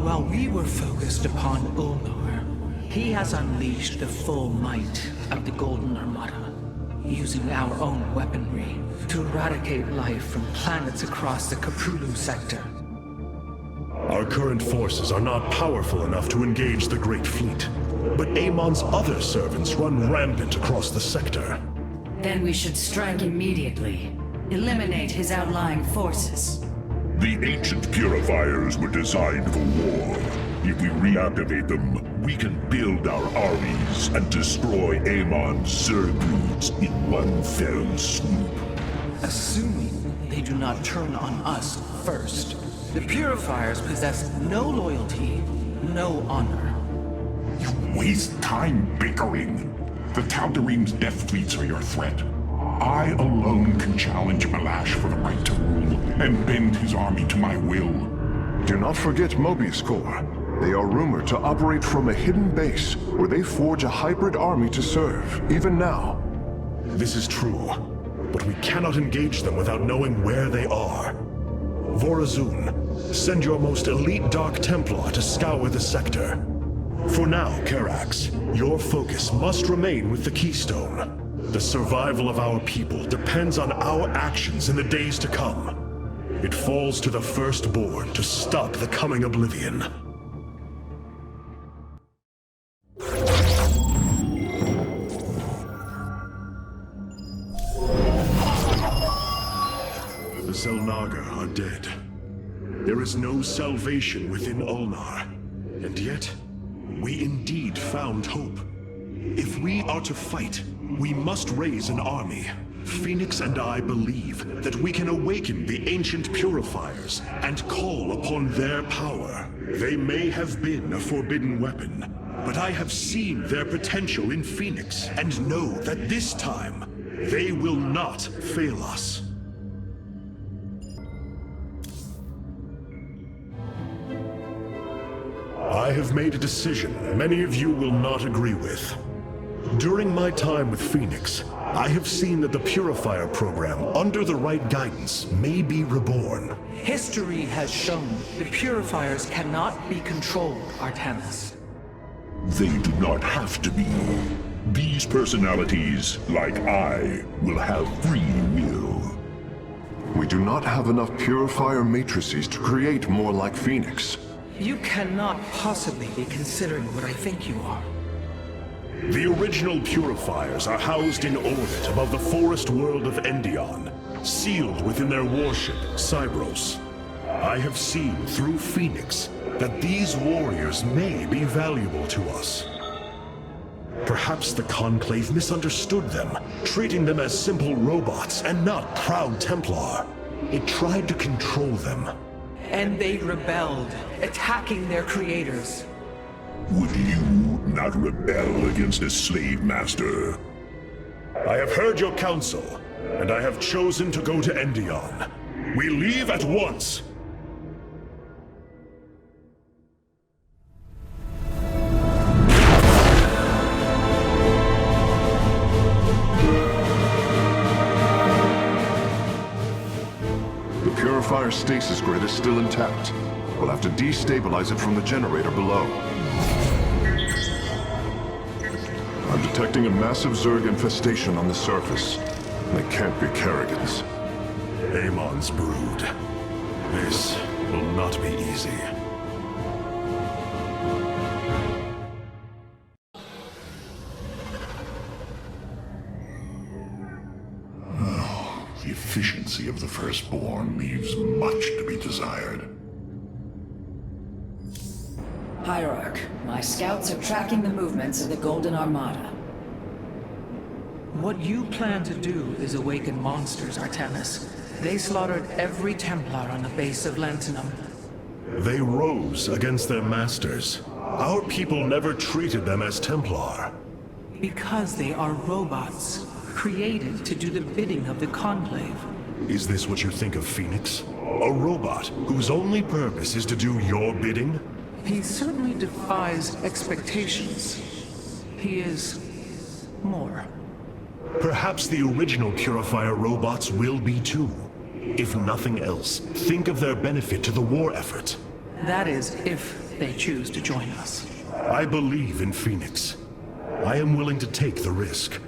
While we were focused upon Ulnar, he has unleashed the full might of the Golden Armada, using our own weaponry to eradicate life from planets across the Kapulu sector. Our current forces are not powerful enough to engage the Great Fleet, but Amon's other servants run rampant across the sector. Then we should strike immediately. Eliminate his outlying forces. The ancient purifiers were designed for war. If we reactivate them, we can build our armies and destroy Amon's Zerglings in one fell swoop. Assuming they do not turn on us first. The purifiers possess no loyalty, no honor. You waste time bickering. The Tal'darim's death fleets are your threat. I alone can challenge Malash for the right to rule and bend his army to my will. Do not forget Mobius Corps. They are rumored to operate from a hidden base where they forge a hybrid army to serve, even now. This is true, but we cannot engage them without knowing where they are. Vorazun, send your most elite Dark Templar to scour the sector. For now, Karax, your focus must remain with the Keystone. The survival of our people depends on our actions in the days to come. It falls to the Firstborn to stop the coming Oblivion. The Xel'Naga are dead. There is no salvation within Ulnar, and yet, we indeed found hope. If we are to fight, we must raise an army. Phoenix and I believe that we can awaken the ancient purifiers and call upon their power. They may have been a forbidden weapon, but I have seen their potential in Phoenix and know that this time, they will not fail us. I have made a decision many of you will not agree with. During my time with Phoenix, I have seen that the Purifier program, under the right guidance, may be reborn. History has shown the Purifiers cannot be controlled, Artanis. They do not have to be. These personalities, like I, will have free will. We do not have enough Purifier matrices to create more like Phoenix. You cannot possibly be considering what I think you are. The original Purifiers are housed in orbit above the forest world of Endion, sealed within their warship, Cybros. I have seen through Phoenix that these warriors may be valuable to us. Perhaps the Conclave misunderstood them, treating them as simple robots and not proud Templar. It tried to control them. And they rebelled, attacking their creators. Would you not rebel against a slave master? I have heard your counsel, and I have chosen to go to Endion. We leave at once! The Purifier stasis grid is still intact. We'll have to destabilize it from the generator below. I'm detecting a massive Zerg infestation on the surface. They can't be Kerrigan's. Amon's brood. This will not be easy. Oh, the efficiency of the Firstborn leaves much to be desired. Hierarch, my scouts are tracking the movements of the Golden Armada. What you plan to do is awaken monsters, Artanis. They slaughtered every Templar on the base of Lantinum. They rose against their masters. Our people never treated them as Templar. Because they are robots, created to do the bidding of the Conclave. Is this what you think of Phoenix? A robot whose only purpose is to do your bidding? He certainly defies expectations. He is more. Perhaps the original Purifier robots will be too. If nothing else, think of their benefit to the war effort. That is, if they choose to join us. I believe in Phoenix. I am willing to take the risk.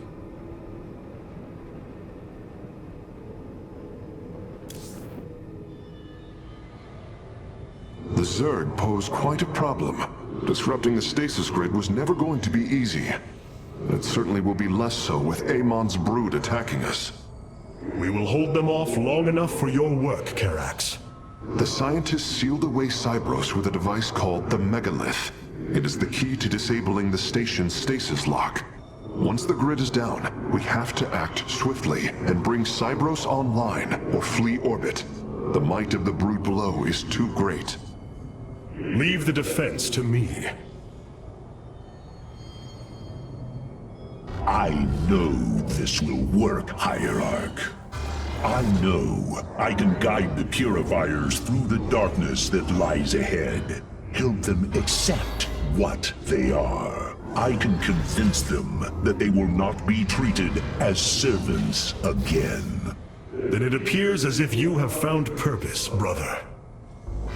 The Zerg pose quite a problem. Disrupting the stasis grid was never going to be easy. It certainly will be less so with Amon's brood attacking us. We will hold them off long enough for your work, Karax. The scientists sealed away Cybros with a device called the Megalith. It is the key to disabling the station's stasis lock. Once the grid is down, we have to act swiftly and bring Cybros online or flee orbit. The might of the brood below is too great. Leave the defense to me. I know this will work, Hierarch. I know I can guide the Purifiers through the darkness that lies ahead. Help them accept what they are. I can convince them that they will not be treated as servants again. Then it appears as if you have found purpose, brother.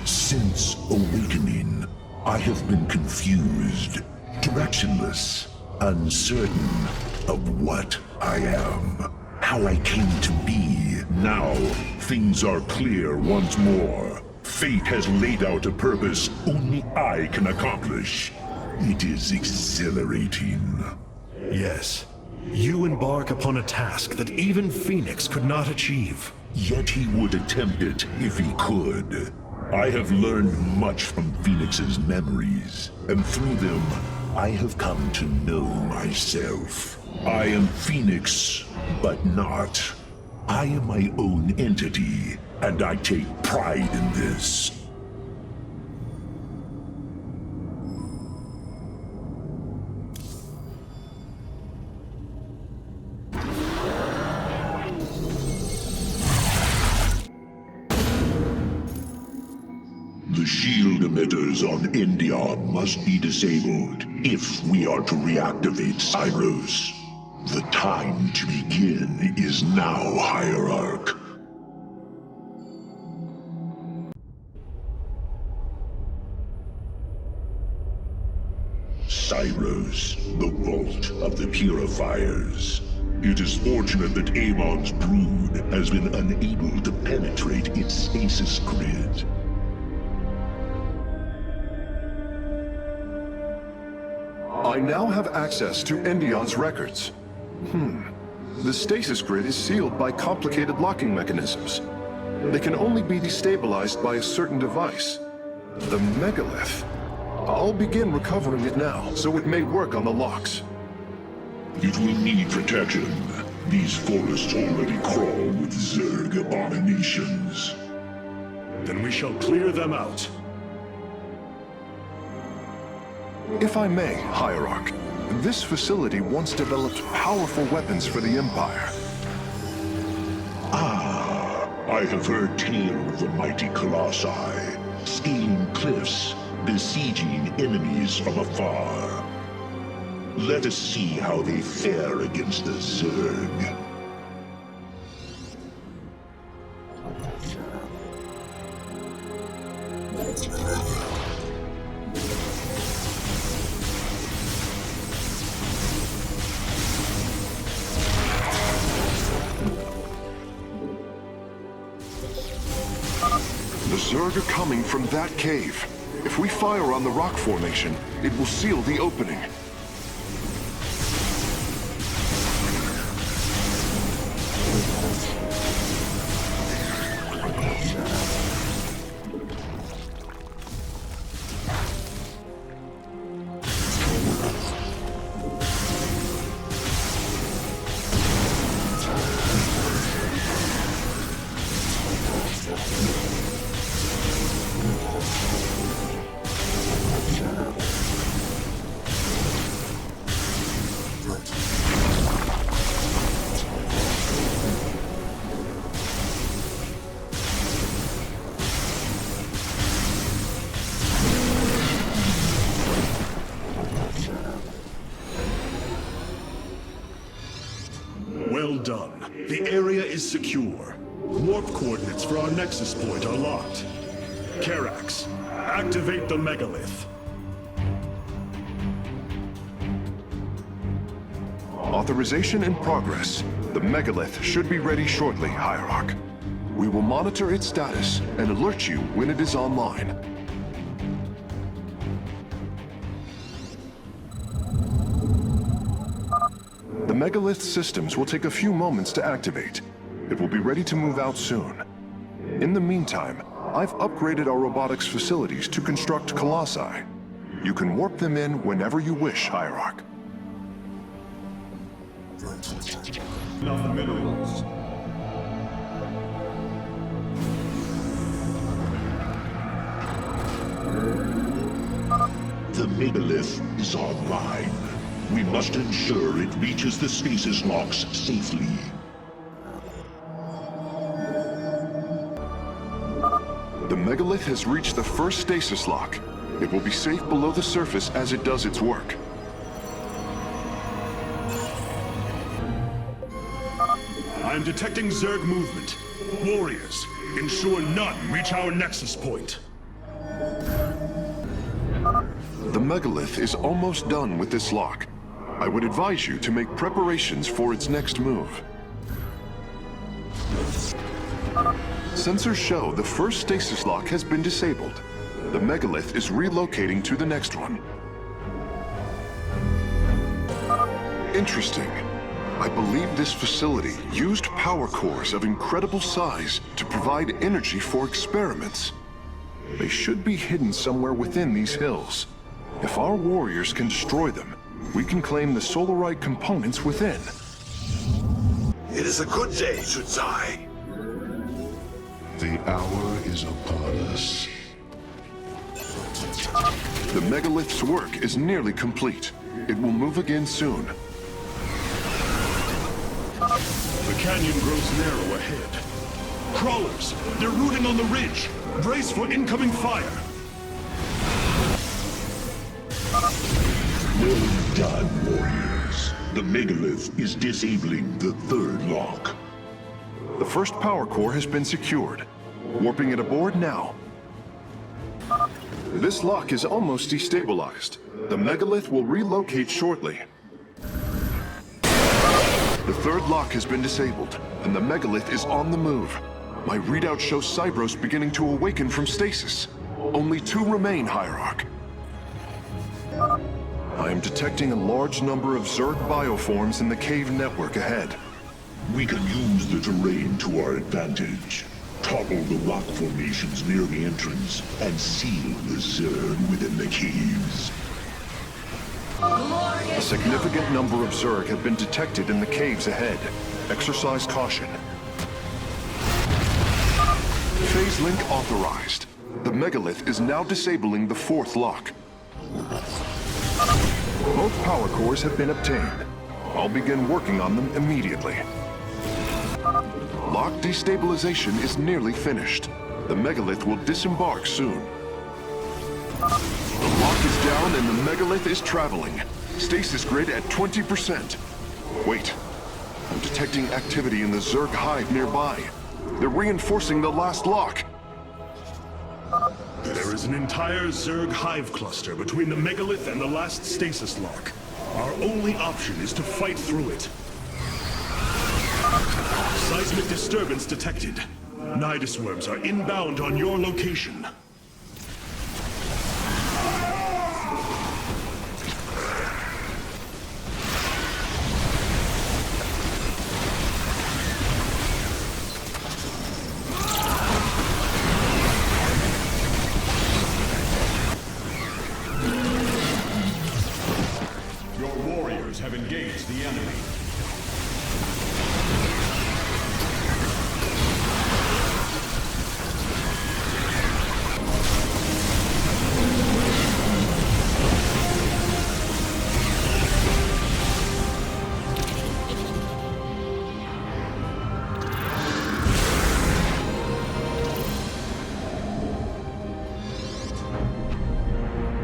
Since awakening, I have been confused, directionless, uncertain of what I am, how I came to be. Now, things are clear once more. Fate has laid out a purpose only I can accomplish. It is exhilarating. Yes. You embark upon a task that even Phoenix could not achieve. Yet he would attempt it if he could. I have learned much from Phoenix's memories, and through them, I have come to know myself. I am Phoenix, but not. I am my own entity, and I take pride in this. The shield emitters on Endion must be disabled if we are to reactivate Cyros. The time to begin is now, Hierarch. Cyros, the vault of the purifiers. It is fortunate that Amon's brood has been unable to penetrate its stasis grid. I now have access to Endion's records. The stasis grid is sealed by complicated locking mechanisms. They can only be destabilized by a certain device. The megalith. I'll begin recovering it now, so it may work on the locks. It will need protection. These forests already crawl with Zerg abominations. Then we shall clear them out. If I may, Hierarch, this facility once developed powerful weapons for the Empire. I have heard tale of the mighty Colossi, scaling cliffs, besieging enemies from afar. Let us see how they fare against the Zerg. The Zerg are coming from that cave. If we fire on the rock formation, it will seal the opening. Well done. The area is secure. Warp coordinates for our nexus point are locked. Karax, activate the megalith. Authorization in progress. The megalith should be ready shortly, Hierarch. We will monitor its status and alert you when it is online. The megalith systems will take a few moments to activate. It will be ready to move out soon. In the meantime, I've upgraded our robotics facilities to construct colossi. You can warp them in whenever you wish, Hierarch. Not the minerals. The megalith is online. We must ensure it reaches the stasis locks safely. The megalith has reached the first stasis lock. It will be safe below the surface as it does its work. I am detecting Zerg movement. Warriors, ensure none reach our nexus point. The megalith is almost done with this lock. I would advise you to make preparations for its next move. Sensors show the first stasis lock has been disabled. The megalith is relocating to the next one. Interesting. I believe this facility used power cores of incredible size to provide energy for experiments. They should be hidden somewhere within these hills. If our warriors can destroy them, we can claim the Solarite components within. It is a good day, Shudzai. The hour is upon us. The megalith's work is nearly complete. It will move again soon. The canyon grows narrow ahead. Crawlers! They're rooting on the ridge! Brace for incoming fire! Well done, warriors. The megalith is disabling the third lock. The first power core has been secured. Warping it aboard now. This lock is almost destabilized. The megalith will relocate shortly. The third lock has been disabled, and the megalith is on the move. My readout shows Cybros beginning to awaken from stasis. Only 2 remain, Hierarch. I am detecting a large number of Zerg bioforms in the cave network ahead. We can use the terrain to our advantage. Topple the rock formations near the entrance and seal the Zerg within the caves. A significant number of Zerg have been detected in the caves ahead. Exercise caution. Phase link authorized. The megalith is now disabling the 4th lock. Both power cores have been obtained. I'll begin working on them immediately. Lock destabilization is nearly finished. The megalith will disembark soon. The lock is down and the megalith is traveling. Stasis grid at 20%. Wait. I'm detecting activity in the Zerg hive nearby. They're reinforcing the last lock. There is an entire Zerg hive cluster between the megalith and the last stasis lock. Our only option is to fight through it. Seismic disturbance detected. Nidus worms are inbound on your location. Have engaged the enemy.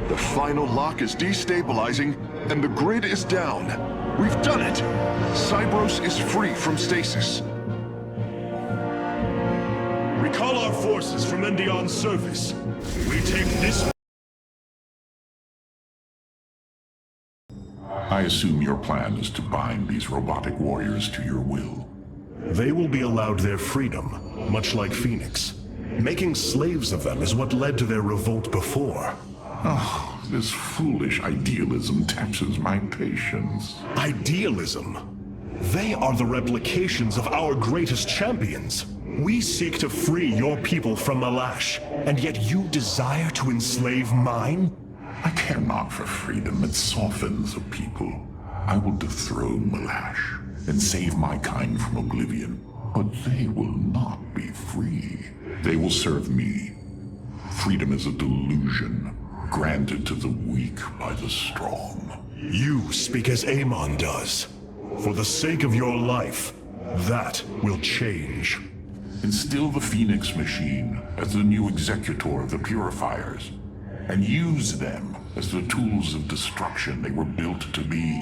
The final lock is destabilizing, and the grid is down. We've done it! Cybros is free from stasis. Recall our forces from Endion's surface. We take this... I assume your plan is to bind these robotic warriors to your will. They will be allowed their freedom, much like Phoenix. Making slaves of them is what led to their revolt before. Oh, this foolish idealism taxes my patience. Idealism? They are the replications of our greatest champions. We seek to free your people from Malash, and yet you desire to enslave mine? I care not for freedom that softens a people. I will dethrone Malash and save my kind from oblivion. But they will not be free. They will serve me. Freedom is a delusion, granted to the weak by the strong. You speak as Amon does. For the sake of your life, that will change. Instill the Phoenix machine as the new executor of the Purifiers, and use them as the tools of destruction they were built to be.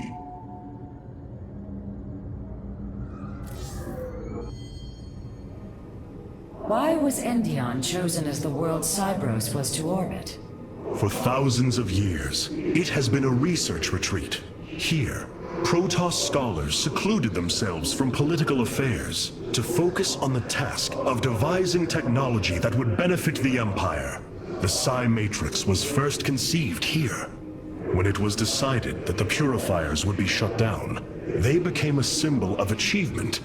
Why was Endion chosen as the world Cybros was to orbit? For thousands of years, it has been a research retreat. Here, Protoss scholars secluded themselves from political affairs to focus on the task of devising technology that would benefit the Empire. The Psi Matrix was first conceived here. When it was decided that the Purifiers would be shut down, they became a symbol of achievement,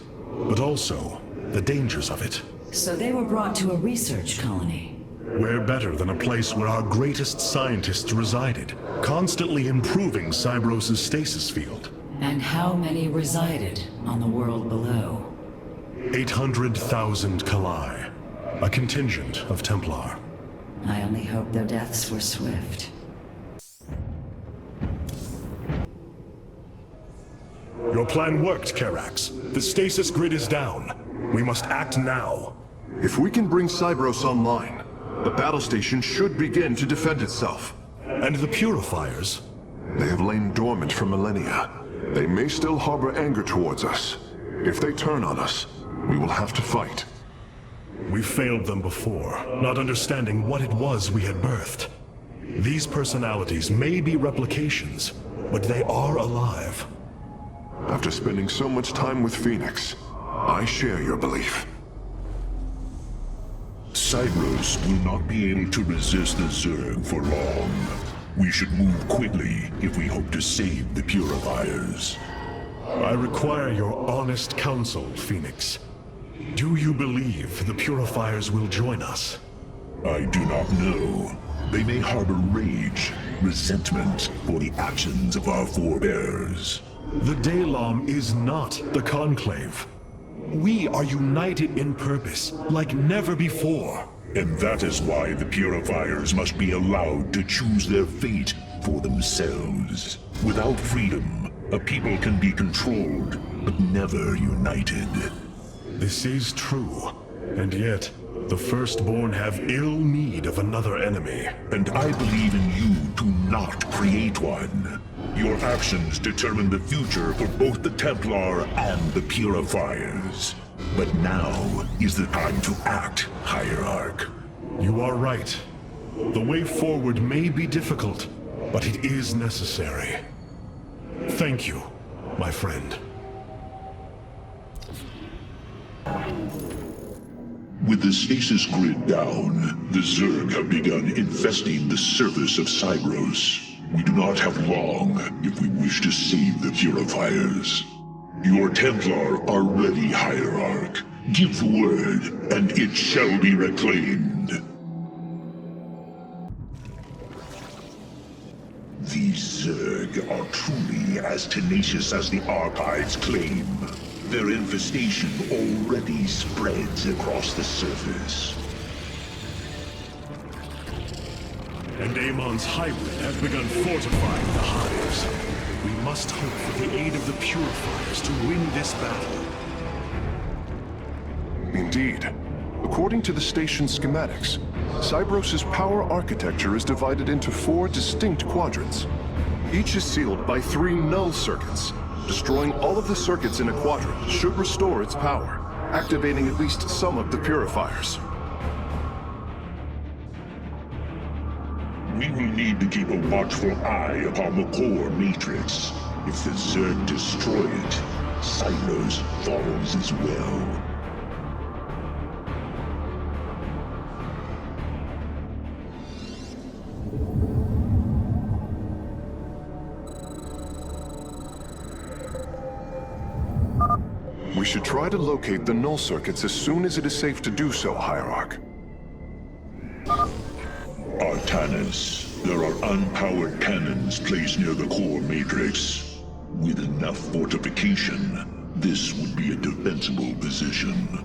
but also the dangers of it. So they were brought to a research colony. Where better than a place where our greatest scientists resided, constantly improving Cybros' stasis field? And how many resided on the world below? 800,000 Khala, a contingent of Templar. I only hope their deaths were swift. Your plan worked, Karax. The stasis grid is down. We must act now. If we can bring Cybros online, the battle station should begin to defend itself. And the Purifiers? They have lain dormant for millennia. They may still harbor anger towards us. If they turn on us, we will have to fight. We failed them before, not understanding what it was we had birthed. These personalities may be replications, but they are alive. After spending so much time with Phoenix, I share your belief. Cybros will not be able to resist the Zerg for long. We should move quickly if we hope to save the Purifiers. I require your honest counsel, Phoenix. Do you believe the Purifiers will join us? I do not know. They may harbor rage, resentment for the actions of our forebears. The Daylom is not the Conclave. We are united in purpose, like never before. And that is why the Purifiers must be allowed to choose their fate for themselves. Without freedom, a people can be controlled, but never united. This is true, and yet, the Firstborn have ill need of another enemy. And I believe in you to not create one. Your actions determine the future for both the Templar and the Purifiers. But now is the time to act, Hierarch. You are right. The way forward may be difficult, but it is necessary. Thank you, my friend. With the stasis grid down, the Zerg have begun infesting the surface of Cybros. We do not have long if we wish to save the Purifiers. Your Templar are ready, Hierarch. Give the word, and it shall be reclaimed. These Zerg are truly as tenacious as the archives claim. Their infestation already spreads across the surface. And Amon's hybrid has begun fortifying the hives. We must hope for the aid of the Purifiers to win this battle. Indeed. According to the station's schematics, Cybros' power architecture is divided into 4 distinct quadrants. Each is sealed by 3 null circuits. Destroying all of the circuits in a quadrant should restore its power, activating at least some of the Purifiers. We will need to keep a watchful eye upon the core matrix. If the Zerg destroy it, Cybros falls as well. We should try to locate the null circuits as soon as it is safe to do so, Hierarch. Artanis, there are unpowered cannons placed near the core matrix. With enough fortification, this would be a defensible position.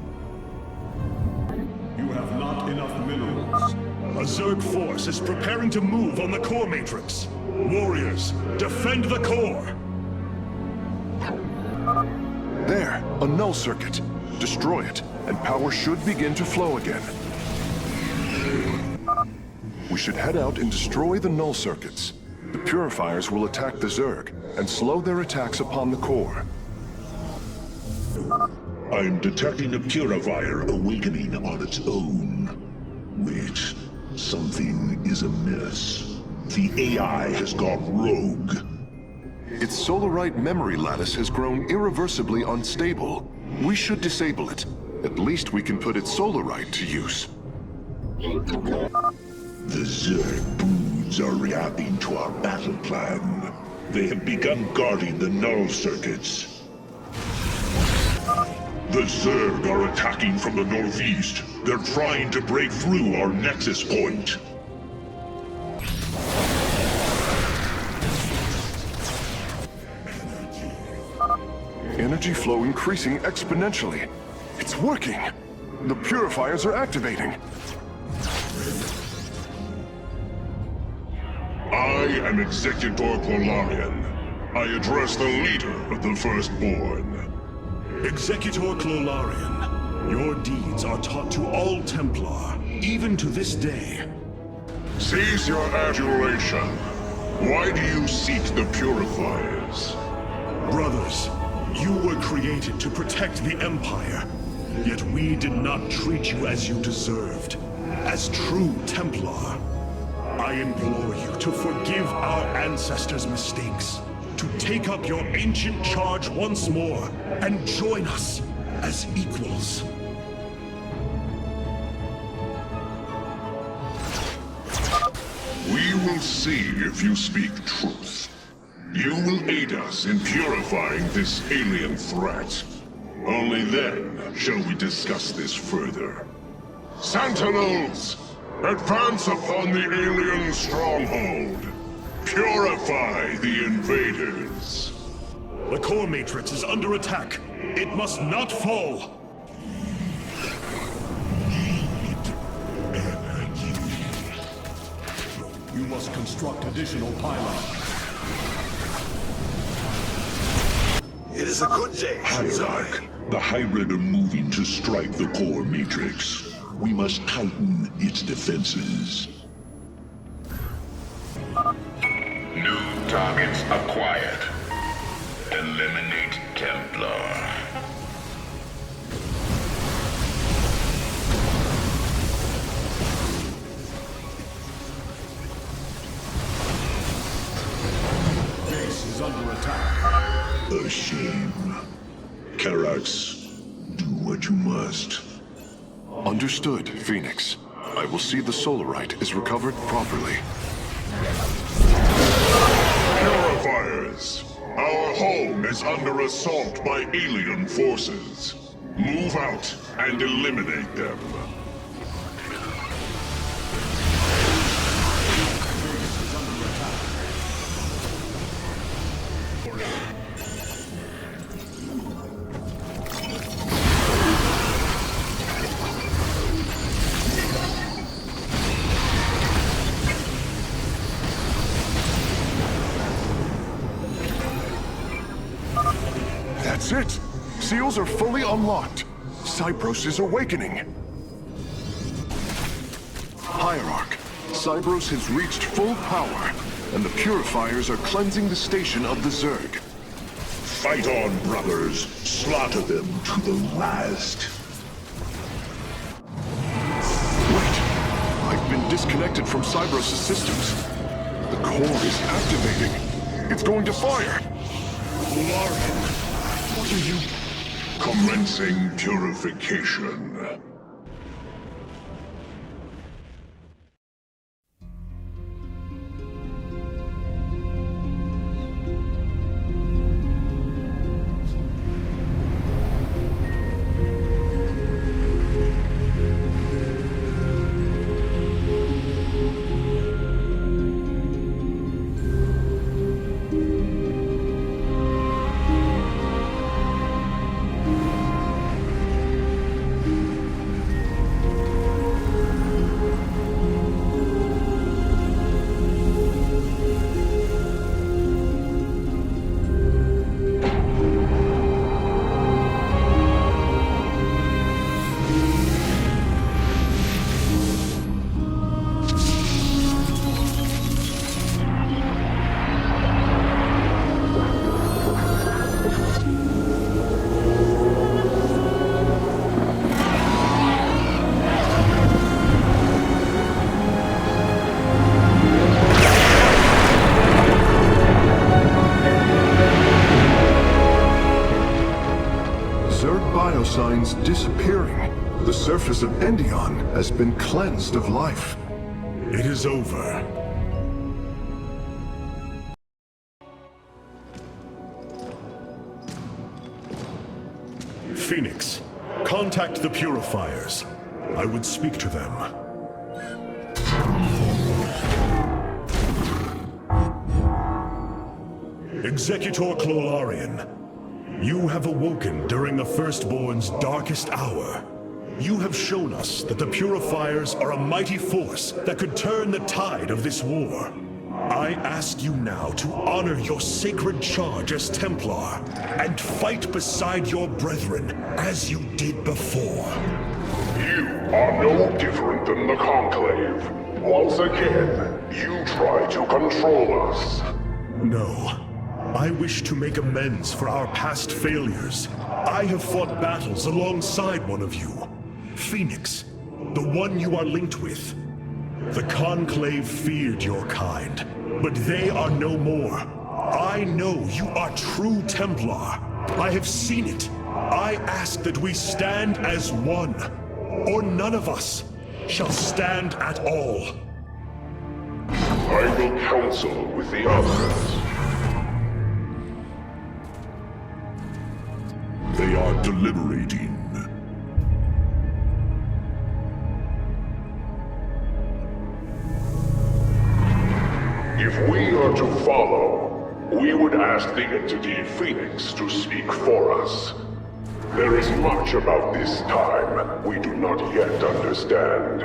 You have not enough minerals. A Zerg force is preparing to move on the core matrix. Warriors, defend the core! There, a null circuit. Destroy it, and power should begin to flow again. We should head out and destroy the null circuits. The Purifiers will attack the Zerg, and slow their attacks upon the core. I'm detecting a Purifier awakening on its own. Wait, something is amiss. The AI has gone rogue. Its Solarite memory lattice has grown irreversibly unstable. We should disable it. At least we can put its Solarite to use. The Zerg broods are reacting to our battle plan. They have begun guarding the null circuits. The Zerg are attacking from the northeast. They're trying to break through our nexus point. Energy flow increasing exponentially. It's working. The purifiers are activating. I am Executor Korhal. I address the leader of the Firstborn. Executor Tal'darim, your deeds are taught to all Templar, even to this day. Cease your adulation. Why do you seek the purifiers? Brothers, you were created to protect the Empire, yet we did not treat you as you deserved. As true Templar, I implore you to forgive our ancestors' mistakes, to take up your ancient charge once more, and join us as equals. We will see if you speak truth. You will aid us in purifying this alien threat. Only then shall we discuss this further. Sentinels! Advance upon the alien stronghold. Purify the invaders. The core matrix is under attack. It must not fall. You must construct additional pylons. It is a good day, Hierarch. The hybrid are moving to strike the core matrix. We must tighten its defenses. New targets acquired. Eliminate Templar. Base is under attack. A shame. Karax, do what you must. Understood, Phoenix. I will see the Solarite is recovered properly. Purifiers! Our home is under assault by alien forces. Move out and eliminate them. That's it! Seals are fully unlocked. Cybros is awakening. Hierarch, Cybros has reached full power, and the purifiers are cleansing the station of the Zerg. Fight on, brothers. Slaughter them to the last. Wait! I've been disconnected from Cybros' systems. The core is activating. It's going to fire! What are you... Commencing purification. Signs disappearing. The surface of Endion has been cleansed of life. It is over. Phoenix, contact the Purifiers. I would speak to them. Executor Clolarian, you have awoken during the Firstborn's darkest hour. You have shown us that the Purifiers are a mighty force that could turn the tide of this war. I ask you now to honor your sacred charge as Templar and fight beside your brethren as you did before. You are no different than the Conclave. Once again, you try to control us. No. I wish to make amends for our past failures. I have fought battles alongside one of you. Phoenix, the one you are linked with. The Conclave feared your kind, but they are no more. I know you are true Templar. I have seen it. I ask that we stand as one, or none of us shall stand at all. I will counsel with the others. They are deliberating. If we are to follow, we would ask the entity Phoenix to speak for us. There is much about this time we do not yet understand.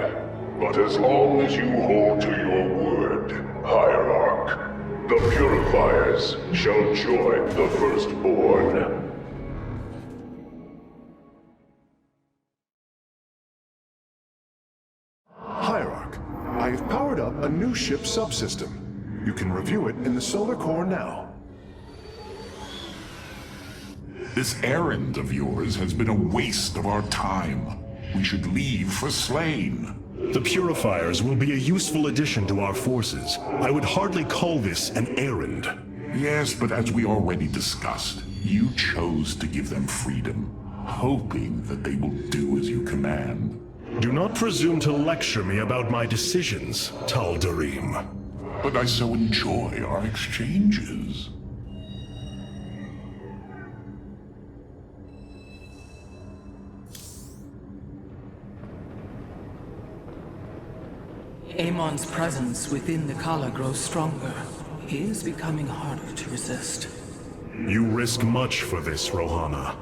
But as long as you hold to your word, Hierarch, the Purifiers shall join the Firstborn. Hierarch, I have powered up a new ship subsystem. You can review it in the solar core now. This errand of yours has been a waste of our time. We should leave for Slain. The Purifiers will be a useful addition to our forces. I would hardly call this an errand. Yes, but as we already discussed, you chose to give them freedom, hoping that they will do as you command. Do not presume to lecture me about my decisions, Tal'darim. But I so enjoy our exchanges. Amon's presence within the Khala grows stronger. He is becoming harder to resist. You risk much for this, Rohana.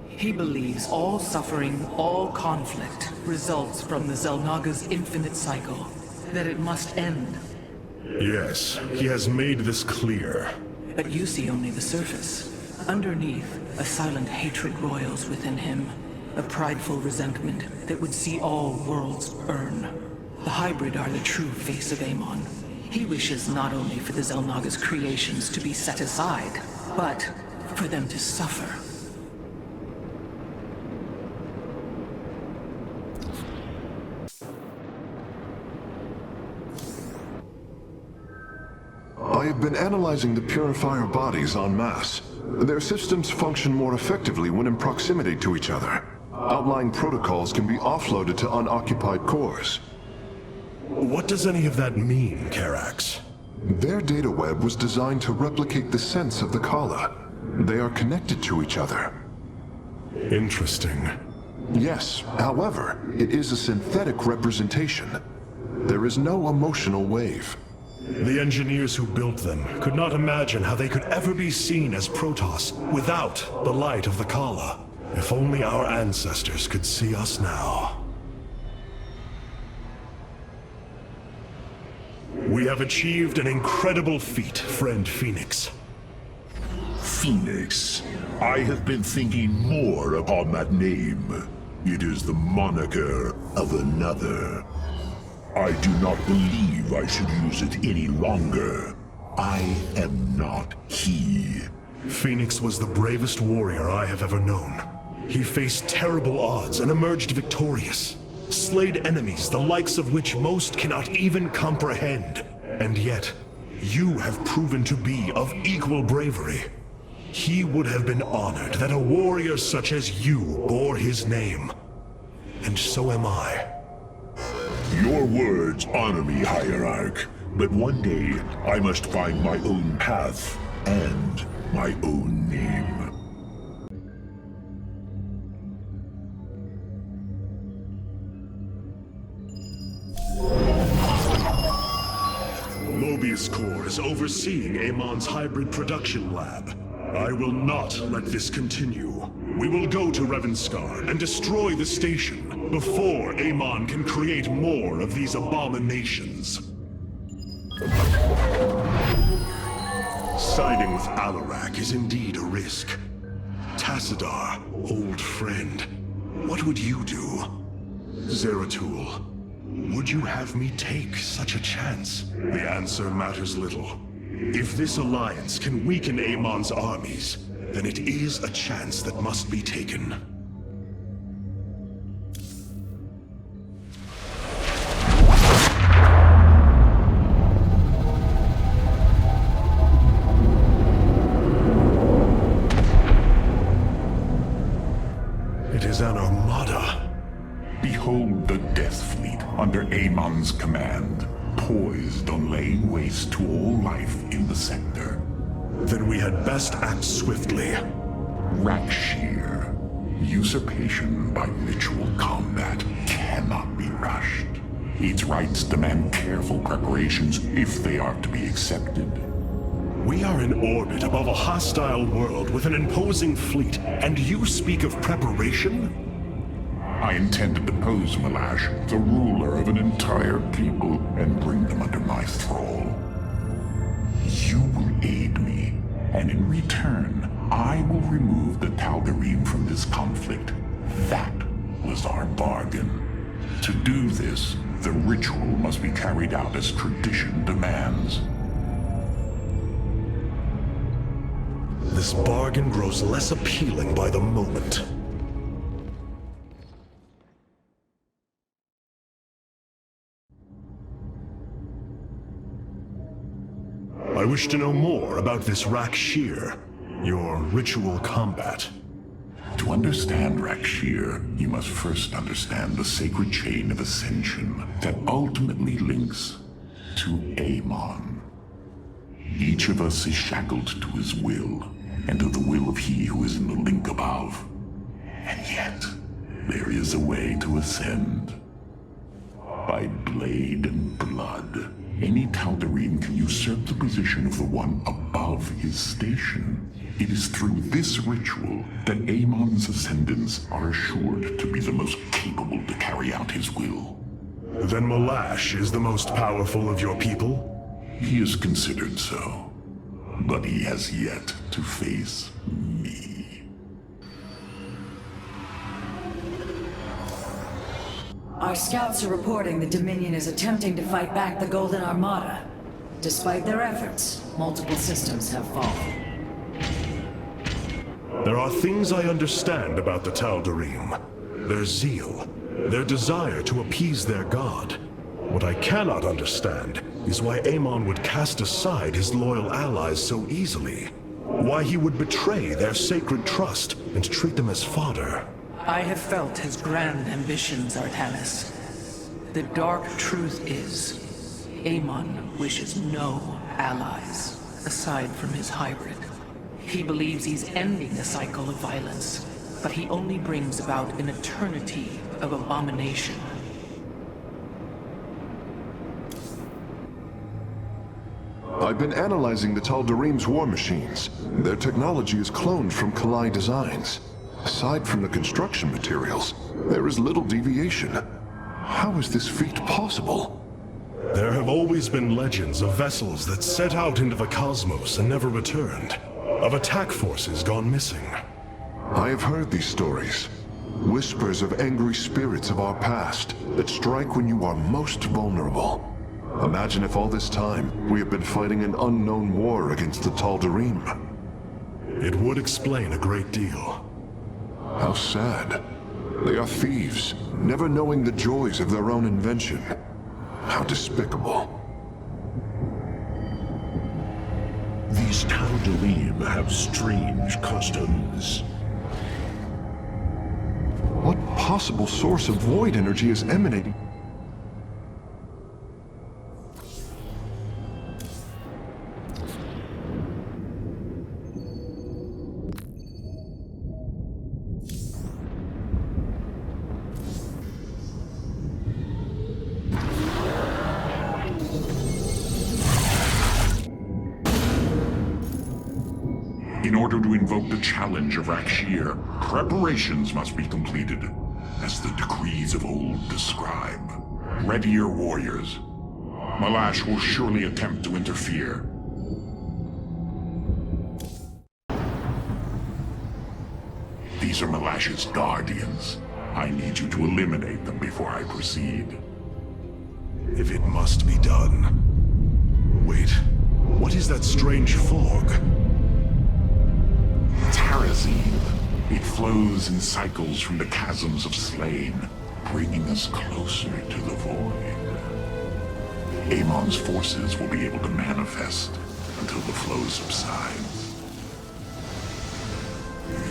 He believes all suffering, all conflict, results from the Xel'Naga's infinite cycle. That it must end. Yes, he has made this clear. But you see only the surface. Underneath, a silent hatred roils within him. A prideful resentment that would see all worlds burn. The hybrid are the true face of Amon. He wishes not only for the Xel'Naga's creations to be set aside, but for them to suffer. I have been analyzing the Purifier bodies en masse. Their systems function more effectively when in proximity to each other. Outlying protocols can be offloaded to unoccupied cores. What does any of that mean, Karax? Their data web was designed to replicate the sense of the Khala. They are connected to each other. Interesting. Yes, however, it is a synthetic representation. There is no emotional wave. The engineers who built them could not imagine how they could ever be seen as Protoss without the light of the Khala. If only our ancestors could see us now. We have achieved an incredible feat, friend Phoenix. Phoenix. I have been thinking more upon that name. It is the moniker of another. I do not believe I should use it any longer. I am not he. Phoenix was the bravest warrior I have ever known. He faced terrible odds and emerged victorious. Slayed enemies the likes of which most cannot even comprehend. And yet, you have proven to be of equal bravery. He would have been honored that a warrior such as you bore his name. And so am I. Your words honor me, Hierarch, but one day I must find my own path and my own name. Artanis Corps is overseeing Amon's hybrid production lab. I will not let this continue. We will go to Revanskar and destroy the station before Amon can create more of these abominations. Siding with Alarak is indeed a risk. Tassadar, old friend, what would you do? Zeratul, would you have me take such a chance? The answer matters little. If this alliance can weaken Amon's armies, then it is a chance that must be taken. It is an armada. Behold the Death Fleet under Amon's command, poised on laying waste to all life in the sector. Then we had best act swiftly. Rakshir. Usurpation by ritual combat cannot be rushed. Its rites demand careful preparations if they are to be accepted. We are in orbit above a hostile world with an imposing fleet, and you speak of preparation? I intend to depose Malash, the ruler of an entire people, and bring them under my thrall. You will aid me, and in return, I will remove the Tal'darim from this conflict. That was our bargain. To do this, the ritual must be carried out as tradition demands. This bargain grows less appealing by the moment. I wish to know more about this Rakshir, your ritual combat. To understand Rakshir, you must first understand the sacred chain of ascension that ultimately links to Amon. Each of us is shackled to his will, and to the will of he who is in the link above. And yet, there is a way to ascend. By blade and blood, any Tal'darim can usurp the position of the one above his station. It is through this ritual that Amon's ascendants are assured to be the most capable to carry out his will. Then Malash is the most powerful of your people? He is considered so, but he has yet to face me. Our scouts are reporting the Dominion is attempting to fight back the Golden Armada. Despite their efforts, multiple systems have fallen. There are things I understand about the Tal'darim. Their zeal, their desire to appease their god. What I cannot understand is why Amon would cast aside his loyal allies so easily. Why he would betray their sacred trust and treat them as fodder. I have felt his grand ambitions, Artanis. The dark truth is, Amon wishes no allies, aside from his hybrid. He believes he's ending the cycle of violence, but he only brings about an eternity of abomination. I've been analyzing the Tal'darim's war machines. Their technology is cloned from Khala designs. Aside from the construction materials, there is little deviation. How is this feat possible? There have always been legends of vessels that set out into the cosmos and never returned. Of attack forces gone missing. I have heard these stories. Whispers of angry spirits of our past that strike when you are most vulnerable. Imagine if all this time we have been fighting an unknown war against the Tal'darim. It would explain a great deal. How sad. They are thieves, never knowing the joys of their own invention. How despicable. These Tal'darim have strange customs. What possible source of void energy is emanating? order to invoke the challenge of Rakshir, preparations must be completed, as the decrees of old describe. Ready your warriors. Malash will surely attempt to interfere. These are Malash's guardians. I need you to eliminate them before I proceed. If it must be done. Wait, what is that strange fog? Terrazine. It flows in cycles from the chasms of Slain, bringing us closer to the void. Amon's forces will be able to manifest until the flow subsides.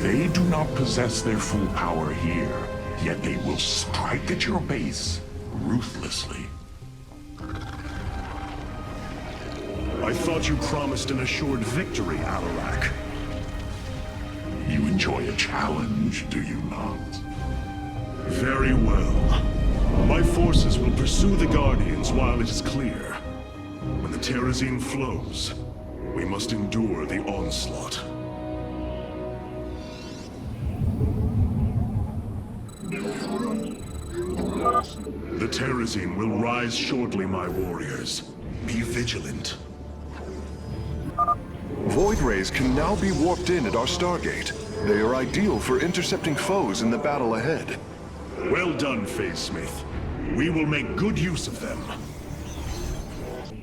They do not possess their full power here, yet they will strike at your base ruthlessly. I thought you promised an assured victory, Aiur. You enjoy a challenge, do you not? Very well. My forces will pursue the Guardians while it is clear. When the Terrazine flows, we must endure the onslaught. The Terrazine will rise shortly, my warriors. Be vigilant. Void rays can now be warped in at our Stargate. They are ideal for intercepting foes in the battle ahead. Well done, Phase-Smith. We will make good use of them.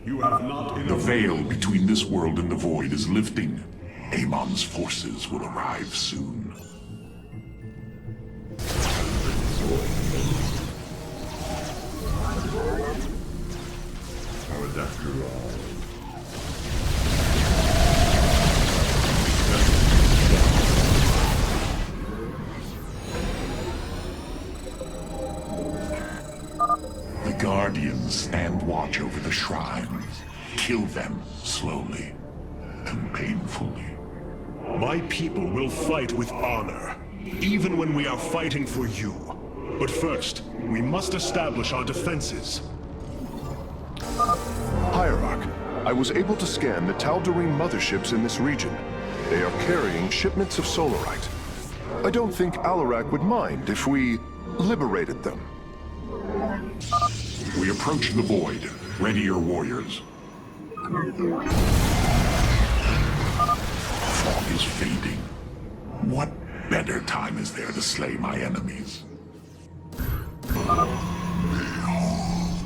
You have not enough. The veil between this world and the void is lifting. Amon's forces will arrive soon. The Guardians stand watch over the shrines. Kill them slowly and painfully. My people will fight with honor, even when we are fighting for you. But first, we must establish our defenses. Hierarch, I was able to scan the Tal'darim motherships in this region. They are carrying shipments of solarite. I don't think Aiur would mind if we liberated them. We approach the void. Ready your warriors. Fog is fading. What better time is there to slay my enemies? Behold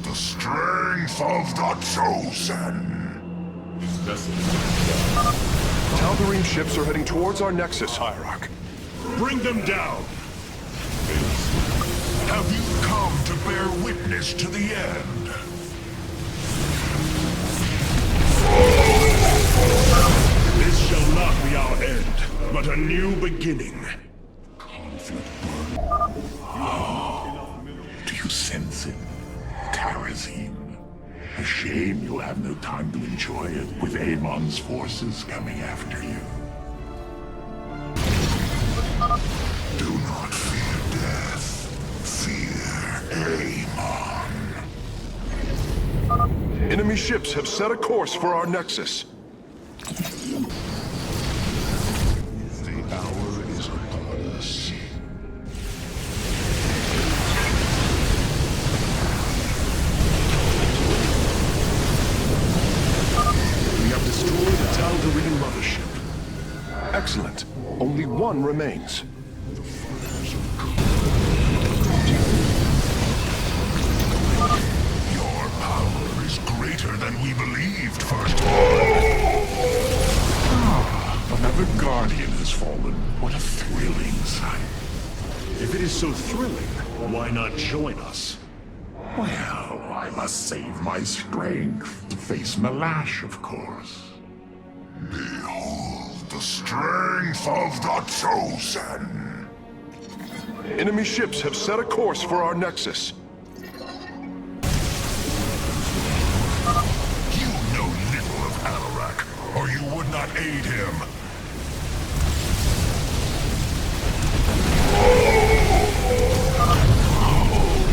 the strength of the Chosen! Tal'darim ships are heading towards our nexus, Hierarch. Bring them down! Have you come to bear witness to the end? This shall not be our end, but a new beginning. Do you sense it? Terrazine. A shame you'll have no time to enjoy it with Amon's forces coming after you. Do not fear death. Fear Amon. Enemy ships have set a course for our nexus. The hour is upon us. We have destroyed a Tal'darim mothership. Excellent. Only one remains. Your power is greater than we believed, firstborn. Another Guardian has fallen. What a thrilling sight. If it is so thrilling, why not join us? Well, I must save my strength to face Malash, of course. Behold the strength of the Chosen. Enemy ships have set a course for our nexus. You know little of Aiur, or you would not aid him.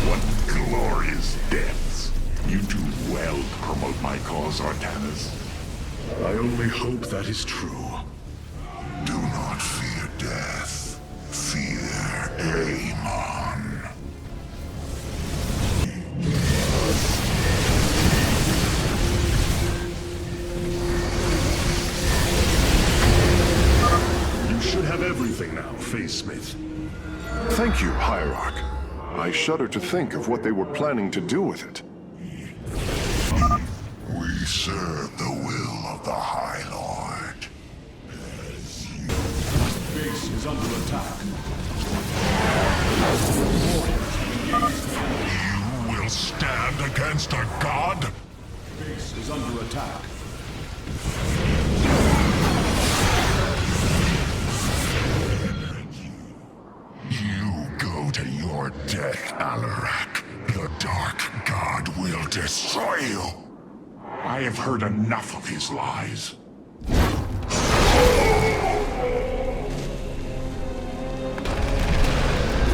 What glorious deaths. You do well to promote my cause, Artanis. I only hope that is true. Do Amon. You should have everything now, Facesmith. Thank you, Hierarch. I shudder to think of what they were planning to do with it. We serve the will of the High Lord. Base is under attack. You will stand against a god? Base is under attack. You go to your death, Aiur. The Dark God will destroy you. I have heard enough of his lies.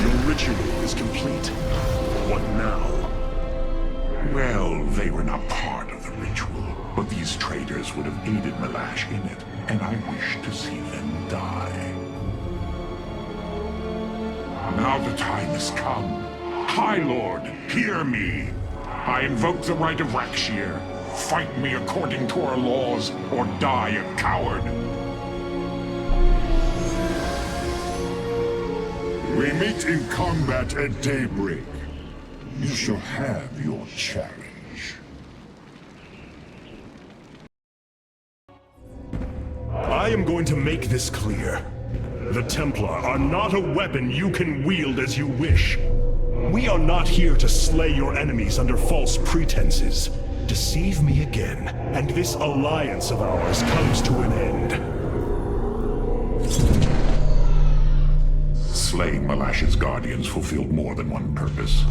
Your ritual is complete. What now? Well, they were not part of the ritual, but these traitors would have aided Malash in it, and I wish to see them die. Now the time has come. High Lord, hear me. I invoke the right of Rakshir. Fight me according to our laws, or die a coward. We meet in combat at daybreak. You shall have your challenge. I am going to make this clear. The Templar are not a weapon you can wield as you wish. We are not here to slay your enemies under false pretenses. Deceive me again, and this alliance of ours comes to an end. Slaying Malash's guardians fulfilled more than one purpose.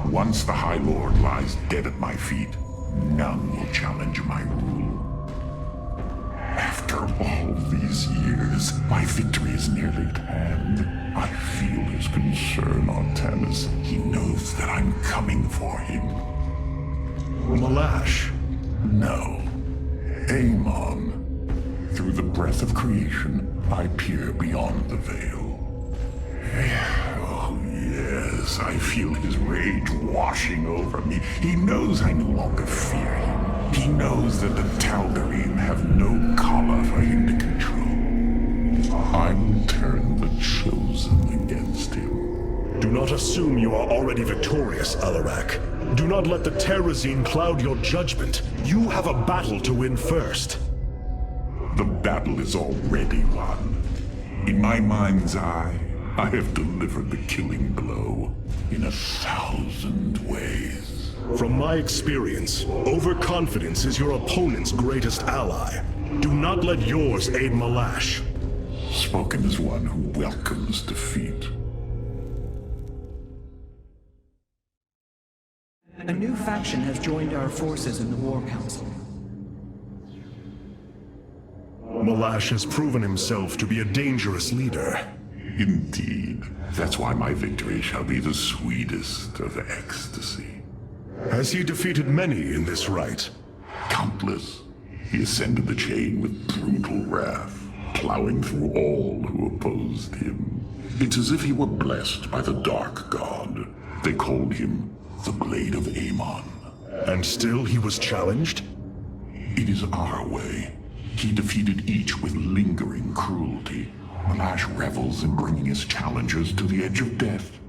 Once the High Lord lies dead at my feet, none will challenge my rule. After all these years, my victory is nearly at hand. I feel his concern, Artanis. He knows that I'm coming for him. Malash? No. Amon. Through the breath of creation, I peer beyond the veil. Oh, yes, I feel his rage washing over me. He knows I no longer fear him. He knows that the Tal'darim have no Khala for him to control. I will turn the Chosen against him. Do not assume you are already victorious, Aiur. Do not let the Terrazine cloud your judgment. You have a battle to win first. The battle is already won. In my mind's eye, I have delivered the killing blow in 1,000 ways. From my experience, overconfidence is your opponent's greatest ally. Do not let yours aid Malash. Spoken as one who welcomes defeat. A new faction has joined our forces in the War Council. Malash has proven himself to be a dangerous leader. Indeed. That's why my victory shall be the sweetest of ecstasy. Has he defeated many in this rite? Countless. He ascended the chain with brutal wrath, plowing through all who opposed him. It's as if he were blessed by the Dark God. They called him the Blade of Amon. And still he was challenged? It is our way. He defeated each with lingering cruelty. Malash revels in bringing his challengers to the edge of death,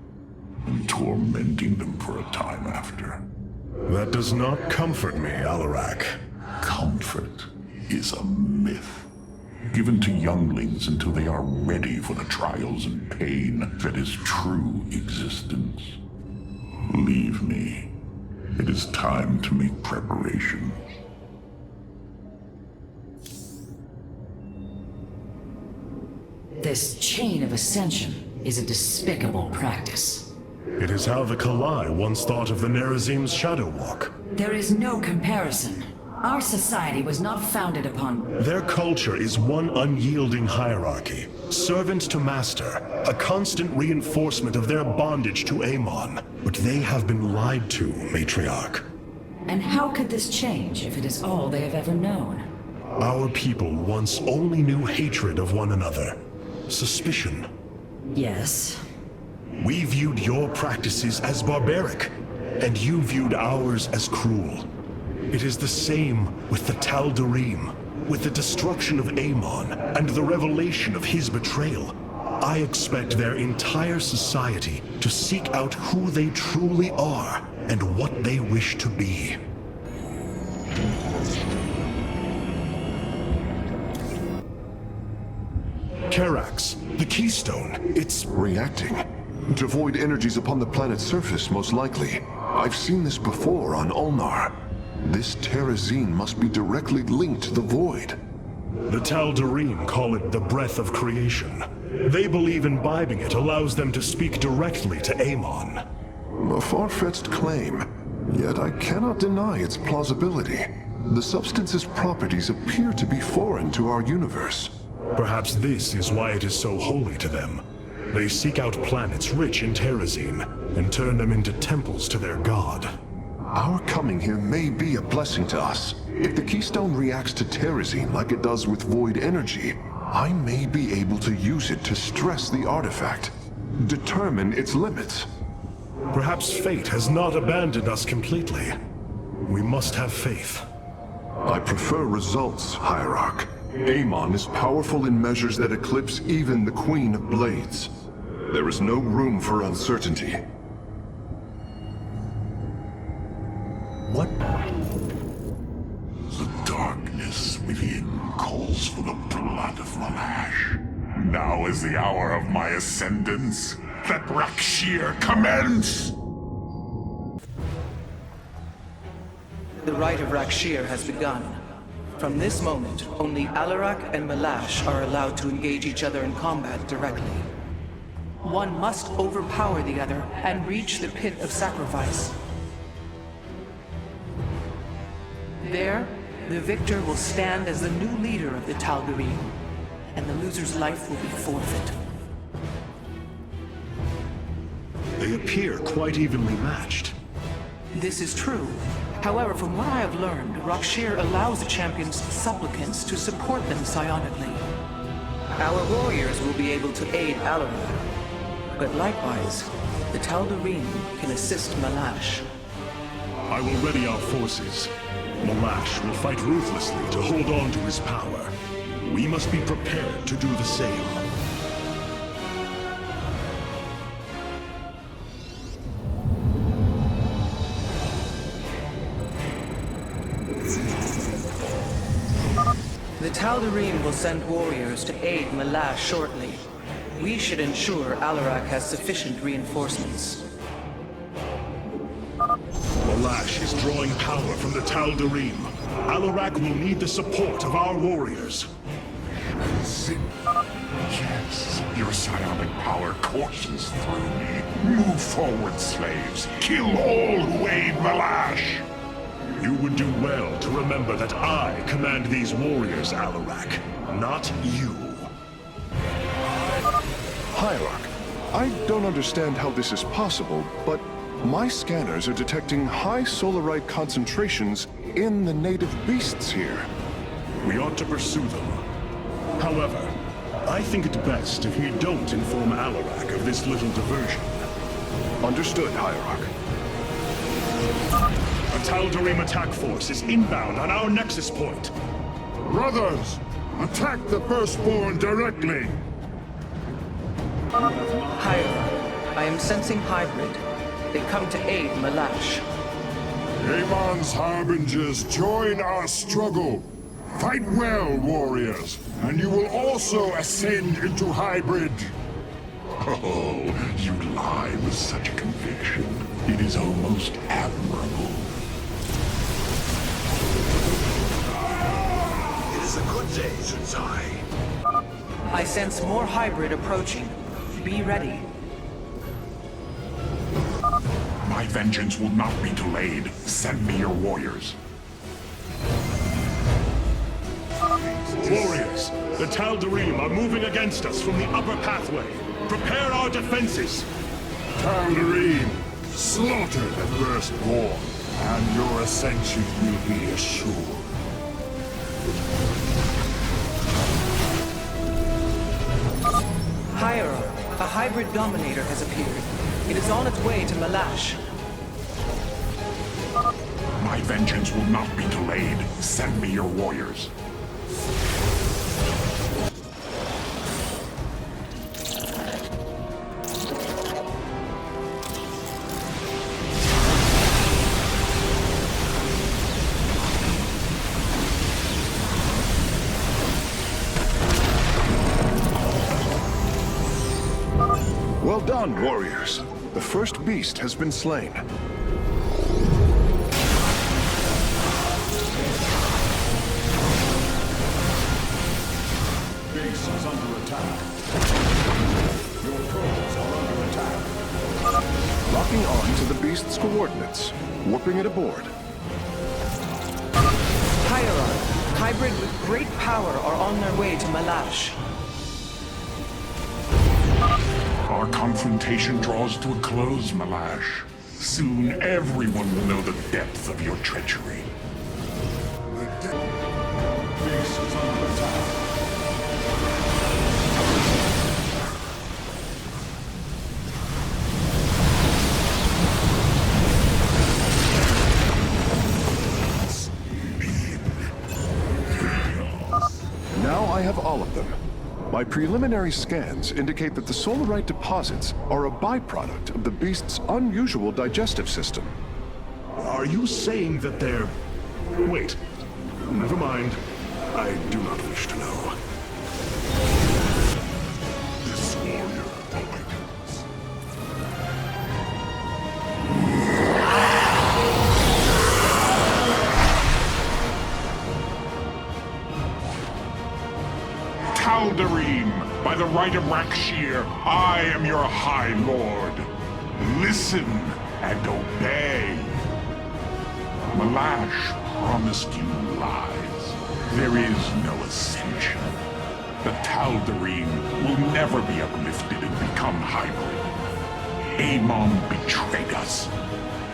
and tormenting them for a time after. That does not comfort me, Aiur. Comfort is a myth, given to younglings until they are ready for the trials and pain that is true existence. Leave me. It is time to make preparations. This chain of ascension is a despicable practice. It is how the Khala once thought of the Nerazim's Shadow Walk. There is no comparison. Our society was not founded upon... Their culture is one unyielding hierarchy, servant to master, a constant reinforcement of their bondage to Amon. But they have been lied to, Matriarch. And how could this change if it is all they have ever known? Our people once only knew hatred of one another. Suspicion. Yes. We viewed your practices as barbaric, and you viewed ours as cruel. It is the same with the Tal'darim. With the destruction of Amon and the revelation of his betrayal, I expect their entire society to seek out who they truly are and what they wish to be. Karax, the Keystone, it's reacting to void energies upon the planet's surface, most likely. I've seen this before on Ulnar. This terrazine must be directly linked to the void. The Tal'darim call it the breath of creation. They believe imbibing it allows them to speak directly to Amon. A far-fetched claim, yet I cannot deny its plausibility. The substance's properties appear to be foreign to our universe. Perhaps this is why it is so holy to them. They seek out planets rich in terrazine and turn them into temples to their god. Our coming here may be a blessing to us. If the Keystone reacts to terrazine like it does with void energy, I may be able to use it to stress the artifact, determine its limits. Perhaps fate has not abandoned us completely. We must have faith. I prefer results, Hierarch. Amon is powerful in measures that eclipse even the Queen of Blades. There is no room for uncertainty. What? The darkness within calls for the blood of Malash. Now is the hour of my ascendance. Let Rakshir commence! The rite of Rakshir has begun. From this moment, only Hierarch and Malash are allowed to engage each other in combat directly. One must overpower the other and reach the pit of sacrifice. There, the victor will stand as the new leader of the Tal'darim, and the loser's life will be forfeit. They appear quite evenly matched. This is true. However, from what I have learned, Rakshir allows the champion's supplicants to support them psionically. Our warriors will be able to aid Hierarch, but likewise, the Tal'darim can assist Malash. I will ready our forces. Malash will fight ruthlessly to hold on to his power. We must be prepared to do the same. The Tal'darim will send warriors to aid Malash shortly. We should ensure Hierarch has sufficient reinforcements. Malash is drawing power from the Tal'darim. Hierarch will need the support of our warriors. Yes, your psionic power courses through me. Move forward, slaves. Kill all who aid Malash. You would do well to remember that I command these warriors, Hierarch, not you. Hierarch, I don't understand how this is possible, but my scanners are detecting high solarite concentrations in the native beasts here. We ought to pursue them. However, I think it best if we don't inform Hierarch of this little diversion. Understood, Hierarch. A Tal'darim attack force is inbound on our nexus point. Brothers, attack the Firstborn directly! Hierarch, I am sensing hybrid. They come to aid Malash. Amon's harbingers join our struggle. Fight well, warriors, and you will also ascend into hybrid. Oh, you lie with such a conviction. It is almost admirable. It is a good day, Zunzai. I sense more hybrid approaching. Be ready. My vengeance will not be delayed. Send me your warriors. Warriors, the Tal'darim are moving against us from the upper pathway. Prepare our defenses. Tal'darim, slaughter the Firstborn, and your ascension will be assured. Hierarch, A hybrid dominator has appeared. It is on its way to Malash. My vengeance will not be delayed. Send me your warriors. Well done, warriors. The first beast has been slain. Base is under attack. Your trolls are under attack. Locking on to the beast's coordinates. Warping it aboard. Hierarch, hybrid with great power are on their way to Malash. Our confrontation draws to a close, Malash. Soon everyone will know the depth of your treachery. Base is under attack. Now I have all of them. My preliminary scans indicate that the solarite deposits are a byproduct of the beast's unusual digestive system. Are you saying that they're... Wait. Never mind. I do not wish to know. This warrior awakens. Tal'darim, by the right of Rakshir, I am your High Lord. Listen and obey. Malash promised you lies. There is no ascension. The Tal'darim will never be uplifted and become hybrid. Amon betrayed us,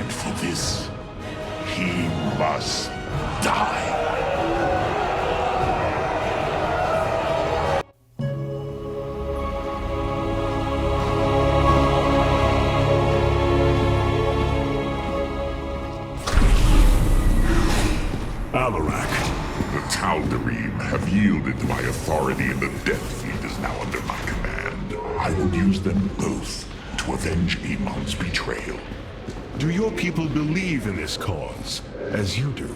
and for this, he must die. The Tal'darim have yielded to my authority, and the Death Fleet is now under my command. I will use them both to avenge Amon's betrayal. Do your people believe in this cause, as you do?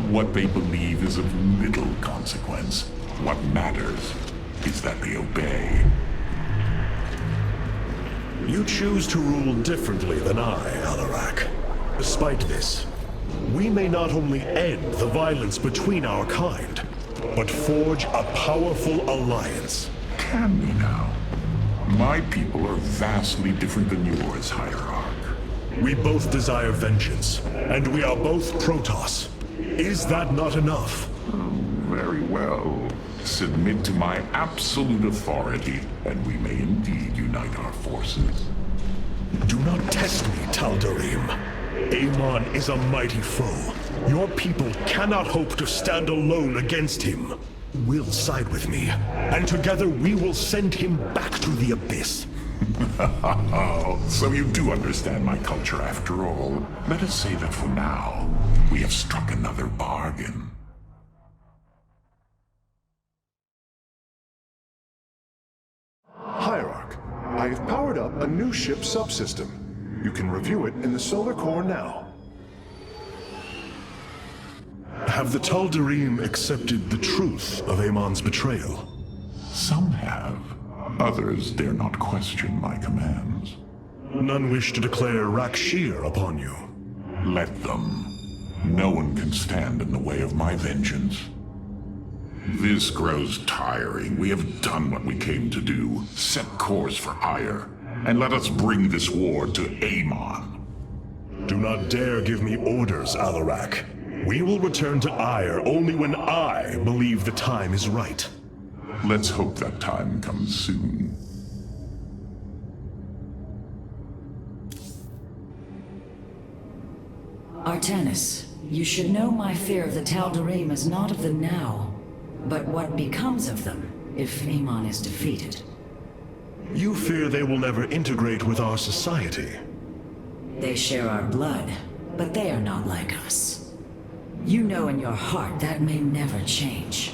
What they believe is of little consequence. What matters is that they obey. You choose to rule differently than I, Hierarch. Despite this, we may not only end the violence between our kind, but forge a powerful alliance. Can we now? My people are vastly different than yours, Hierarch. We both desire vengeance, and we are both Protoss. Is that not enough? Very well. Submit to my absolute authority, and we may indeed unite our forces. Do not test me, Tal'darim. Amon is a mighty foe. Your people cannot hope to stand alone against him. Will side with me, and together we will send him back to the abyss. So you do understand my culture after all. Let us say that for now, we have struck another bargain. Hierarch, I have powered up a new ship subsystem. You can review it in the solar core now. Have the Tal'darim accepted the truth of Amon's betrayal? Some have. Others dare not question my commands. None wish to declare Rakshir upon you. Let them. No one can stand in the way of my vengeance. This grows tiring. We have done what we came to do. Set course for Aiur, and let us bring this war to Amon. Do not dare give me orders, Hierarch. We will return to Aiur only when I believe the time is right. Let's hope that time comes soon. Artanis, you should know my fear of the Tal'darim is not of the now, but what becomes of them if Amon is defeated. You fear they will never integrate with our society? They share our blood, but they are not like us. You know in your heart that may never change.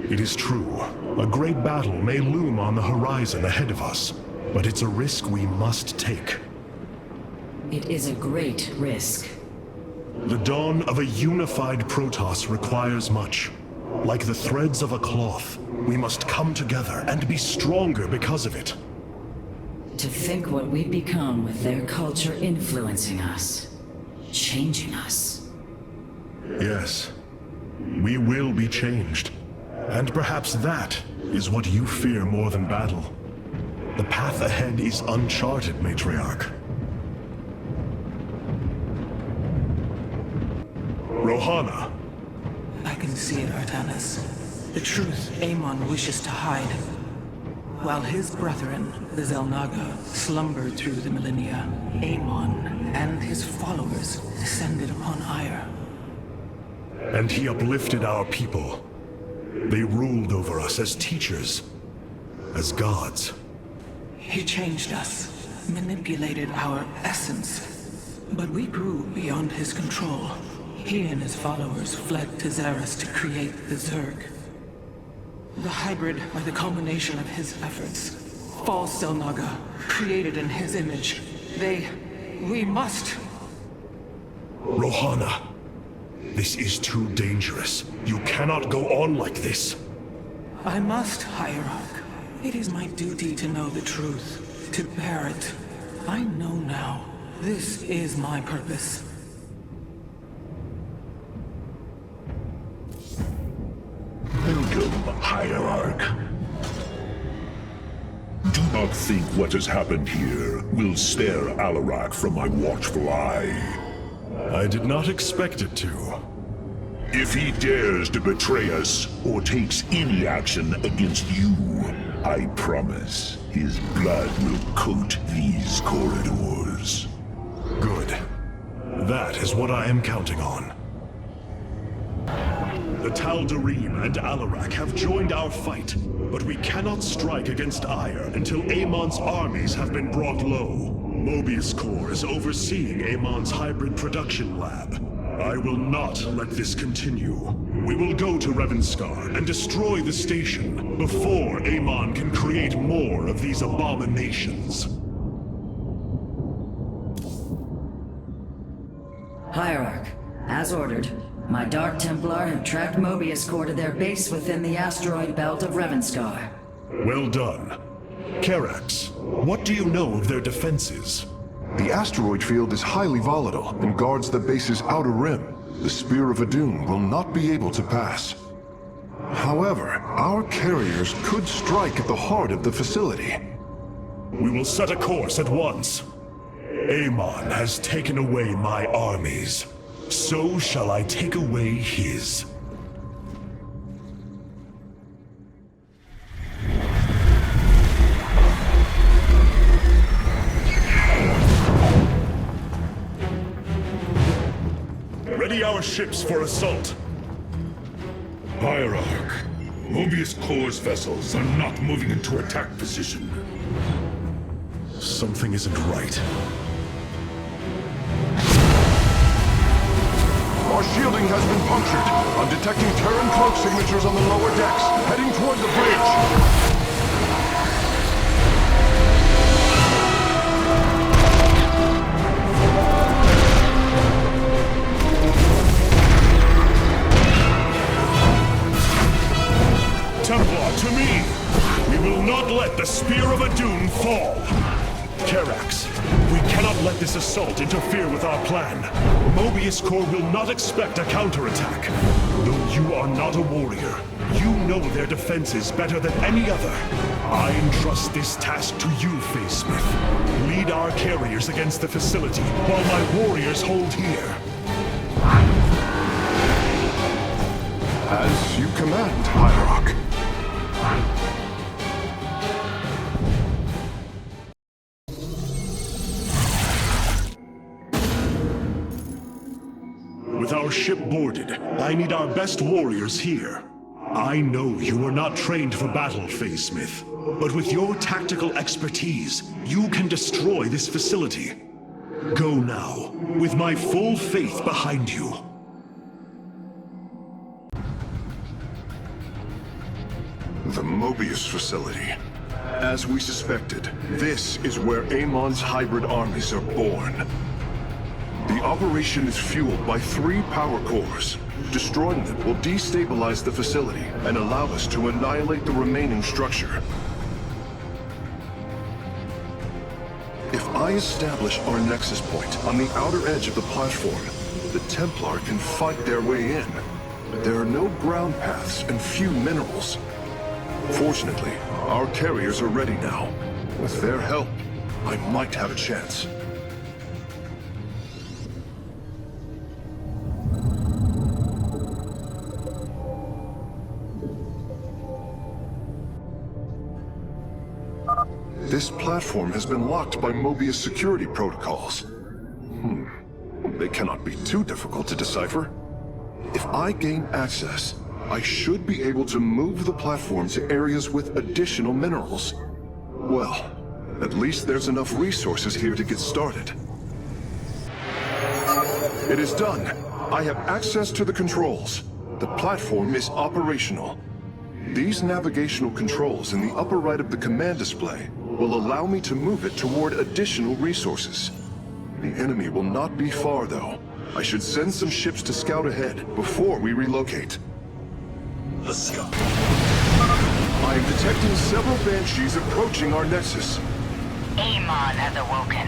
It is true. A great battle may loom on the horizon ahead of us, but it's a risk we must take. It is a great risk. The dawn of a unified Protoss requires much. Like the threads of a cloth, we must come together and be stronger because of it. To think what we'd become with their culture influencing us, changing us. Yes, we will be changed. And perhaps that is what you fear more than battle. The path ahead is uncharted, Matriarch. Rohana. I can see it, Artanis. The truth Amon wishes to hide. While his brethren, the Xel'Naga, slumbered through the millennia, Amon and his followers descended upon Aiur. And he uplifted our people. They ruled over us as teachers, as gods. He changed us, manipulated our essence. But we grew beyond his control. He and his followers fled to Xeris to create the Zerg. The hybrid are the culmination of his efforts. False Xel'Naga, created in his image. We must... Rohana, this is too dangerous. You cannot go on like this. I must, Hierarch. It is my duty to know the truth, to bear it. I know now. This is my purpose. Welcome, Hierarch. Do not think what has happened here will spare Alarak from my watchful eye. I did not expect it to. If he dares to betray us, or takes any action against you, I promise his blood will coat these corridors. Good. That is what I am counting on. The Tal'darim and Alarak have joined our fight, but we cannot strike against Aiur until Amon's armies have been brought low. Mobius Corps is overseeing Amon's hybrid production lab. I will not let this continue. We will go to Revanskar and destroy the station before Amon can create more of these abominations. Hierarch, as ordered. My Dark Templar have tracked Mobius Corps to their base within the asteroid belt of Revanskar. Well done. Karax, what do you know of their defenses? The asteroid field is highly volatile and guards the base's outer rim. The Spear of Adun will not be able to pass. However, our carriers could strike at the heart of the facility. We will set a course at once. Amon has taken away my armies. So shall I take away his. Ready our ships for assault. Hierarch, Mobius Corps' vessels are not moving into attack position. Something isn't right. Our shielding has been punctured. I'm detecting Terran cloak signatures on the lower decks, heading toward the bridge. Templar, to me! We will not let the Spear of Adun fall! Karax, we cannot let this assault interfere with our plan. Mobius Corps will not expect a counterattack. Though you are not a warrior, you know their defenses better than any other. I entrust this task to you, Facesmith. Lead our carriers against the facility, while my warriors hold here. As you command, Hierarch. With our ship boarded, I need our best warriors here. I know you are not trained for battle, Facesmith, But with your tactical expertise, you can destroy this facility. Go now, with my full faith behind you. The Mobius facility. As we suspected, this is where Amon's hybrid armies are born. The operation is fueled by 3 power cores. Destroying them will destabilize the facility and allow us to annihilate the remaining structure. If I establish our nexus point on the outer edge of the platform, the Templar can fight their way in. There are no ground paths and few minerals. Fortunately, our carriers are ready now. With their help, I might have a chance. This platform has been locked by Mobius security protocols. They cannot be too difficult to decipher. If I gain access, I should be able to move the platform to areas with additional minerals. Well, at least there's enough resources here to get started. It is done. I have access to the controls. The platform is operational. These navigational controls in the upper right of the command display will allow me to move it toward additional resources. The enemy will not be far, though. I should send some ships to scout ahead before we relocate. Let's go. I am detecting several Banshees approaching our nexus. Amon has awoken.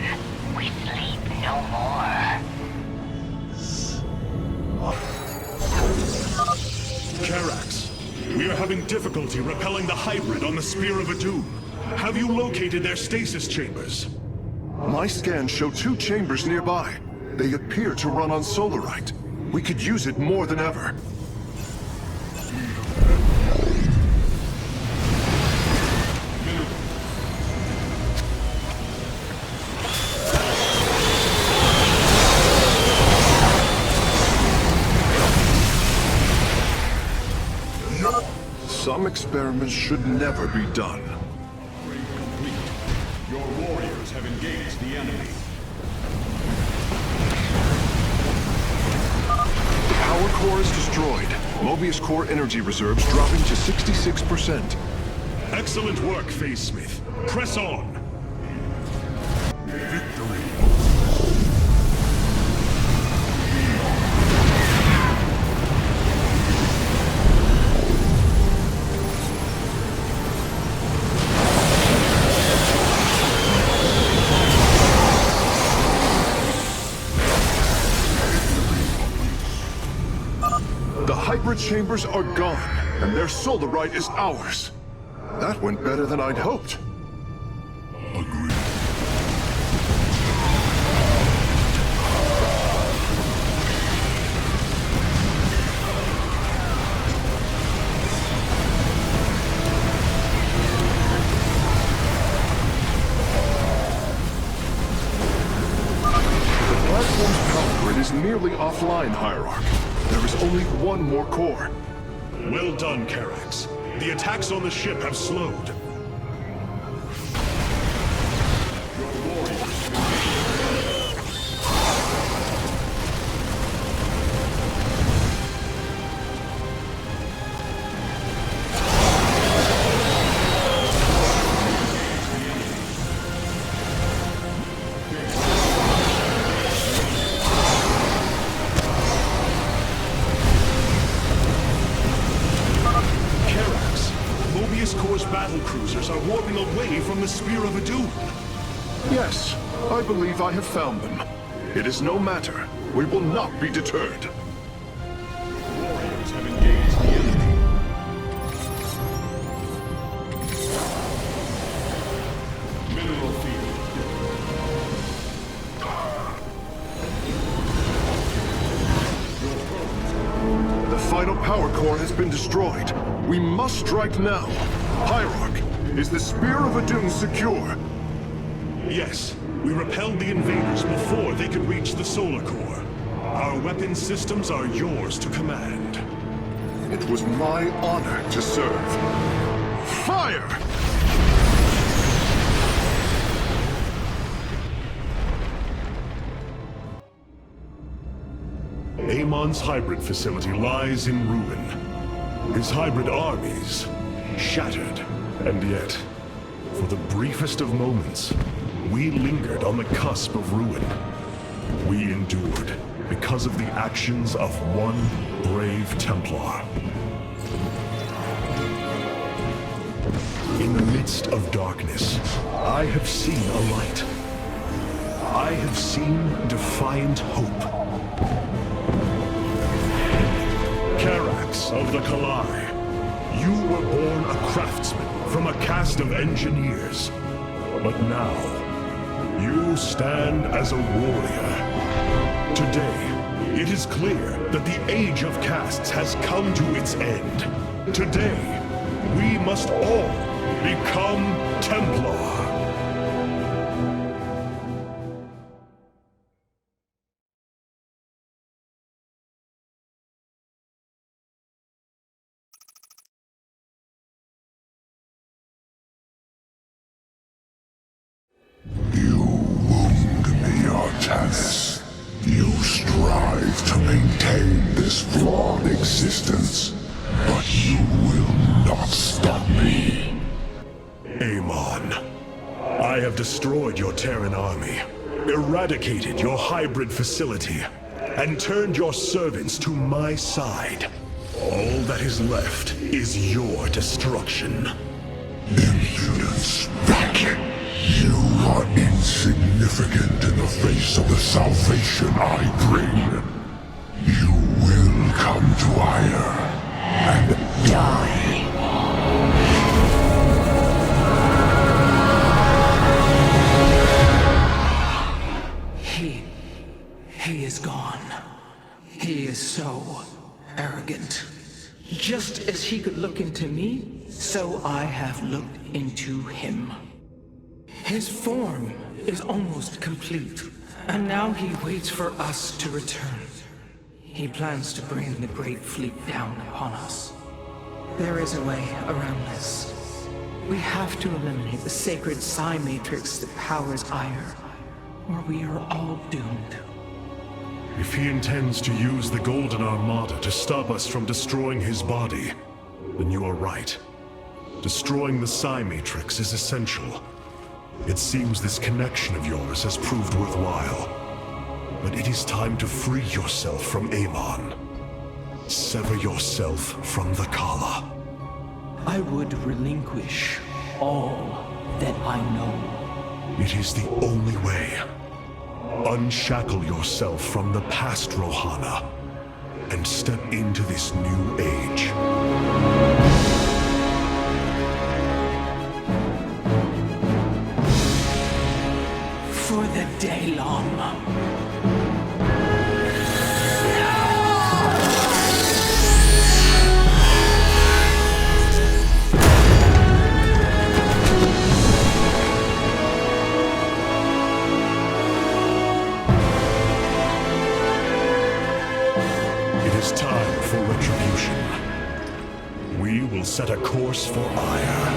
We sleep no more. Karax, we are having difficulty repelling the hybrid on the Spear of Adun. Have you located their stasis chambers? My scans show 2 chambers nearby. They appear to run on solarite. We could use it more than ever. Some experiments should never be done. Your warriors have engaged the enemy. The power core is destroyed. Mobius core energy reserves dropping to 66%. Excellent work, Phase Smith. Press on. Victory. The hybrid chambers are gone, and their solarite is ours. That went better than I'd hoped. The platform's power grid is nearly offline, Hierarch. There is only one more core. Well done, Karax. The attacks on the ship have slowed. Battlecruisers are warping away from the Spear of Adun. Yes, I believe I have found them. It is no matter. We will not be deterred. Warriors have engaged the enemy. Mineral field. The final power core has been destroyed. We must strike now. Hierarch, is the Spear of Adun secure? Yes, we repelled the invaders before they could reach the solar core. Our weapon systems are yours to command. It was my honor to serve. Fire! Amon's hybrid facility lies in ruin. His hybrid armies shattered, and yet, for the briefest of moments, we lingered on the cusp of ruin. We endured because of the actions of one brave Templar. In the midst of darkness, I have seen a light. I have seen defiant hope. Carax of the Khala, you were born a craftsman from a caste of engineers. But now, you stand as a warrior. Today, it is clear that the age of castes has come to its end. Today, we must all become Templar. Artanis, you strive to maintain this flawed existence, but you will not stop me. Amon, I have destroyed your Terran army, eradicated your hybrid facility, and turned your servants to my side. All that is left is your destruction. Impudence, vacuum. You are insignificant in the face of the salvation I bring. You will come to Aiur and die. He is gone. He is so arrogant. Just as he could look into me, so I have looked into him. His form is almost complete, and now he waits for us to return. He plans to bring the Great Fleet down upon us. There is a way around this. We have to eliminate the sacred psi matrix that powers Aiur, or we are all doomed. If he intends to use the Golden Armada to stop us from destroying his body, then you are right. Destroying the psi matrix is essential. It seems this connection of yours has proved worthwhile. But it is time to free yourself from Amon. Sever yourself from the Khala. I would relinquish all that I know. It is the only way. Unshackle yourself from the past, Rohana, and step into this new age. For the Daylon. It is time for retribution. We will set a course for Aiur.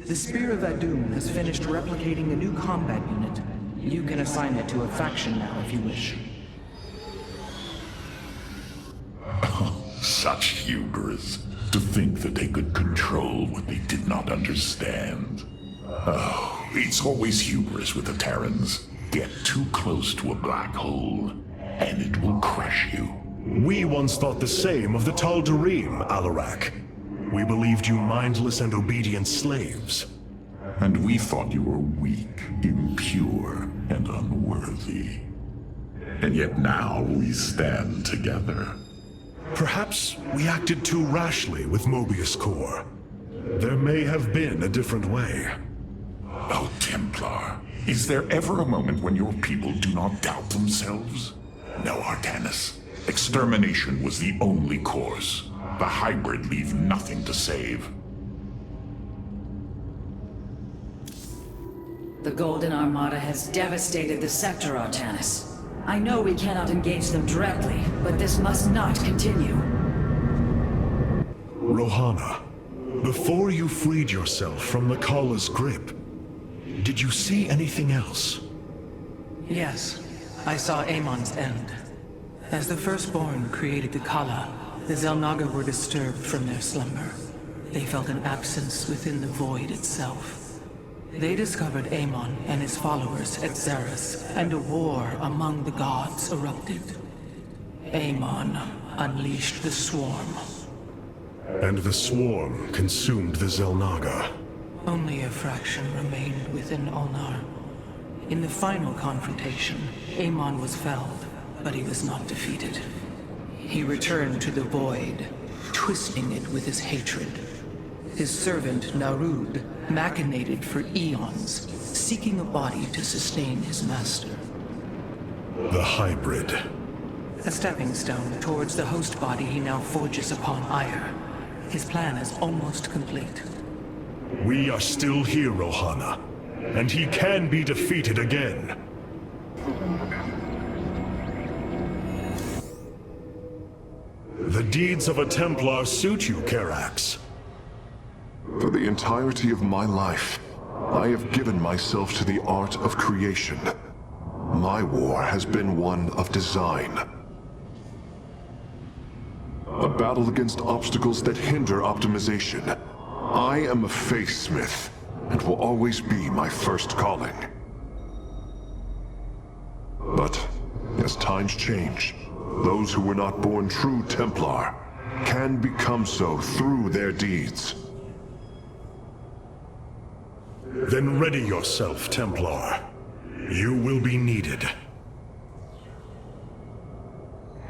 The Spear of Adun has finished replicating a new combat unit. You can assign it to a faction now if you wish. Such hubris. To think that they could control what they did not understand. Oh, it's always hubris with the Terrans. Get too close to a black hole, and it will crush you. We once thought the same of the Tal'darim, Hierarch. We believed you mindless and obedient slaves. And we thought you were weak, impure, and unworthy. And yet now we stand together. Perhaps we acted too rashly with Mobius Core. There may have been a different way. Oh, Templar, is there ever a moment when your people do not doubt themselves? No, Artanis. Extermination was the only course. The hybrid leave nothing to save. The Golden Armada has devastated the sector, Artanis. I know we cannot engage them directly, but this must not continue. Rohana, before you freed yourself from the Khala's grip, Did you see anything else? Yes, I saw Amon's end. As the Firstborn created the Khala, the Xel'Naga were disturbed from their slumber. They felt an absence within the void itself. They discovered Amon and his followers at Xeris, and a war among the gods erupted. Amon unleashed the Swarm. And the Swarm consumed the Xel'Naga. Only a fraction remained within Ulnar. In the final confrontation, Amon was felled, but he was not defeated. He returned to the void, twisting it with his hatred. His servant, Narud, machinated for eons, seeking a body to sustain his master. The hybrid. A stepping stone towards the host body he now forges upon Aiur. His plan is almost complete. We are still here, Rohana, and he can be defeated again. The deeds of a Templar suit you, Karax. For the entirety of my life, I have given myself to the art of creation. My war has been one of design. A battle against obstacles that hinder optimization. I am a face-smith, and will always be my first calling. But, as times change, those who were not born true Templar can become so through their deeds. Then ready yourself, Templar. You will be needed.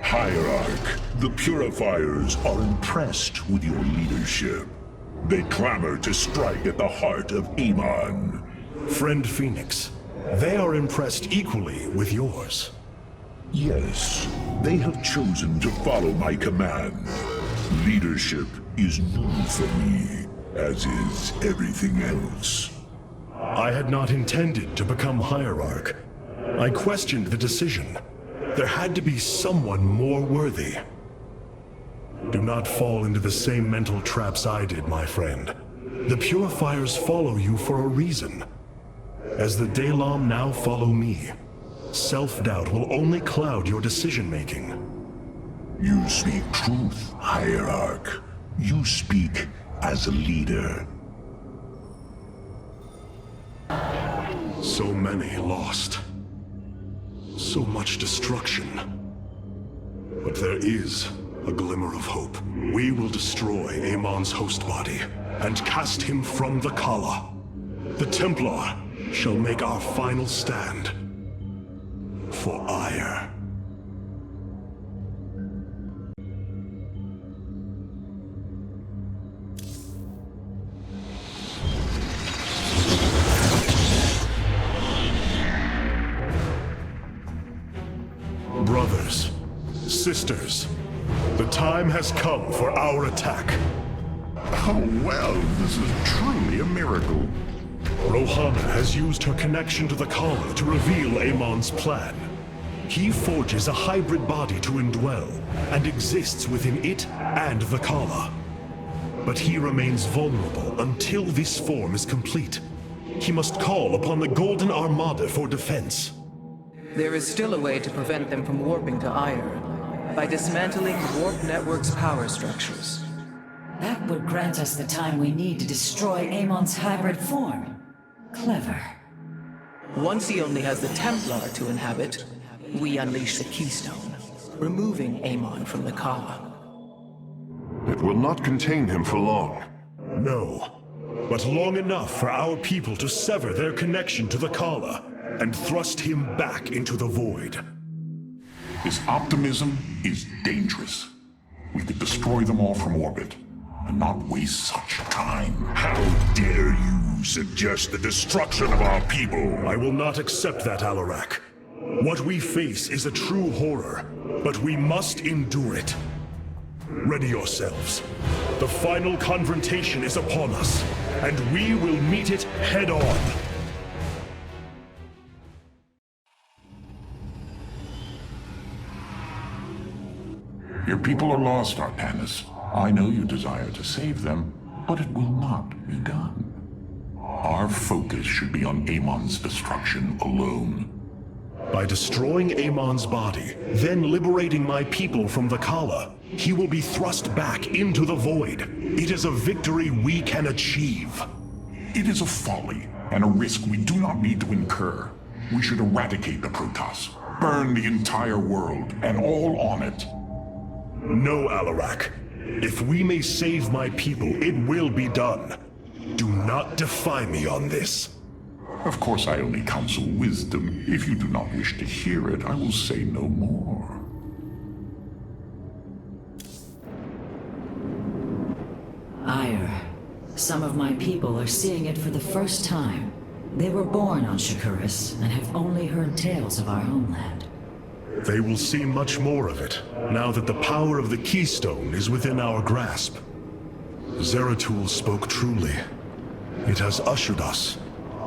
Hierarch, the Purifiers are impressed with your leadership. They clamor to strike at the heart of Amon. Friend Phoenix, they are impressed equally with yours. Yes, they have chosen to follow my command. Leadership is new for me, as is everything else. I had not intended to become Hierarch. I questioned the decision. There had to be someone more worthy. Do not fall into the same mental traps I did, my friend. The Purifiers follow you for a reason. As the Dalam now follow me, self-doubt will only cloud your decision-making. You speak truth, Hierarch. You speak as a leader. So many lost. So much destruction. But there is a glimmer of hope. We will destroy Amon's host body and cast him from the Khala. The Templar shall make our final stand for Aiur. Brothers, sisters, the time has come for our attack. Oh well, this is truly a miracle. Rohana has used her connection to the Khala to reveal Amon's plan. He forges a hybrid body to indwell, and exists within it and the Khala. But he remains vulnerable until this form is complete. He must call upon the Golden Armada for defense. There is still a way to prevent them from warping to Aiur, by dismantling the warp network's power structures. That would grant us the time we need to destroy Amon's hybrid form. Clever. Once he only has the Templar to inhabit, we unleash the Keystone, removing Amon from the Khala. It will not contain him for long. No, but long enough for our people to sever their connection to the Khala and thrust him back into the void. This optimism is dangerous. We could destroy them all from orbit, and not waste such time. How dare you suggest the destruction of our people? I will not accept that, Alarak. What we face is a true horror, but we must endure it. Ready yourselves. The final confrontation is upon us, and we will meet it head-on. Your people are lost, Artanis. I know you desire to save them, but it will not be done. Our focus should be on Amon's destruction alone. By destroying Amon's body, then liberating my people from the Khala, he will be thrust back into the void. It is a victory we can achieve. It is a folly and a risk we do not need to incur. We should eradicate the Protoss, burn the entire world and all on it. No, Hierarch. If we may save my people, it will be done. Do not defy me on this. Of course, I only counsel wisdom. If you do not wish to hear it, I will say no more. Aiur. Some of my people are seeing it for the first time. They were born on Shakuras and have only heard tales of our homeland. They will see much more of it, now that the power of the Keystone is within our grasp. Zeratul spoke truly. It has ushered us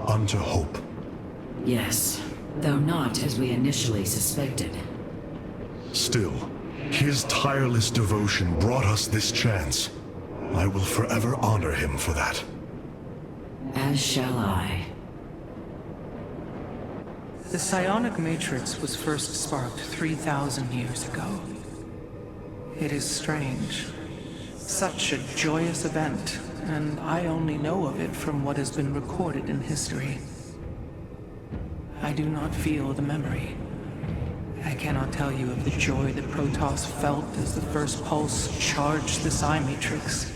unto hope. Yes, though not as we initially suspected. Still, his tireless devotion brought us this chance. I will forever honor him for that. As shall I. The psionic matrix was first sparked 3,000 years ago. It is strange. Such a joyous event, and I only know of it from what has been recorded in history. I do not feel the memory. I cannot tell you of the joy that Protoss felt as the first pulse charged the psi matrix,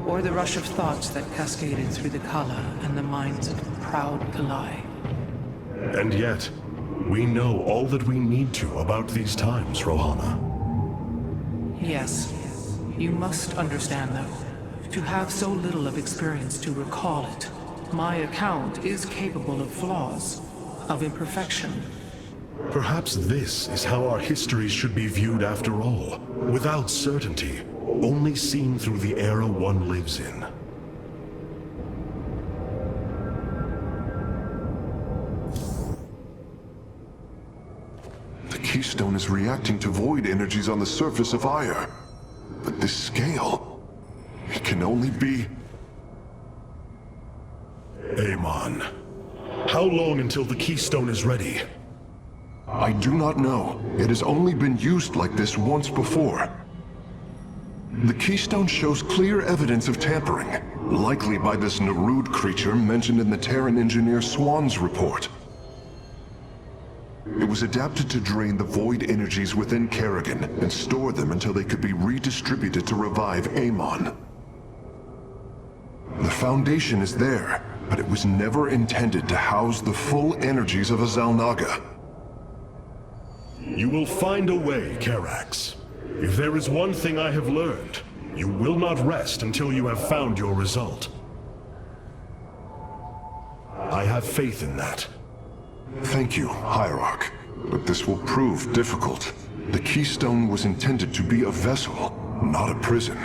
or the rush of thoughts that cascaded through the Khala and the minds of the proud Khala. And yet, we know all that we need to about these times, Rohana. Yes. You must understand, though, to have so little of experience to recall it, my account is capable of flaws, of imperfection. Perhaps this is how our histories should be viewed after all, without certainty, only seen through the era one lives in. The Keystone is reacting to void energies on the surface of Aiur. But this scale, it can only be... Amon. How long until the Keystone is ready? I do not know. It has only been used like this once before. The Keystone shows clear evidence of tampering, likely by this Narud creature mentioned in the Terran engineer Swan's report. It was adapted to drain the void energies within Kerrigan and store them until they could be redistributed to revive Amon. The foundation is there, but it was never intended to house the full energies of a Xel'Naga. You will find a way, Karax. If there is one thing I have learned, you will not rest until you have found your result. I have faith in that. Thank you, Hierarch, but this will prove difficult. The Keystone was intended to be a vessel, not a prison.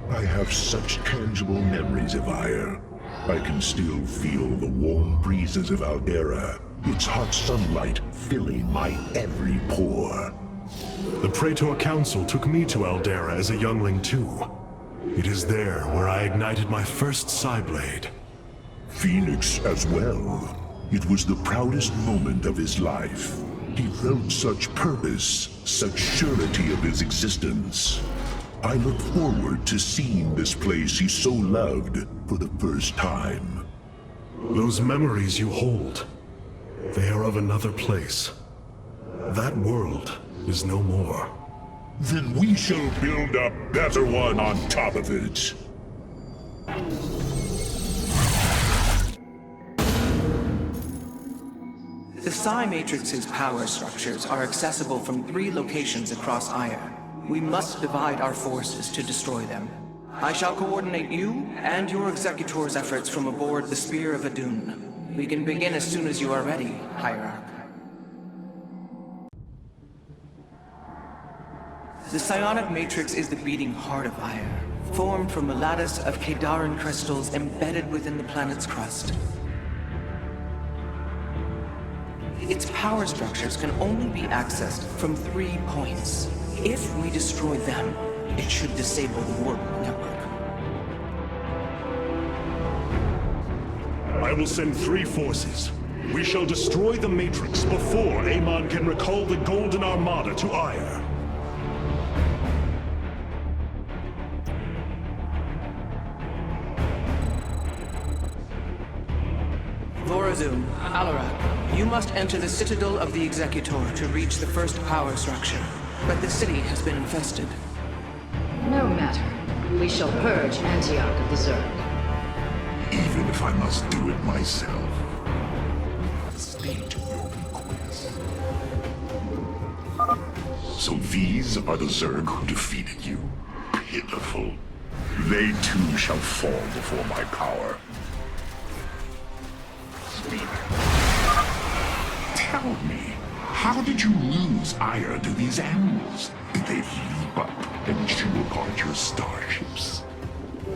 I have such tangible memories of Aiur. I can still feel the warm breezes of Aldera, its hot sunlight filling my every pore. The Praetor Council took me to Aldera as a youngling too. It is there where I ignited my first Psyblade. Phoenix as well. It was the proudest moment of his life. He felt such purpose, such surety of his existence. I look forward to seeing this place he so loved for the first time. Those memories you hold, they are of another place. That world is no more. Then we shall build a better one on top of it. The Psi Matrix's power structures are accessible from 3 locations across Aiur. We must divide our forces to destroy them. I shall coordinate you and your Executor's efforts from aboard the Spear of Adun. We can begin as soon as you are ready, Hierarch. The psionic matrix is the beating heart of Aiur, formed from a lattice of Kadaran crystals embedded within the planet's crust. Its power structures can only be accessed from 3 points. If we destroy them, it should disable the warp network. I will send 3 forces. We shall destroy the Matrix before Amon can recall the Golden Armada to Aiur. Vorazun, Alarak, you must enter the Citadel of the Executor to reach the first power structure. But the city has been infested. No matter. We shall purge Antioch of the Zerg. Even if I must do it myself. State your request. So these are the Zerg who defeated you. Pitiful. They too shall fall before my power. Speak. Tell me, how did you lose Aiur to these animals? Did they leap up and chew apart your starships?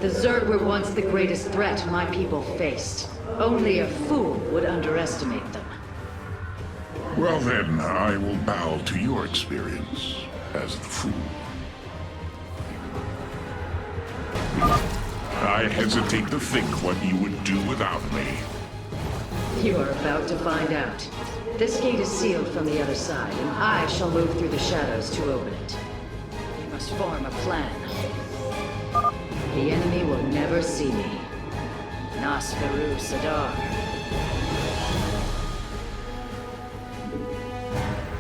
The Zerg were once the greatest threat my people faced. Only a fool would underestimate them. Well then, I will bow to your experience as the fool. I hesitate to think what you would do without me. You are about to find out. This gate is sealed from the other side, and I shall move through the shadows to open it. We must form a plan. The enemy will never see me. Nasperu Sadar.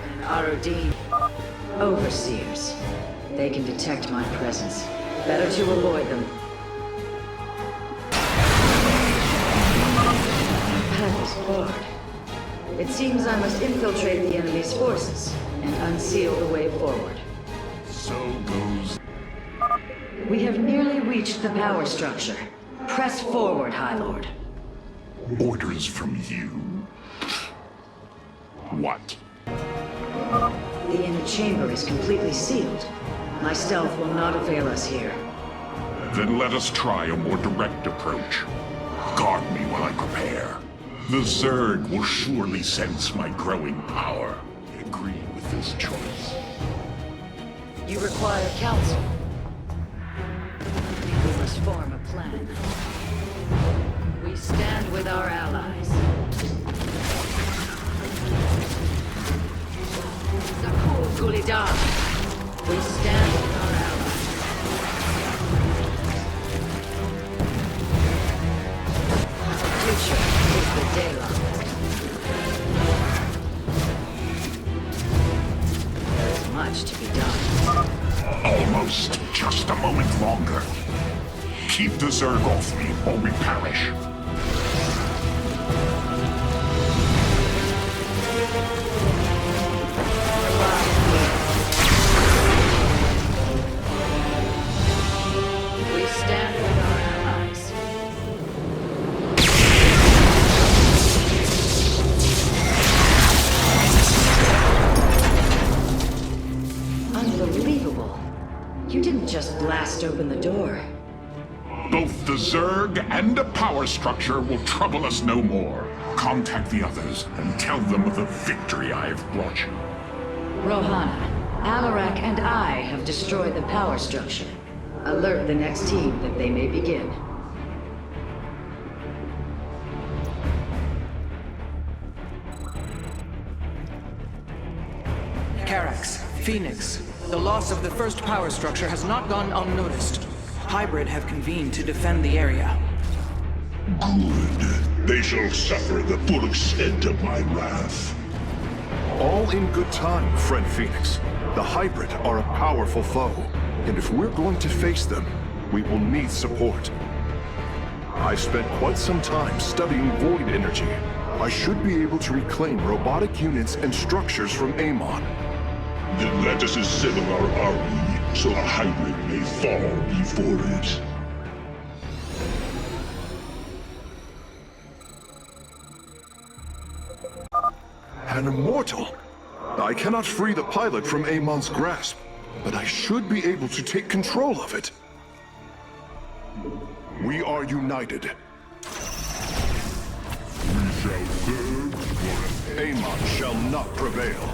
And Arudin. Overseers. They can detect my presence. Better to avoid them. The path is barred. It seems I must infiltrate the enemy's forces and unseal the way forward. So goes. We have nearly reached the power structure. Press forward, High Lord. Orders from you? What? The inner chamber is completely sealed. My stealth will not avail us here. Then let us try a more direct approach. Guard me while I prepare. The Zerg will surely sense my growing power. I agree with this choice. You require counsel. We must form a plan. We stand with our allies. Zakul Gulidar. We stand with our allies. Our future is the daylight. There is much to be done. Almost. Just a moment longer. Keep the Zerg off me, or we perish. We stand with our allies. Unbelievable. You didn't just blast open the door. Both the Zerg and a power structure will trouble us no more. Contact the others and tell them of the victory I have brought you. Rohana, Alarak and I have destroyed the power structure. Alert the next team that they may begin. Carax, Phoenix, the loss of the first power structure has not gone unnoticed. Hybrid have convened to defend the area. Good. They shall suffer the full extent of my wrath. All in good time, friend Phoenix. The Hybrid are a powerful foe, and if we're going to face them, we will need support. I've spent quite some time studying void energy. I should be able to reclaim robotic units and structures from Amon. Then let us assemble our army, so a Hybrid may fall before it. An immortal! I cannot free the pilot from Amon's grasp, but I should be able to take control of it. We are united. We shall serve Amon shall not prevail.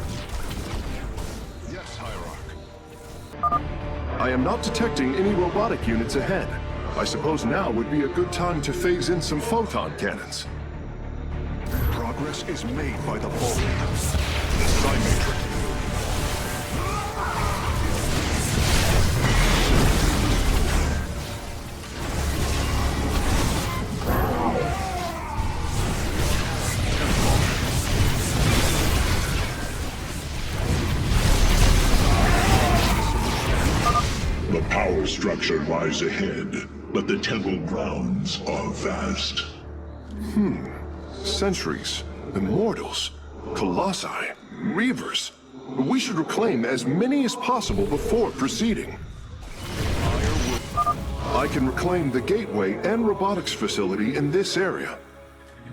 Yes, Hierarch. I am not detecting any robotic units ahead. I suppose now would be a good time to phase in some photon cannons. progress is made by the bold. The Psi Matrix. The power structure lies ahead, but the temple grounds are vast. Sentries, Immortals, Colossi, Reavers. We should reclaim as many as possible before proceeding. I can reclaim the gateway and robotics facility in this area.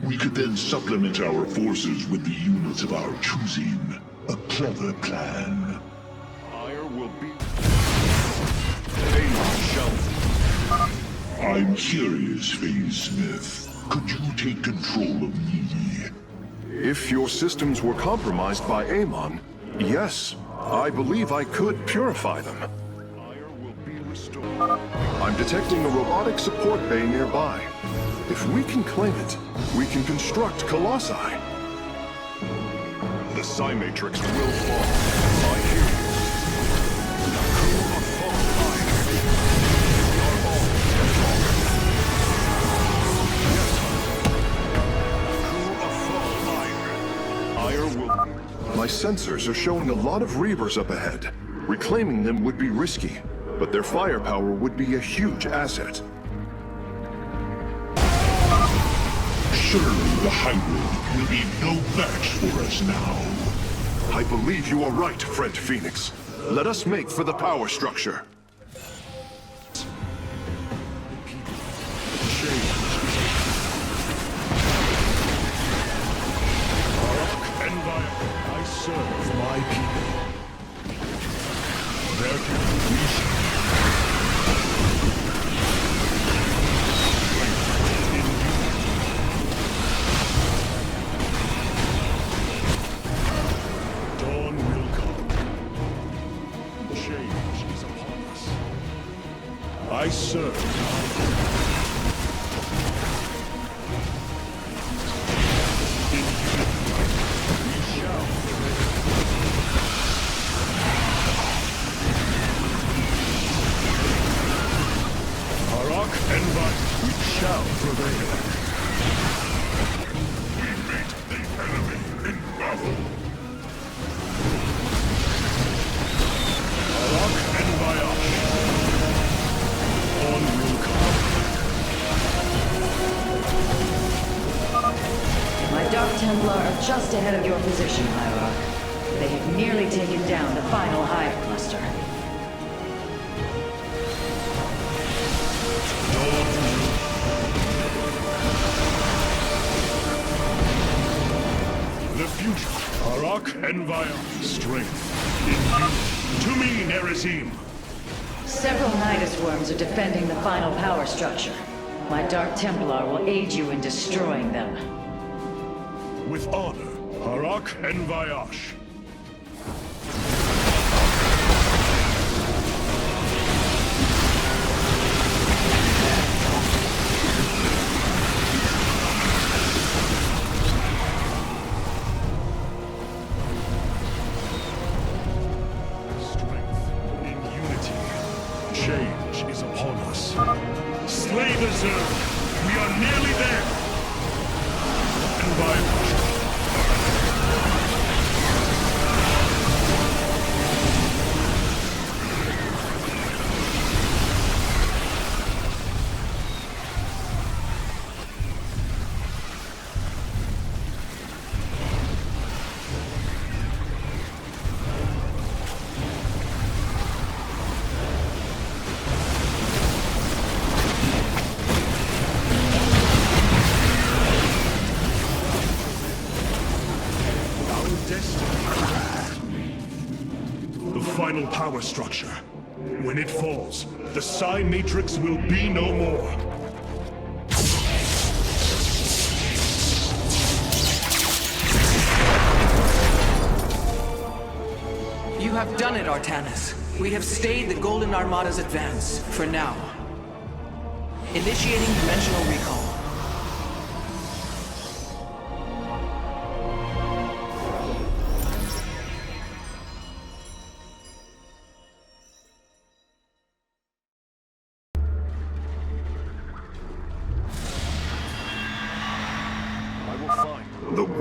We could then supplement our forces with the units of our choosing. A clever plan. Aiur will be... I'm curious, Phase Smith. Could you take control of me? If your systems were compromised by Amon, yes, I believe I could purify them. I'm detecting a robotic support bay nearby. If we can claim it, we can construct Colossi. The Psi Matrix will fall. I hear you. My sensors are showing a lot of Reavers up ahead. Reclaiming them would be risky, but their firepower would be a huge asset. Surely the hybrid will be no match for us now. I believe you are right, friend Phoenix. Let us make for the power structure. I serve my people. Their completion. Dawn will come. Change is upon us. I serve my people. We shall prevail. We meet the enemy in battle. Hierarch and Glacius. On will come. My Dark Templar are just ahead of your position, Hierarch. They have nearly taken down the final hive cluster. The future. Hierarch and strength in you. To me, Nerazim. Several Nidus worms are defending the final power structure. My Dark Templar will aid you in destroying them. With honor, Hierarch and Glacius. Change is upon us. Slay the Zerg! We are nearly there! And by final power structure. When it falls, the Psi Matrix will be no more. You have done it, Artanis. We have stayed the Golden Armada's advance, for now. Initiating dimensional recall.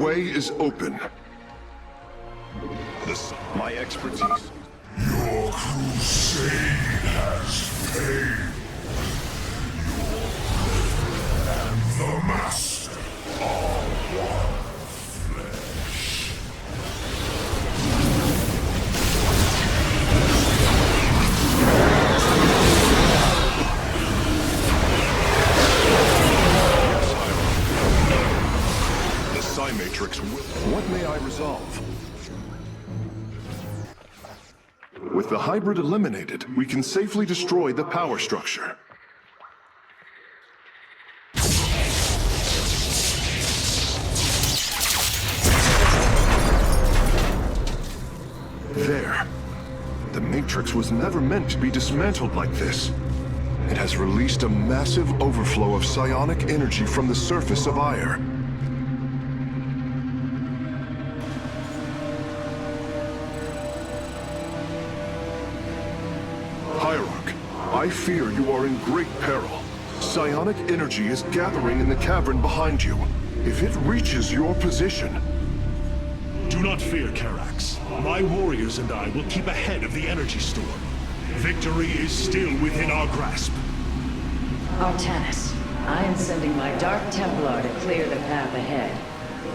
way is open. My expertise. Your crusade has failed. You and the Master are one flesh. The Psi Matrix will... What may I resolve? With the hybrid eliminated, we can safely destroy the power structure. There. The Matrix was never meant to be dismantled like this. It has released a massive overflow of psionic energy from the surface of Aiur. Hierarch, I fear you are in great peril. Psionic energy is gathering in the cavern behind you. If it reaches your position... Do not fear, Karax. My warriors and I will keep ahead of the energy storm. Victory is still within our grasp. Artanis, I am sending my Dark Templar to clear the path ahead.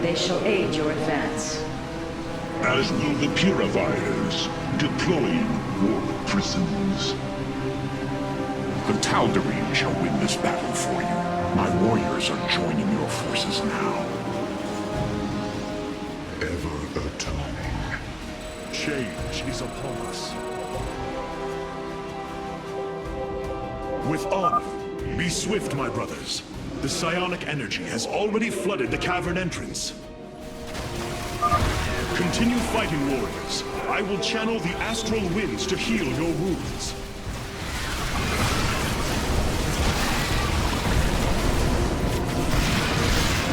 They shall aid your advance. As will the Purifiers, deploying warp prisons. The Tal'darim shall win this battle for you. My warriors are joining your forces now. Ever atoning. Change is upon us. With honor, be swift, my brothers. The psionic energy has already flooded the cavern entrance. Continue fighting, warriors. I will channel the astral winds to heal your wounds.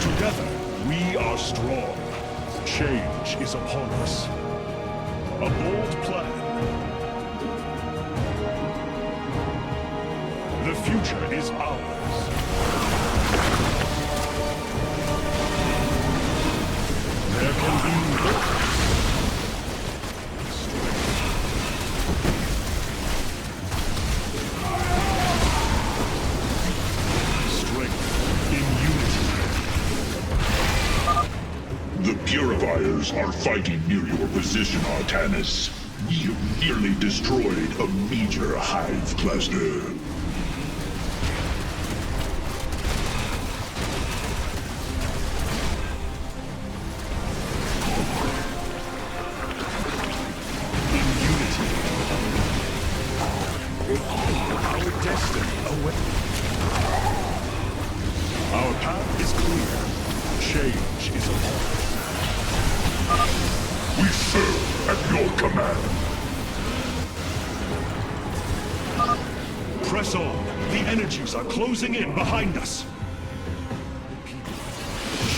Together, we are strong. Change is upon us. A bold plan. The future is ours. There can be no... The Purifiers are fighting near your position, Artanis. You nearly destroyed a major hive cluster. Our destiny awaits. Our path is clear. Change is upon us. We serve at your command. Press on. The energies are closing in behind us.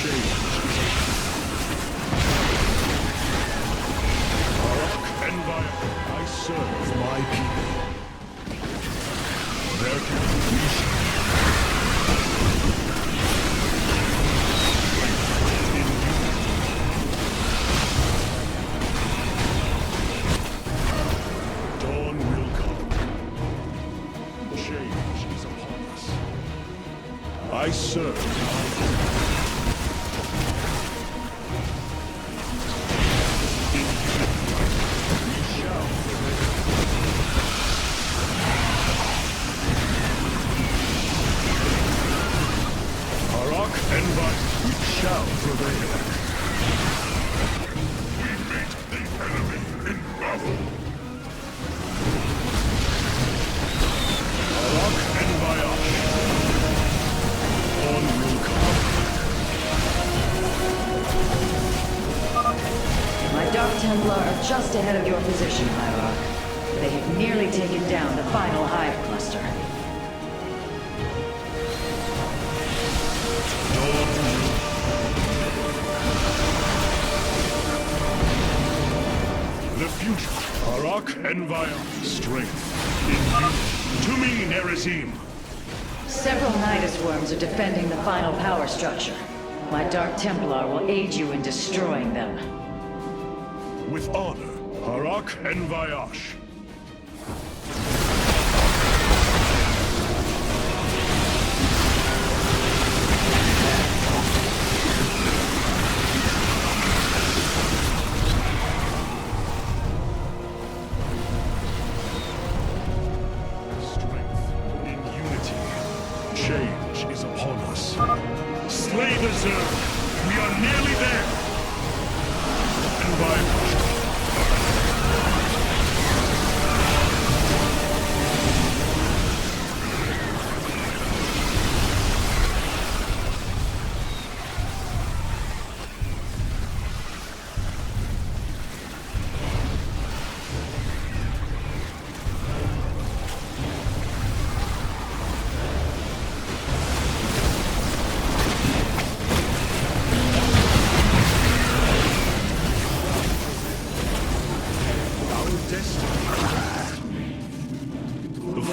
Change is Hierarch and I serve my people. There can be I serve. We shall prevail. Hierarch and Vice, we shall prevail. We meet the enemy in battle. Hierarch and Vice. My Dark Templar are just ahead of your position, Hierarch. They have nearly taken down the final hive cluster. The future, Hierarch and Vice. Strength in you. To me, Nerazim. Several Nidus worms are defending the final power structure. My Dark Templar will aid you in destroying them. With honor, Hierarch and Glacius. Change is upon us. Slay the Zerg! We are nearly there! And by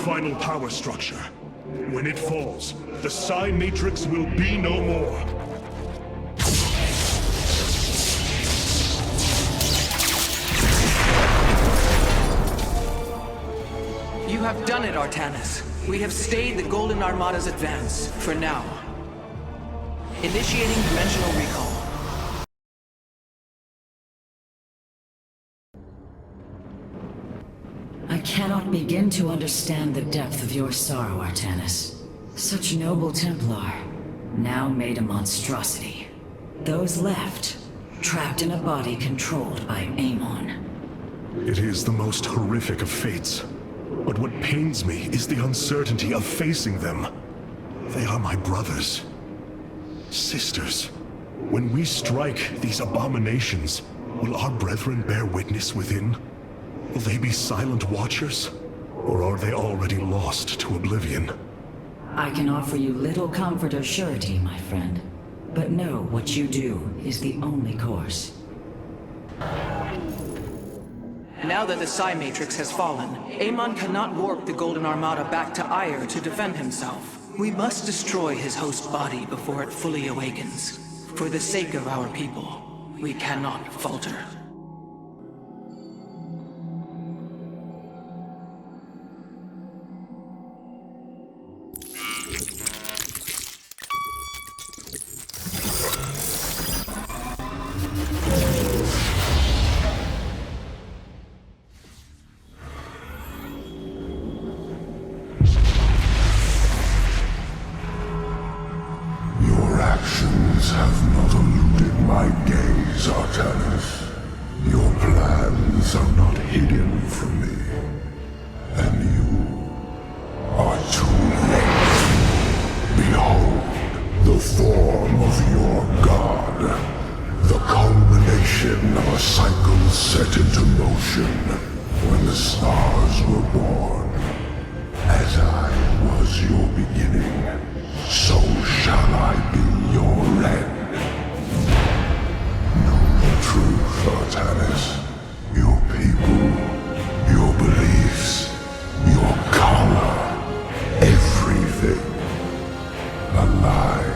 final power structure. When it falls, the Psi Matrix will be no more. You have done it, Artanis. We have stayed the Golden Armada's advance, for now. Initiating dimensional recall. I cannot begin to understand the depth of your sorrow, Artanis. Such noble Templar, now made a monstrosity. Those left, trapped in a body controlled by Amon. It is the most horrific of fates. But what pains me is the uncertainty of facing them. They are my brothers. Sisters. When we strike these abominations, will our brethren bear witness within? Will they be silent watchers? Or are they already lost to oblivion? I can offer you little comfort or surety, my friend. But know what you do is the only course. Now that the Psi Matrix has fallen, Amon cannot warp the Golden Armada back to Aiur to defend himself. We must destroy his host body before it fully awakens. For the sake of our people, we cannot falter. Have not eluded my gaze, Artanis. Your plans are not hidden from me. And you are too late. Behold, the form of your god. The culmination of a cycle set into motion when the stars were born. As I was your beginning, so shall I be your end. Know the truth, Artanis. Your people, your beliefs, your Khala, everything. A lie.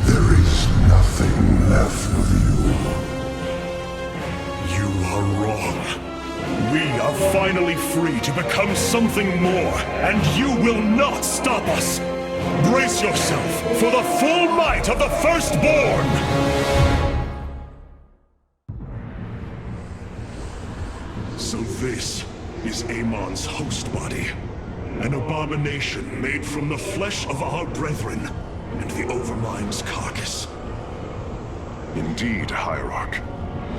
There is nothing left of you. You are wrong. We are finally free to become something more, and you will not stop us! Brace yourself for the full might of the Firstborn! So this is Amon's host body. An abomination made from the flesh of our brethren and the Overmind's carcass. Indeed, Hierarch.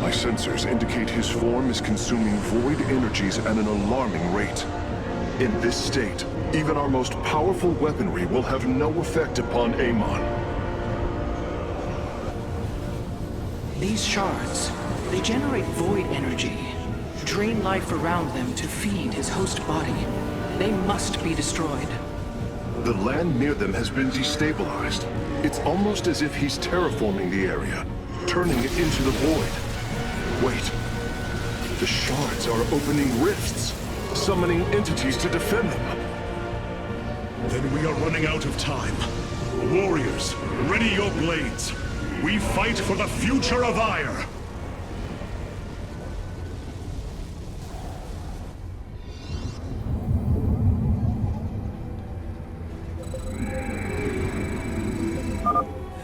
My sensors indicate his form is consuming void energies at an alarming rate. In this state, even our most powerful weaponry will have no effect upon Amon. These shards, they generate void energy, drain life around them to feed his host body. They must be destroyed. The land near them has been destabilized. It's almost as if he's terraforming the area, turning it into the void. Wait. The shards are opening rifts, summoning entities to defend them. Then we are running out of time. Warriors, ready your blades. We fight for the future of Aiur.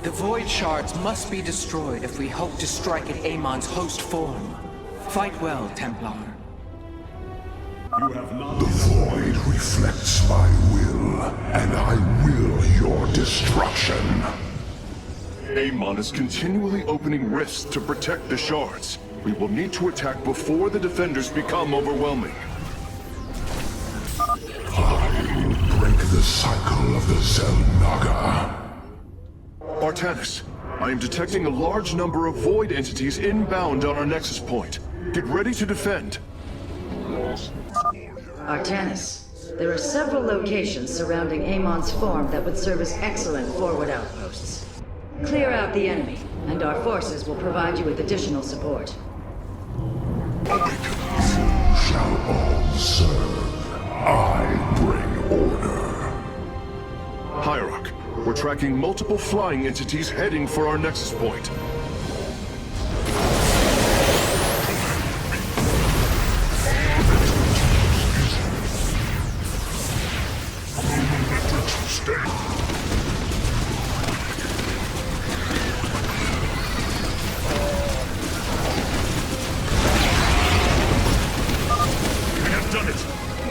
The Void Shards must be destroyed if we hope to strike at Amon's host form. Fight well, Templar. You have not... The void reflects my will, and I will your destruction. Amon is continually opening rifts to protect the shards. We will need to attack before the defenders become overwhelming. I will break the cycle of the Xel'Naga. Artanis, I am detecting a large number of void entities inbound on our nexus point. Get ready to defend. Artanis, there are several locations surrounding Amon's form that would serve as excellent forward outposts. Clear out the enemy, and our forces will provide you with additional support. Awakens shall all serve. I bring order. Hierarch, we're tracking multiple flying entities heading for our nexus point.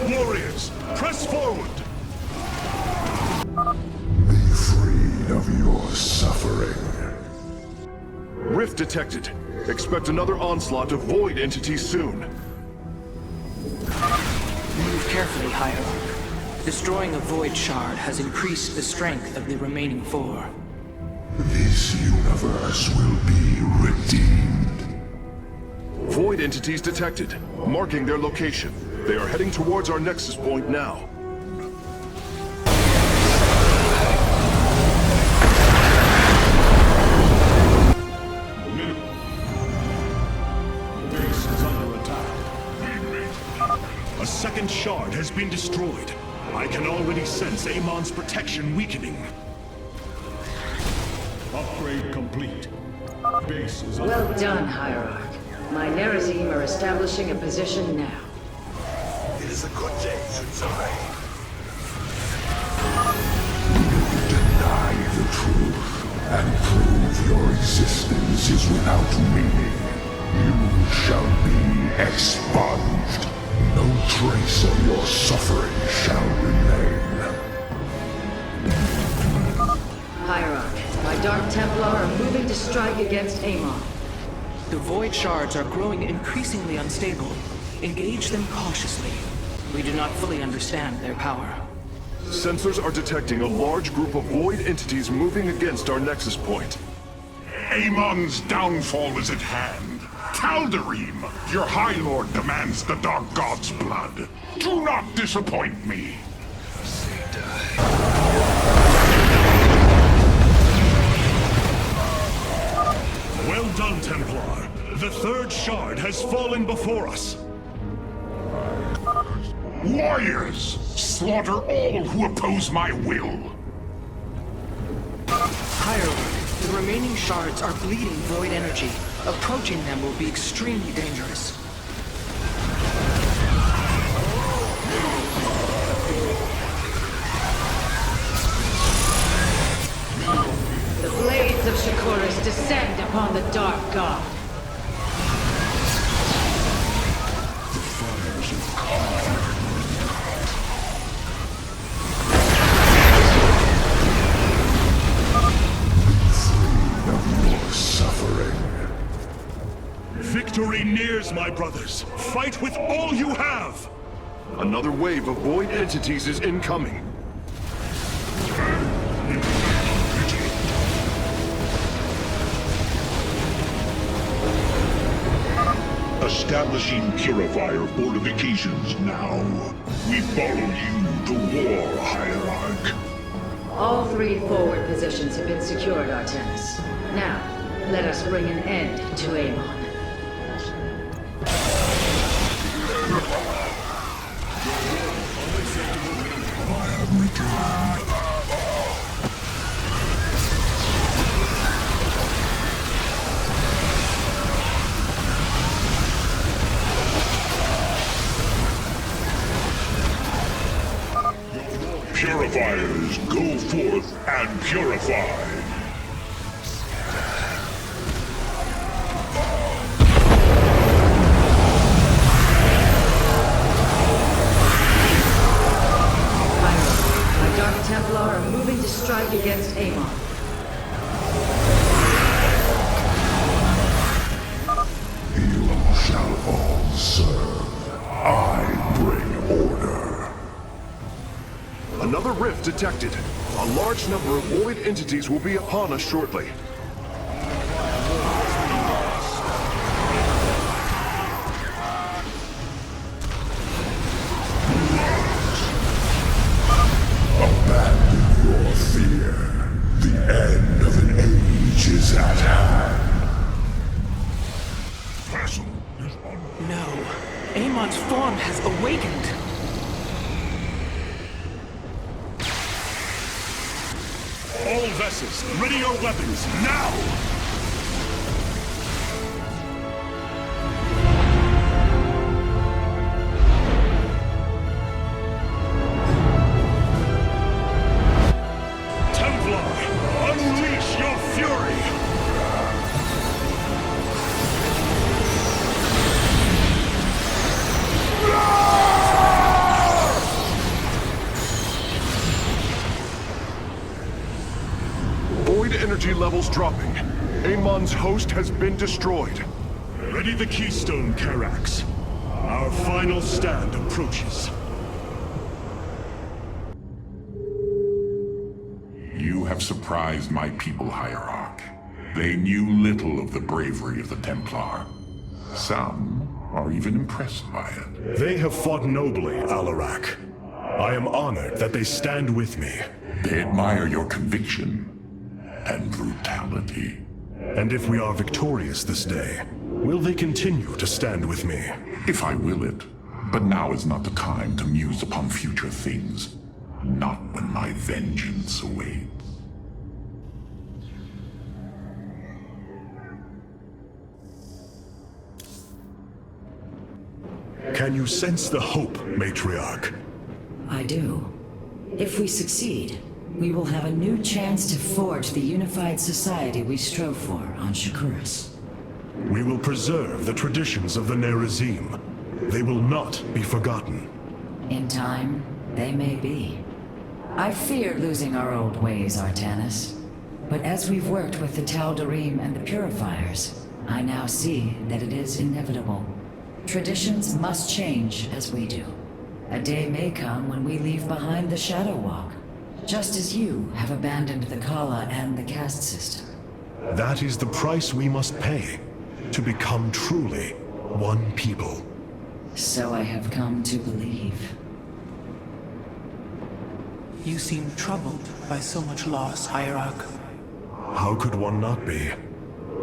Warriors, press forward! Be freed of your suffering. Rift detected. Expect another onslaught of void entities soon. Move carefully, Hierarch. Destroying a Void Shard has increased the strength of the remaining 4. This universe will be redeemed. Void entities detected, marking their location. They are heading towards our nexus point now. Base is under attack. A second shard has been destroyed. I can already sense Amon's protection weakening. Upgrade complete. Base is under Well done, Hierarch. My Nerazim are establishing a position now. It is a good day since I deny the truth and prove your existence is without meaning. You shall be expunged. No trace of your suffering shall remain. Hierarch, my Dark Templar are moving to strike against Amon. The Void Shards are growing increasingly unstable. Engage them cautiously. We do not fully understand their power. Sensors are detecting a large group of void entities moving against our nexus point. Amon's downfall is at hand. Tal'darim, your High Lord demands the Dark God's blood. Do not disappoint me. Well done, Templar. The third shard has fallen before us. Warriors, slaughter all who oppose my will. Hierarch, the remaining shards are bleeding void energy. Approaching them will be extremely dangerous. The blades of Shakuras descend upon the Dark God. The fires of Khala. Be free of your suffering. Victory nears, my brothers. Fight with all you have! Another wave of void entities is incoming. Establishing purifier fortifications now. We follow you to war, Hierarch. All 3 forward positions have been secured, Artanis. Now, let us bring an end to Amon. Purifiers, go forth and purify. My Dark Templar are moving to strike against Amon. You shall all serve. I bring order. Another rift detected. A large number of void entities will be upon us shortly. Abandon your fear. The end of an age is at hand. Vessel is on. No. Amon's form has awakened. All vessels, ready your weapons, now! Templar, unleash your fury! Void energy levels dropping. Amon's host has been destroyed. Ready the keystone, Karax. Our final stand approaches. You have surprised my people, Hierarch. They knew little of the bravery of the Templar. Some are even impressed by it. They have fought nobly, Alarak. I am honored that they stand with me. They admire your conviction and brutality. And if we are victorious this day, will they continue to stand with me? If I will it. But now is not the time to muse upon future things. Not when my vengeance awaits. Can you sense the hope, Matriarch? I do. If we succeed, we will have a new chance to forge the unified society we strove for on Shakuras. We will preserve the traditions of the Nerazim. They will not be forgotten. In time, they may be. I fear losing our old ways, Artanis. But as we've worked with the Tal'darim and the Purifiers, I now see that it is inevitable. Traditions must change as we do. A day may come when we leave behind the Shadow Walk, just as you have abandoned the Khala and the caste system. That is the price we must pay, to become truly one people. So I have come to believe. You seem troubled by so much loss, Hierarch. How could one not be?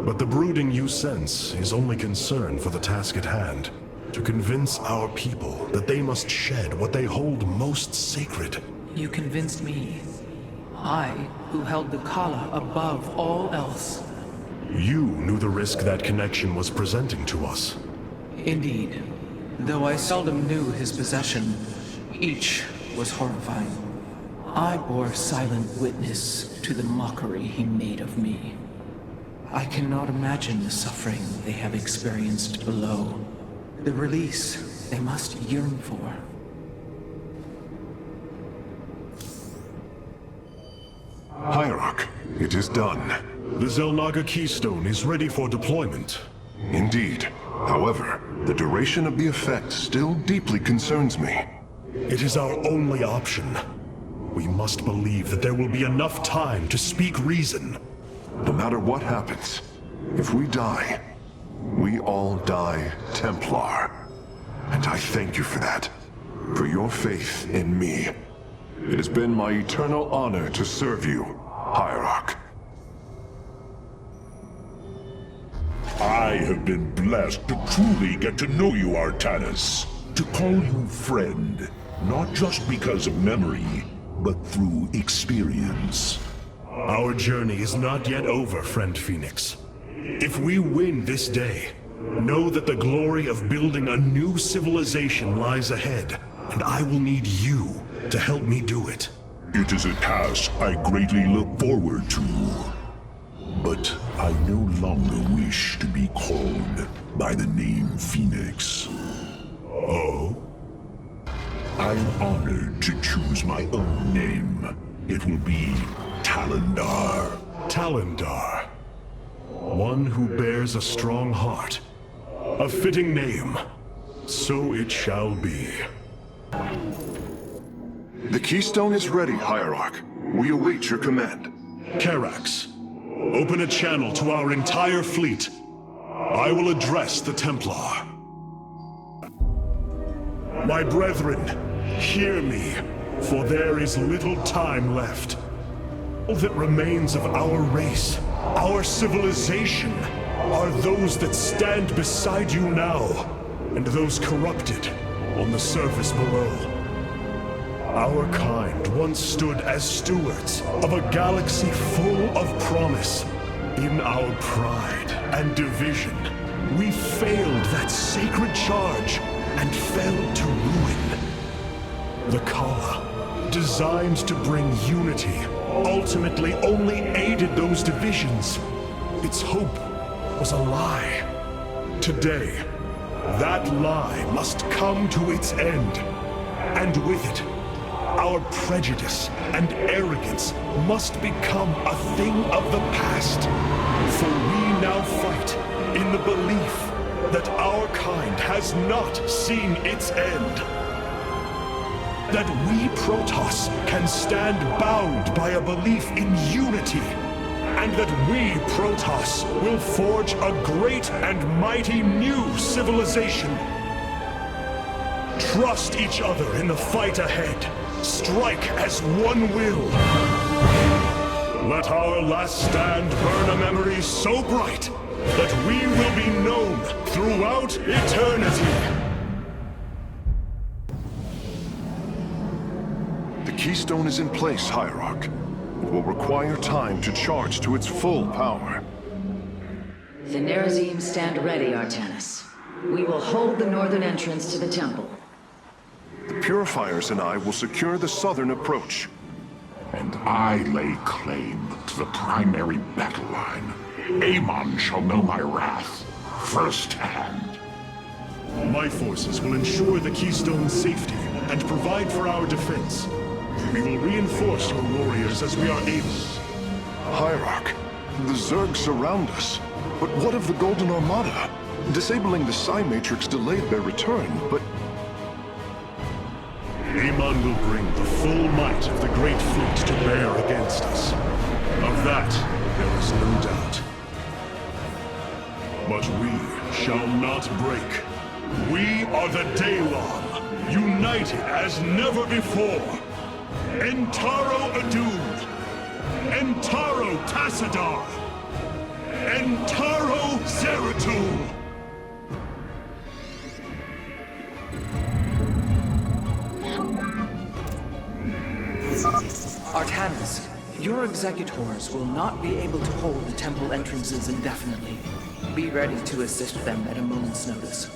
But the brooding you sense is only concern for the task at hand. To convince our people that they must shed what they hold most sacred. You convinced me. I, who held the Khala above all else. You knew the risk that connection was presenting to us. Indeed. Though I seldom knew his possession, each was horrifying. I bore silent witness to the mockery he made of me. I cannot imagine the suffering they have experienced below. The release they must yearn for. Hierarch, it is done. The Xel'Naga Keystone is ready for deployment. Indeed. However, the duration of the effect still deeply concerns me. It is our only option. We must believe that there will be enough time to speak reason. No matter what happens, if we die, we all die Templar. And I thank you for that. For your faith in me. It has been my eternal honor to serve you, Hierarch. I have been blessed to truly get to know you, Artanis. To call you friend, not just because of memory, but through experience. Our journey is not yet over, friend Phoenix. If we win this day, know that the glory of building a new civilization lies ahead, and I will need you to help me do it. It is a task I greatly look forward to. But I no longer wish to be called by the name Phoenix. Oh? I'm honored to choose my own name. It will be Tal'dar. Tal'dar. One who bears a strong heart. A fitting name. So it shall be. The keystone is ready, Hierarch. We await your command. Karax, open a channel to our entire fleet. I will address the Templar. My brethren, hear me, for there is little time left. All that remains of our race, our civilization, are those that stand beside you now, and those corrupted on the surface below. Our kind once stood as stewards of a galaxy full of promise. In our pride and division, we failed that sacred charge and fell to ruin. The Khala, designed to bring unity, ultimately only aided those divisions. Its hope was a lie. Today, that lie must come to its end. And with it, our prejudice and arrogance must become a thing of the past. For we now fight in the belief that our kind has not seen its end. That we Protoss can stand bound by a belief in unity. And that we Protoss will forge a great and mighty new civilization. Trust each other in the fight ahead. Strike as one will. Let our last stand burn a memory so bright that we will be known throughout eternity. The keystone is in place, Hierarch. It will require time to charge to its full power. The Nerazim stand ready, Artanis. We will hold the northern entrance to the temple. The Purifiers and I will secure the southern approach. And I lay claim to the primary battle line. Amon shall know my wrath firsthand. My forces will ensure the keystone's safety and provide for our defense. We will reinforce your warriors as we are able. Hierarch, the Zerg surround us. But what of the Golden Armada? Disabling the Psi Matrix delayed their return, but... Amon will bring the full might of the Great Fleet to bear against us. Of that, there is no doubt. But we shall not break. We are the Daylon, united as never before. Entaro Adun, Entaro Tassadar, Entaro Zeratul. Artanis, your executors will not be able to hold the temple entrances indefinitely. Be ready to assist them at a moment's notice.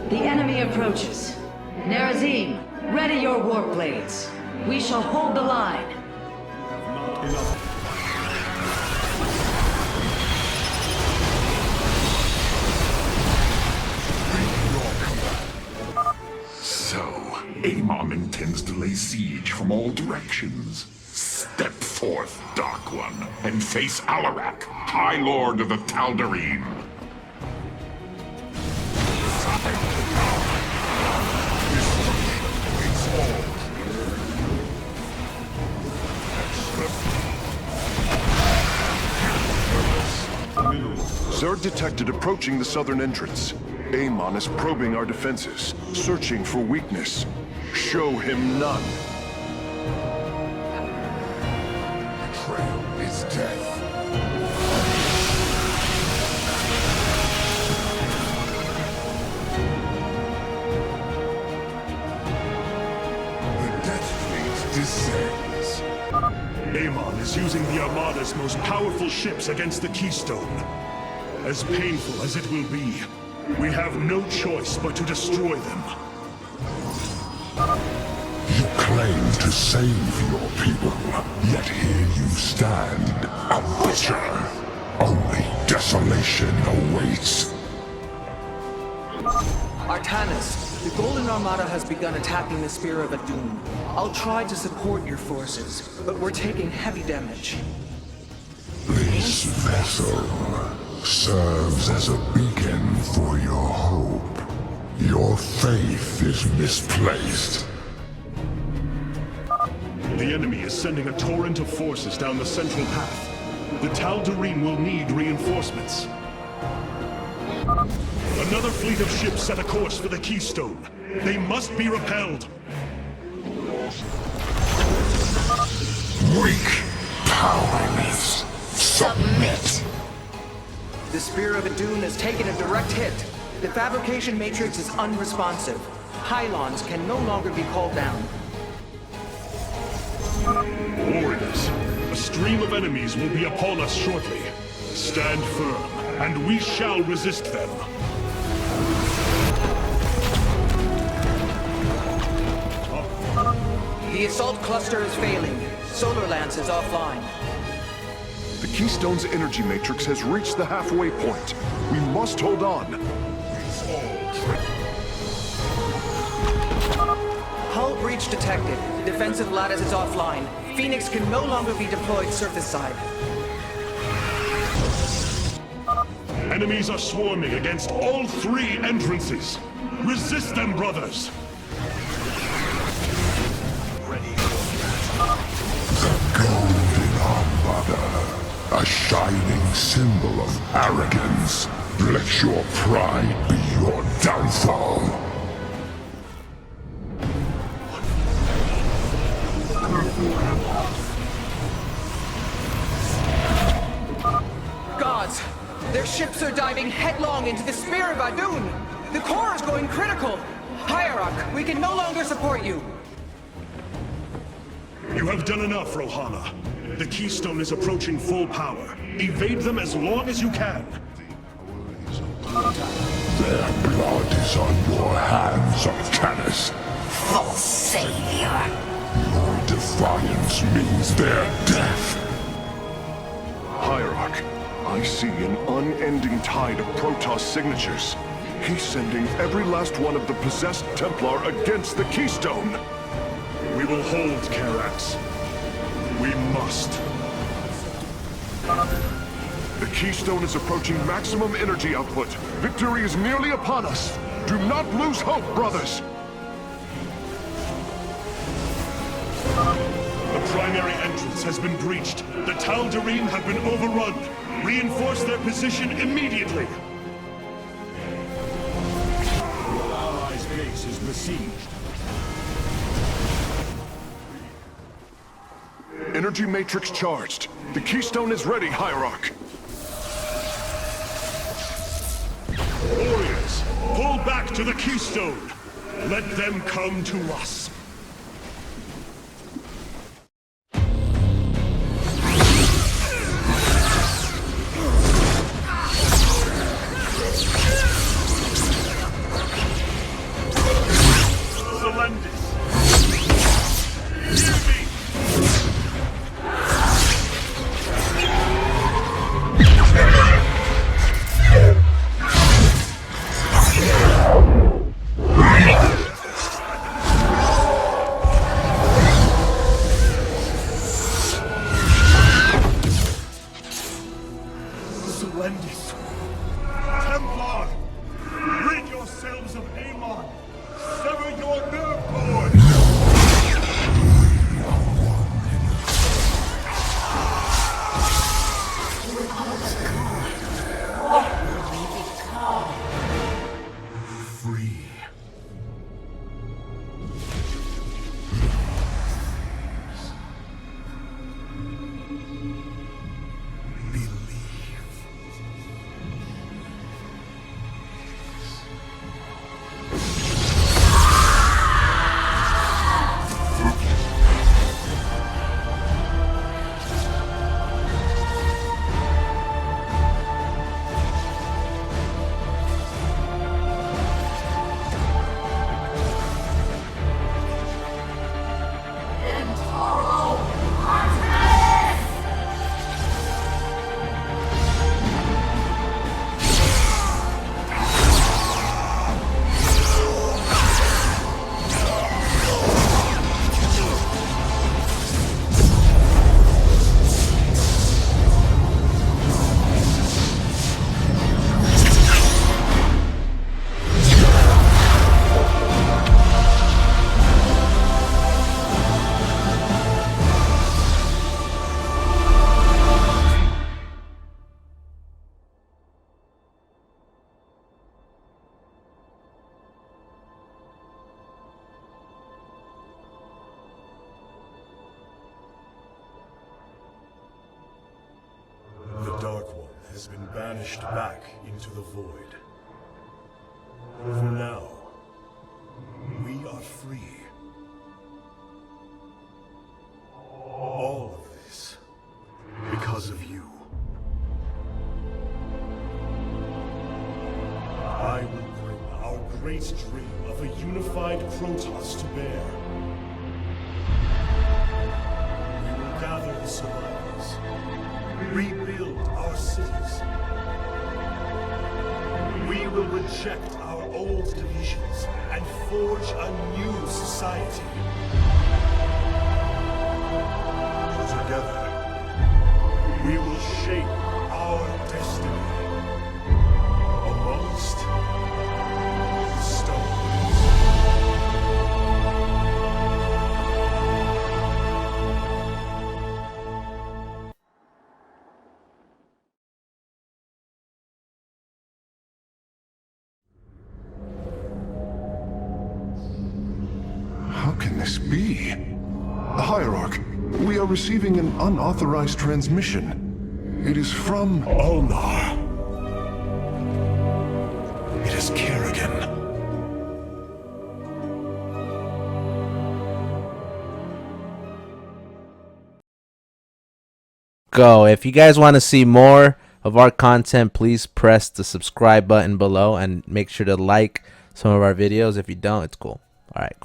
The enemy approaches. Nerazim, ready your warp blades. We shall hold the line. So, Amon intends to lay siege from all directions. Step forth, Dark One, and face Hierarch, High Lord of the Tal'darim. Zerg detected approaching the southern entrance. Amon is probing our defenses, searching for weakness. Show him none. Betrayal is death. The Death Fleet descends. Amon is using the Armada's most powerful ships against the Keystone. As painful as it will be, we have no choice but to destroy them. claim to save your people, yet here you stand, a butcher. Only desolation awaits. Artanis, the Golden Armada has begun attacking the Spear of Adun. I'll try to support your forces, but we're taking heavy damage. This vessel serves as a beacon for your hope. Your faith is misplaced. The enemy is sending a torrent of forces down the central path. The Tal'darim will need reinforcements. Another fleet of ships set a course for the Keystone. They must be repelled. Weak, powerless, submit. The Spear of Adun has taken a direct hit. The fabrication matrix is unresponsive. Pylons can no longer be called down. Warriors, a stream of enemies will be upon us shortly. Stand firm, and we shall resist them. The assault cluster is failing. Solar Lance is offline. The Keystone's energy matrix has reached the halfway point. We must hold on. Hull breach detected. Defensive lattice is offline. Phoenix can no longer be deployed surface side. Enemies are swarming against all three entrances. Resist them, brothers! The Golden Armada, a shining symbol of arrogance. Let your pride be your downfall. Gods! Their ships are diving headlong into the Spear of Adun! The core is going critical! Hierarch, we can no longer support you! You have done enough, Rohana. The Keystone is approaching full power. Evade them as long as you can. Their blood is on your hands, Artanis. False savior. Your defiance means their death. Hierarch, I see an unending tide of Protoss signatures. He's sending every last one of the possessed Templar against the Keystone. We will hold Karax. We must. The Keystone is approaching maximum energy output. Victory is nearly upon us. Do not lose hope, brothers. The primary entrance has been breached. The Tal'darim have been overrun. Reinforce their position immediately. Your allies' base is besieged. Energy matrix charged. The Keystone is ready, Hierarch. Warriors, pull back to the Keystone. Let them come to us. Templar! Rid yourselves of Amon! Sever your nerve cord! has been banished back into the void. For now, we are free. All of this because of you. I will bring our great dream of a unified Protoss to bear. We will gather the survivors, rebuild our cities. We will reject our old divisions and forge a new society. Together, we will shape our destiny amongst the stars. How can this be? Hierarch, we are receiving an unauthorized transmission. It is from Ulnar. It is Kerrigan. Go. If you guys want to see more of our content, please press the subscribe button below and make sure to like some of our videos. If you don't, it's cool. All right.